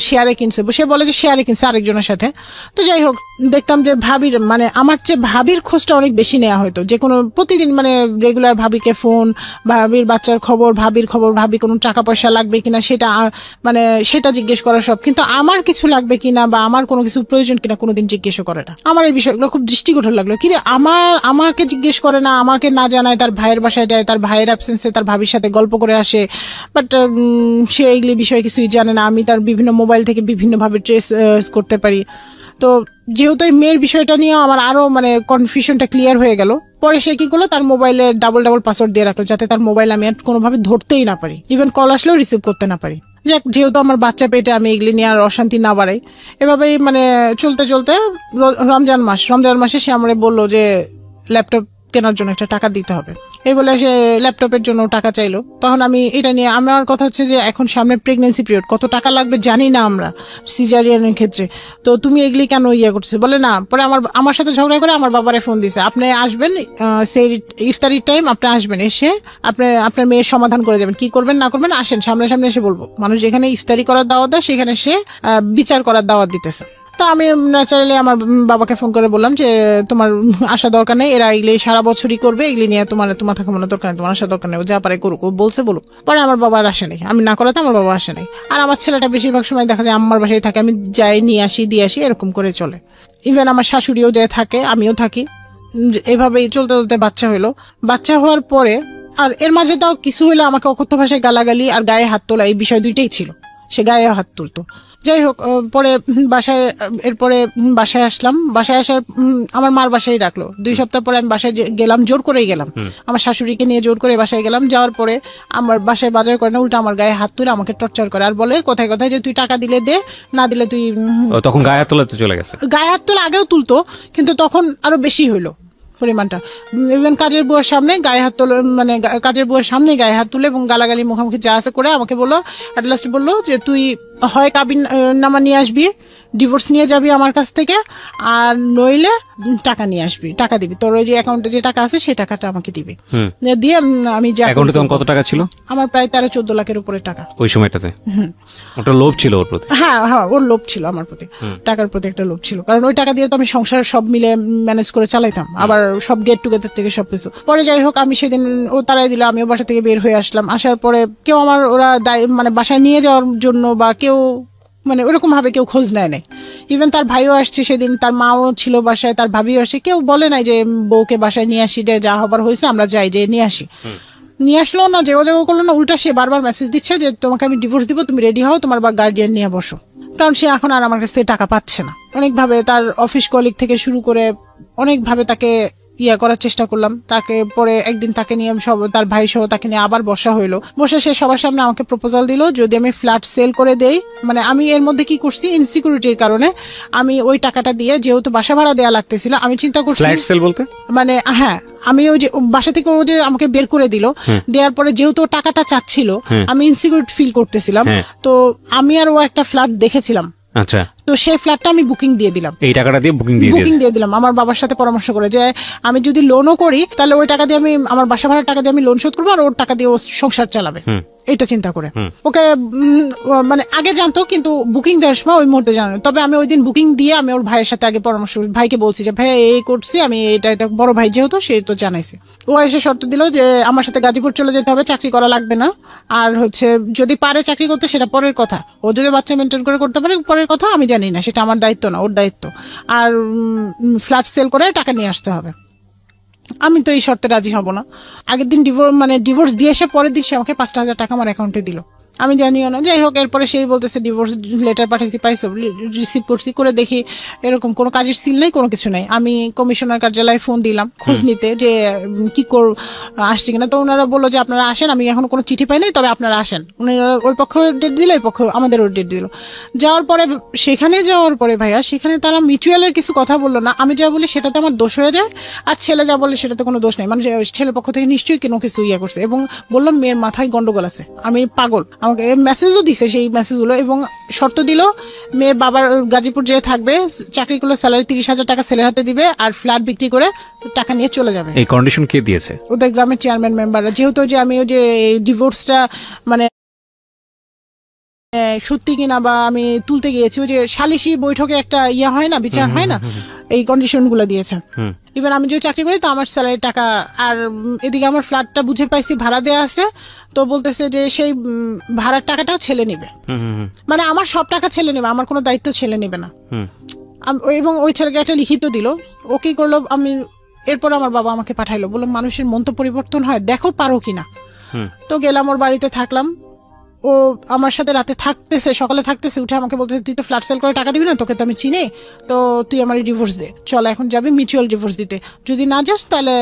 A: শেয়ারে কিনছে, সে বলে যে শেয়ারে কিনছে আরেকজনের সাথে। তো যাই হোক, দেখতাম যে ভাবির মানে আমার চেয়ে ভাবির খোঁজটা অনেক বেশি নেওয়া হতো, যে কোনো প্রতিদিন মানে রেগুলার ভাবিকে ফোন, ভাবির বাচ্চার খবর, ভাবি কোনো টাকা পয়সা লাগবে কিনা সেটা জিজ্ঞেস করা সব। কিন্তু আমার কিছু লাগবে কিনা বা আমার কোনো কিছু প্রয়োজন কিনা কোনোদিন জিজ্ঞেস করে না। আমার এই বিষয়গুলো খুব দৃষ্টিকটু লাগলো। কি রে, আমাকে জিজ্ঞেস করে না, আমাকে না জানায় তার ভাইয়ের বাসায় যায়, তার ভাইয়ের অ্যাবসেন্সে তার ভাবির সাথে গল্প করে আসে, বাট সে এইগুলি বিষয়ে কিছুই জানে না। আমি তার বিভিন্ন মোবাইল থেকে বিভিন্নভাবে ট্রেস করতে পারি। তো যেহেতু এই মেয়ের বিষয়টা নিয়ে আমার আরো মানে কনফিউশনটা ক্লিয়ার হয়ে গেল। পরে সে কি করলো, তার মোবাইলে ডাবল পাসওয়ার্ড দিয়ে রাখলো, যাতে তার মোবাইল আমি আর কোনোভাবে ধরতেই না পারি, ইভেন কল আসলেও রিসিভ করতে না পারি। যাক, যেহেতু আমার বাচ্চা পেটে, আমি এগুলি নিয়ে আর অশান্তি না বাড়াই। এভাবেই মানে চলতে রমজান মাসে সে আমারে বললো যে ল্যাপটপ কেনার জন্য একটা টাকা দিতে হবে। এই বলে সে ল্যাপটপের জন্য টাকা চাইলো। তখন আমি এটা নিয়ে, আমার কথা হচ্ছে যে এখন সামনে প্রেগনেন্সি পিরিয়ড, কত টাকা লাগবে জানি না আমরা সিজারিয়ানের ক্ষেত্রে, তো তুমি এগুলি কেন করতেছে? বলে না। পরে আমার সাথে ঝগড়া করে আমার বাবারে ফোন দিছে, আপনি আসবেন সেই ইফতারির টাইম, আপনি আসবেন, এসে আপনার মেয়ের সমাধান করে যাবেন, কি করবেন না করবেন আসেন, সামনে এসে বলবো। মানুষ যেখানে ইফতারি করার দাওয়াত দেয় সেখানে সে বিচার করার দাওয়াত দিতেছে। তো আমি ন্যাচারালি আমার বাবাকে ফোন করে বললাম যে তোমার আসা দরকার নেই, এরা এগুলি সারা বছরই করবে, এগুলি নিয়ে তোমার থাকা মনে দরকার নেই, তোমার আসা দরকার নেই, যা পারে করুক, বলছে বলুক। পরে আমার বাবা আর আসে নাই, আমি না করাতে আমার বাবা আসে নাই। আর আমার ছেলেটা বেশিরভাগ সময় দেখা যায় আমার বাসায় থাকে, আমি যাই নিয়ে আসি দিয়ে আসি, এরকম করে চলে। ইভেন আমার শাশুড়িও যায় থাকে, আমিও থাকি। এভাবেই চলতে বাচ্চা হইলো। বাচ্চা হওয়ার পরে আর এর মাঝে তাও কিছু হইলো, আমাকে অকথ্য ভাষায় গালাগালি আর গায়ে হাত তোলা, এই বিষয় দুইটাই ছিল। সে গায়ে হাত তুলতো। যাই হোক, পরে বাসায় আসলাম। বাসায় আসার আমার মার বাসায় রাখলো। 2 সপ্তাহ পরে আমি বাসায় গেলাম, জোর করেই গেলাম, আমার শাশুড়িকে নিয়ে জোর করে বাসায় গেলাম। যাওয়ার পরে আমার বাসায় বাজার করে না, উল্টা আমার গায়ে হাত তুলে আমাকে টর্চার করে আর বলে কোথায় যে তুই টাকা দিলে দে, না দিলে তুই।
B: তখন গায়ে হাত তোলাতে চলে গেছে।
A: গায়ে হাত তোলা আগেও তুলতো, কিন্তু তখন আরো বেশি হইলো পরিমাণটা। ইভেন কাজের বুয়ার সামনে গায়ে হাত তুলে, মানে কাজের বুয়ার সামনে গায়ে হাত তুলে এবং গালাগালি মুখোমুখি যা আছে করে আমাকে বললো, অ্যাট লাস্ট বললো যে তুই হয় কাবিন নামা নিয়ে আসবি, ডিভোর্স নিয়ে যাবি আমার কাছ থেকে, আর নইলে টাকা নিয়ে আসবি, টাকা দিবি, তোর ওই যে অ্যাকাউন্টে যে টাকা আছে সেই টাকাটা আমাকে দিবি। দিয়ে আমি
B: অ্যাকাউন্টে তখন কত টাকা ছিল?
A: আমার প্রায় 13-14 লাখের উপরে টাকা
B: ওই সময়টাতে। ওটা লোভ ছিল ওর প্রতি?
A: হ্যাঁ, ওর লোভ ছিল আমার প্রতি, টাকার প্রতি একটা লোভ ছিল। কারণ ওই টাকা দিয়ে তো আমি সংসার সব মিলে ম্যানেজ করে চালাইতাম, আবার সব গেট টুগেদার থেকে সবকিছু। পরে যাই হোক আমি সেদিন ও তারাই দিল, আমিও বাসা থেকে বের হয়ে আসলাম। আসার পরে কেউ আমার ওরা মানে বাসায় নিয়ে যাওয়ার জন্য বা কেউ মানে ওরকম ভাবে কেউ খোঁজ নেয় নাই। ইভেন তার ভাইও আসছে সেদিন, তার মাও ছিল বাসায়, তার ভাবিও আসে, কেউ বলে নাই যে বউকে বাসায় নিয়ে আসি, যে যা হবার হয়েছে আমরা যাই, যে নিয়ে আসি। নিয়ে আসলো না, যোগাযোগ করলো না, উল্টা সে বারবার মেসেজ দিচ্ছে যে তোমাকে আমি ডিভোর্স দিব, তুমি রেডি হও, তোমার বা গার্ডিয়ান নিয়ে বসো। কারণ সে এখন আর আমার কাছ থেকে টাকা পাচ্ছে না। অনেকভাবে তার অফিস কলিগ থেকে শুরু করে অনেকভাবে তাকে করার চেষ্টা করলাম। তাকে পরে একদিন তাকে নিয়ে সব তার ভাই সহ তাকে নিয়ে আবার বসা হইলো। বসে সে সবার সামনে আমাকে প্রপোজাল দিল যদি আমি ফ্ল্যাট সেল করে দেই। মানে আমি এর মধ্যে কি করছি, ইনসিকিউরিটির কারণে আমি ওই টাকাটা দিয়ে, যেহেতু বাসা ভাড়া দেওয়া লাগতেছিল, আমি চিন্তা করছি
B: ফ্ল্যাট সেল বলতে
A: মানে হ্যাঁ, আমি ওই যে বাসা থেকে ও যে আমাকে বের করে দিল, দেওয়ার পরে যেহেতু টাকাটা চাচ্ছিল, আমি ইনসিকিউরিটি ফিল করতেছিলাম। তো আমি আর ও একটা ফ্ল্যাট দেখেছিলাম।
B: আচ্ছা,
A: তো সেই ফ্ল্যাটটা আমি বুকিং দিয়ে দিলাম,
B: এই টাকাটা দিয়ে বুকিং দিয়ে
A: দিলাম আমার বাবার সাথে পরামর্শ করে, যে আমি যদি লোনও করি তাহলে ওই টাকা দিয়ে আমি আমার বাসা ভাড়ার টাকা দিয়ে আমি লোন শোধ করবো, আর ওর টাকা দিয়ে ও সংসার চালাবে, এটা চিন্তা করে। ওকে মানে আগে জানতো, কিন্তু বুকিং দেওয়ার সময় ওই মুহূর্তে জানো। তবে আমি ওই দিন বুকিং দিয়ে আমি ওর ভাইয়ের সাথে আগে পরামর্শ, ভাইকে বলছি যে ভাই এই করছি আমি, এটা বড় ভাই যেহেতু সে তো জানাইছে। ও এসে শর্ত দিল যে আমার সাথে গাজীপুর চলে যেতে হবে, চাকরি করা লাগবে না, আর হচ্ছে যদি পারে চাকরি করতে সেটা পরের কথা, ও যদি বাচ্চা মেনটেন করে করতে পারে পরের কথা, আমি জানি না, সেটা আমার দায়িত্ব না, ওর দায়িত্ব। আর ফ্ল্যাট সেল করে টাকা নিয়ে আসতে হবে। আমি তো এই শর্তে রাজি হব না। আগের দিন ডিভোর্স দিয়ে এসে পরের দিন সে আমাকে 5,000 টাকা আমার অ্যাকাউন্টে দিল, আমি জানিও না। যাই হোক, এরপরে সেই বলতেছে ডিভোর্স লেটার পাঠাইছি, পাইছো, রিসিভ করছি, করে দেখি এরকম কোনো কাজের সিল নাই, কোনো কিছু নাই। আমি কমিশনার কার্যালয়ে ফোন দিলাম খোঁজ নিতে যে কি আসছে কিনা। তো ওনারা বললো যে আপনারা আসেন, আমি এখন কোনো চিঠি পাই নাই, তবে আপনারা আসেন। ওনারা ওই পক্ষ ডেট দিল, এই পক্ষ আমাদেরও ডেট দিল। যাওয়ার পরে ভাইয়া সেখানে তারা মিউচুয়ালের কিছু কথা বললো না। আমি যা বলি সেটাতে আমার দোষ হয়ে যায়, আর ছেলে যা বলে সেটাতে কোনো দোষ নেই। মানে ছেলের পক্ষ থেকে নিশ্চয়ই কোনো কিছু করছে, এবং বললাম মেয়ের মাথায় গন্ডগোল আছে, আমি পাগল। আমাকে মেসেজও দিছে সেই মেসেজগুলো, এবং শর্ত দিল মেয়ে বাবার গাজীপুর যেয়ে থাকবে, চাকরি করলে স্যালারি 30,000 টাকা ছেলের হাতে দিবে, আর ফ্ল্যাট বিক্রি করে টাকা নিয়ে চলে যাবে।
B: এই কন্ডিশন কে দিয়েছে?
A: ওদের গ্রামের চেয়ারম্যান মেম্বাররা। যেহেতু যে আমি ওই যে ডিভোর্সটা মানে সত্যি কিনা বা আমি তুলতে গিয়েছি, ওই যে সালিশি বৈঠকে একটা হয় না, বিচার হয় না, এই কন্ডিশন গুলো দিয়েছে। ইভেন আমি যে চাকরি করি তো আমার স্যালারি টাকা, আর এদিকে আমার ফ্ল্যাটটা বুঝে পাইছি ভাড়া দেওয়া আছে, তো বলতেছে যে সেই ভাড়ার টাকাটাও ছেলে নিবে, মানে আমার সব টাকা ছেলে নেবে, আমার কোনো দায়িত্ব ছেলে নেবে না। এবং ওই ছেলেকে একটা লিখিত দিল। ও কি করলো, আমি এরপর আমার বাবা আমাকে পাঠাইলো, বললো মানুষের মন তো পরিবর্তন হয়, দেখো পারো কিনা। তো গেলাম ওর বাড়িতে, থাকলাম। ও আমার সাথে রাতে থাকতেছে, সকালে থাকতেছে, উঠে আমাকে বলতেছে তুই তো ফ্ল্যাট সেল করে টাকা দিবি না, তোকে তো আমি চিনি, তো তুই আমার ডিভোর্স দে, চল এখন যাবি মিউচুয়াল ডিভোর্স দিতে, যদি না যাস তাহলে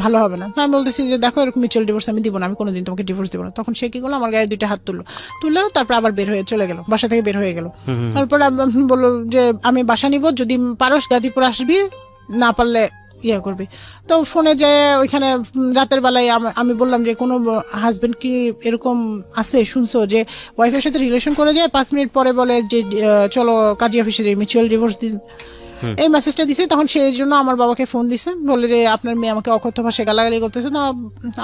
A: ভালো হবে না। আমি বলতেছি যে দেখো এরকম মিউচুয়াল ডিভোর্স আমি দিব না, আমি কোনোদিন তোমাকে ডিভোর্স দিব না। তখন সে কি করলো, আমার গায়ে 2টা হাত তুললো, তারপর আবার বের হয়ে চলে গেল, বাসা থেকে বের হয়ে গেল। তারপরে বললো যে আমি বাসা নিব, যদি পারস গাজীপুর আসবি, না পারলে করবি। তো ফোনে যে ওইখানে রাতের বেলায় আমি বললাম যে কোনো হাজবেন্ড কি এরকম আছে শুনছো যে ওয়াইফের সাথে রিলেশন করে যায়, 5 মিনিট পরে বলে যে চলো কাজী অফিসে যাই, মিউচুয়াল ডিভোর্স দিন। এই মেসেজটা দিছে। তখন সেই জন্য আমার বাবাকে ফোন দিছে, বলে যে আপনার মেয়ে আমাকে অকথ্য ভাষায় গালাগালি করতেছে। না,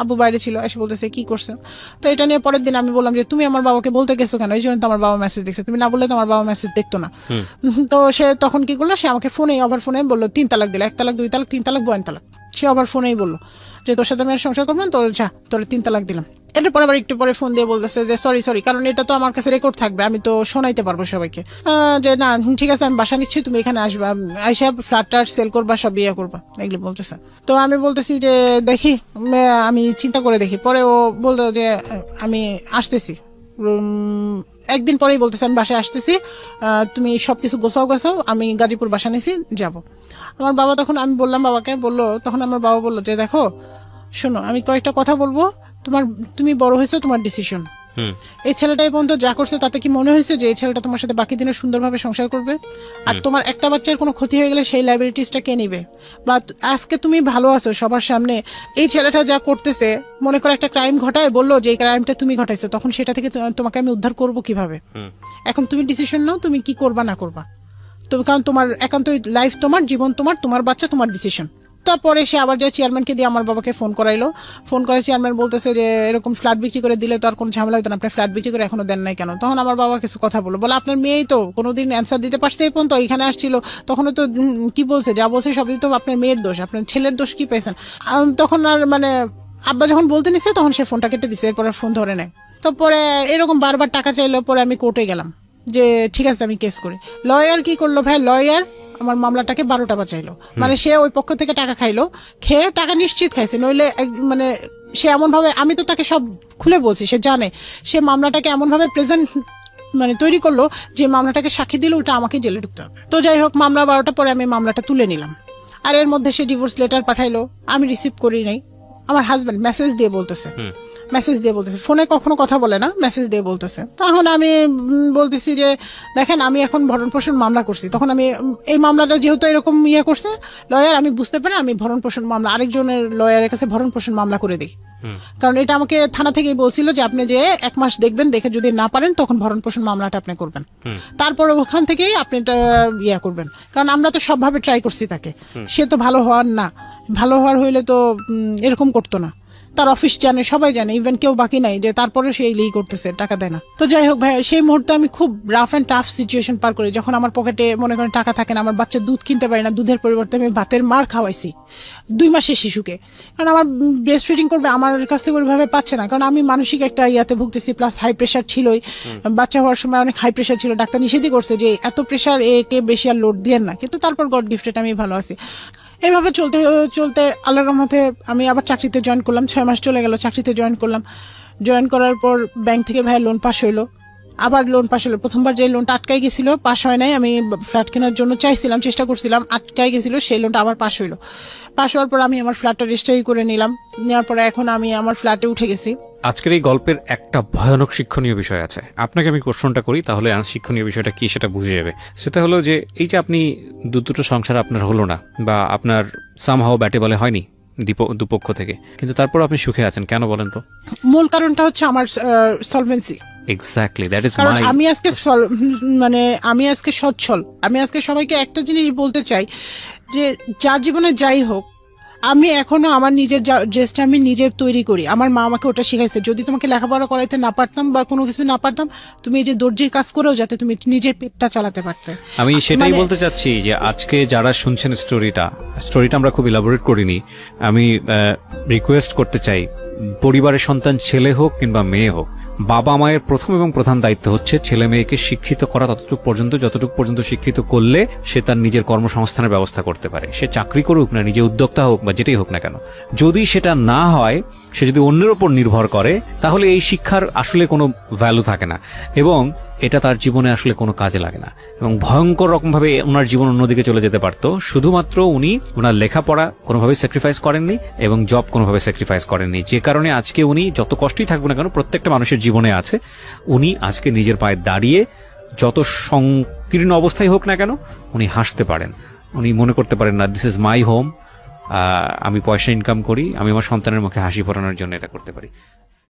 A: আব্বু বাইরে ছিল, এসে বলতেছে কি করছে। তো এটা নিয়ে পরের দিন আমি বললাম যে তুমি আমার বাবাকে বলতে গেছো কেন, এই জন্য তো আমার বাবা মেসেজ দেখছে, তুমি না বললে তো আমার বাবা মেসেজ দেখতো না। তো সে তখন কি করলো, সে আমাকে ওভার ফোনে বললো 3 তালাক দিল, 1 তালাক 2 তালাক 3 তালাক 52 তালাক। সে ওভার ফোনেই বললো যে তোর সাথে আমি সংসার করবো না, তোর 3 তালাক দিলাম। এটার পরে আবার একটু পরে ফোন দিয়ে বলতেছে যে সরি, কারণ এটা তো আমার কাছে রেকর্ড থাকবে, আমি তো শোনাইতে পারবো সবাইকে, যে না ঠিক আছে আমি বাসা নিচ্ছি, তুমি এখানে আসবা, আইসা ফ্ল্যাটটা সেল করবা, সব করবা, এগুলো বলতেছে। তো আমি বলতেছি যে দেখি, আমি চিন্তা করে দেখি। পরে ও বলতো যে আমি আসতেছি, একদিন পরেই বলতেছে আমি বাসায় আসতেছি, তুমি সবকিছু গোছাও, আমি গাজীপুর বাসা নিছি, যাবো। আমার বাবা তখন, আমি বললাম বাবাকে, তখন আমার বাবা বললো যে দেখো শোনো, আমি কয়েকটা কথা বলবো, তুমি বড় হয়েছো, তোমার ডিসিশন। এই ছেলেটাই পর্যন্ত যা করছে তাতে কি মনে হয়েছে যে এই ছেলেটা তোমার সাথে বাকি দিনে সুন্দরভাবে সংসার করবে? আর তোমার একটা বাচ্চার কোনো ক্ষতি হয়ে গেলে সেই লাইবিলিটিসটা কে নিবে? বা আজকে তুমি ভালো আছো সবার সামনে, এই ছেলেটা যা করতেছে, মনে করে একটা ক্রাইম ঘটায়, বললো যে এই ক্রাইমটা তুমি ঘটাইছো, তখন সেটা থেকে তোমাকে আমি উদ্ধার করবো কিভাবে? এখন তুমি ডিসিশন নাও, তুমি কি করবা না করবা। কারণ তোমার একান্তই লাইফ, তোমার জীবন, তোমার বাচ্চা, তোমার ডিসিশন, সপ্তাহ পরে সে আবার যায় চেয়ারম্যানকে দিয়ে আমার বাবাকে ফোন করাইলো। ফোন করে চেয়ারম্যান বলতেছে যে এরকম ফ্ল্যাট বিক্রি করে দিলে তো আর কোনো ঝামেলা হতো না, আপনি ফ্ল্যাট বিক্রি করে এখনো দেন নাই কেন? তখন আমার বাবা কিছু কথা বলে আপনার মেয়েই তো কোনোদিন অ্যান্সার দিতে পারছে এই পর্যন্ত, এখানে আসছিল তখন তো কি বলছে, যা বলছে সবই তো আপনার মেয়ের দোষ, আপনার ছেলের দোষ কি পেয়েছেন? তখন আর মানে আব্বা যখন বলতে নিছে তখন সে ফোনটা কেটে দিছে, এরপর ফোন ধরে নেয়। তো পরে এরকম বারবার টাকা চাইলো, পরে আমি কোর্টে গেলাম যে ঠিক আছে আমি কেস করি। লয়ার কি করলো ভাই, লয়ার আমার মামলাটাকে 12টা বাঁচাইলো। মানে সে ওই পক্ষ থেকে টাকা খাইলো, খেয়ে টাকা নিশ্চিত খাইছে, নইলে মানে সে এমন ভাবে, আমি তো তাকে সব খুলে বলছি, সে জানে, সে মামলাটাকে এমন ভাবে প্রেজেন্ট মানে তৈরি করলো যে মামলাটাকে সাক্ষী দিলে ওটা আমাকে জেলে ঢুকতে হবে। তো যাই হোক, মামলা 12টা পরে আমি মামলাটা তুলে নিলাম। আর এর মধ্যে সে ডিভোর্স লেটার পাঠাইলো, আমি রিসিভ করি নাই। আমার হাজব্যান্ড মেসেজ দিয়ে বলতেছে, ফোনে কখনো কথা বলে না, মেসেজ দিয়ে বলতেছে। তখন আমি বলতেছি যে দেখেন আমি এখন ভরণ পোষণ মামলা করছি। তখন আমি এই মামলাটা যেহেতু এরকম করছে লয়ার, আমি বুঝতে পারি আমি ভরণ পোষণ মামলা আরেকজনের লয়ারের কাছে ভরণ পোষণ মামলা করে দিই। কারণ এটা আমাকে থানা থেকেই বলছিল যে আপনি যে 1 মাস দেখবেন, দেখে যদি না পারেন তখন ভরণ পোষণ মামলাটা আপনি করবেন, তারপরে ওখান থেকেই আপনি এটা করবেন। কারণ আমরা তো সবভাবে ট্রাই করছি তাকে, সে তো ভালো হওয়ার না, ভালো হওয়ার হইলে তো এরকম করতো না। তার অফিস জানে, সবাই জানে, ইভেন কেউ বাকি নাই যে তারপরে সে এই করতেছে, টাকা দেয় না। তো যাই হোক ভাই, সেই মুহূর্তে আমি খুব রাফ অ্যান্ড টাফ সিচুয়েশন পার করি, যখন আমার পকেটে মনে করেন টাকা থাকে না, আমার বাচ্চা দুধ কিনতে পারি না, দুধের পরিবর্তে আমি ভাতের মার খাওয়াইছি 2 মাসের শিশুকে। কারণ আমার ব্রেস্ট ফিডিং করবে, আমার কাছ থেকে ওইভাবে পাচ্ছে না, কারণ আমি মানসিক একটা ভুগতেছি, প্লাস হাই প্রেশার ছিলই, বাচ্চা হওয়ার সময় অনেক হাই প্রেশার ছিল, ডাক্তার নিষেধই করছে যে এত প্রেশার একে বেশি আর লোড দিয়েন না, কিন্তু তারপর গড গিফটেড আমি ভালো আছি। এইভাবে চলতে চলতে আল্লাহর রহমতে আমি আবার চাকরিতে জয়েন করলাম। 6 মাস চলে গেল, চাকরিতে জয়েন করলাম। জয়েন করার পর ব্যাংক থেকে ভাই লোন পাস হইলো, আবার লোন পাস হলো। প্রথমবার যে লোনটা আটকাই গেছিল, পাস হয় নাই, আমি ফ্ল্যাট কেনার জন্য চাইছিলাম, চেষ্টা করছিলাম, আটকাই গেছিল, সেই লোনটা আবার পাস হইলো। পাস হওয়ার পর আমি আমার ফ্ল্যাটটা রেজিস্ট্রি করে নিলাম, নেওয়ার পরে এখন আমি আমার ফ্ল্যাটে উঠে গেছি।
B: আজকের এই গল্পের একটা ভয়ানক শিক্ষণীয় বিষয় আছে, আপনাকে আমি কোশ্চেনটা করি, তাহলে শিক্ষণীয় বিষয়টা কি সেটা বুঝে যাবে। সেটা হলো যে এই যে আপনি দুটো সংসার আপনার হলো না, বা আপনার সামহাও ব্যাটে বলে হয়নি দুপক্ষ থেকে, কিন্তু তারপর আপনি সুখে আছেন কেন বলেন তো?
A: মূল কারণটা হচ্ছে আমার solvency.
B: Exactly, that is my.
A: আমি আজকে সচ্ছল। আমি আজকে সবাইকে একটা জিনিস বলতে চাই যে যার জীবনে যাই হোক, আমি এখনো আমার নিজের ড্রেসটা আমি নিজে তৈরি করি। আমার মা আমাকে ওটা শিখাইছে, যদি তোমাকে লেখাপড়া করাইতে না পারতাম বা কোনো কিছু না পারতাম, তুমি এই যে দর্জির কাজ করেও যাতে তুমি নিজের পেটটা চালাতে পারতে।
B: আমি সেটাই বলতে চাচ্ছি যে আজকে যারা শুনছেন স্টোরিটা আমরা খুব ইলাবোরেট করিনি। আমি রিকোয়েস্ট করতে চাই, পরিবারের সন্তান ছেলে হোক কিংবা মেয়ে হোক, বাবা মায়ের প্রথম এবং প্রধান দায়িত্ব হচ্ছে ছেলে মেয়েকে শিক্ষিত করা, যতটুকু পর্যন্ত শিক্ষিত করলে সে তার নিজের কর্মসংস্থানের ব্যবস্থা করতে পারে। সে চাকরি করুক না, নিজে উদ্যোক্তা হোক বা যেটাই হোক না কেন, যদি সেটা না হয়, সে যদি অন্যের উপর নির্ভর করে, তাহলে এই শিক্ষার আসলে কোনো ভ্যালু থাকে না এবং এটা তার জীবনে আসলে কোনো কাজে লাগে না, এবং ভয়ঙ্কর রকমভাবে ওনার জীবন অন্যদিকে চলে যেতে পারত। শুধুমাত্র উনি ওনার লেখাপড়া কোনোভাবে স্যাক্রিফাইস করেননি এবং জব কোনোভাবে স্যাক্রিফাইস করেননি, যে কারণে আজকে উনি যত কষ্টই থাকবে না কেন, প্রত্যেকটা মানুষের জীবনে আছে, উনি আজকে নিজের পায়ে দাঁড়িয়ে যত সংকীর্ণ অবস্থায় হোক না কেন, উনি হাসতে পারেন, উনি মনে করতে পারেন না দিস ইজ মাই হোম, আমি পয়সা ইনকাম করি, আমি আমার সন্তানের মুখে হাসি ফোটানোর জন্য এটা করতে পারি।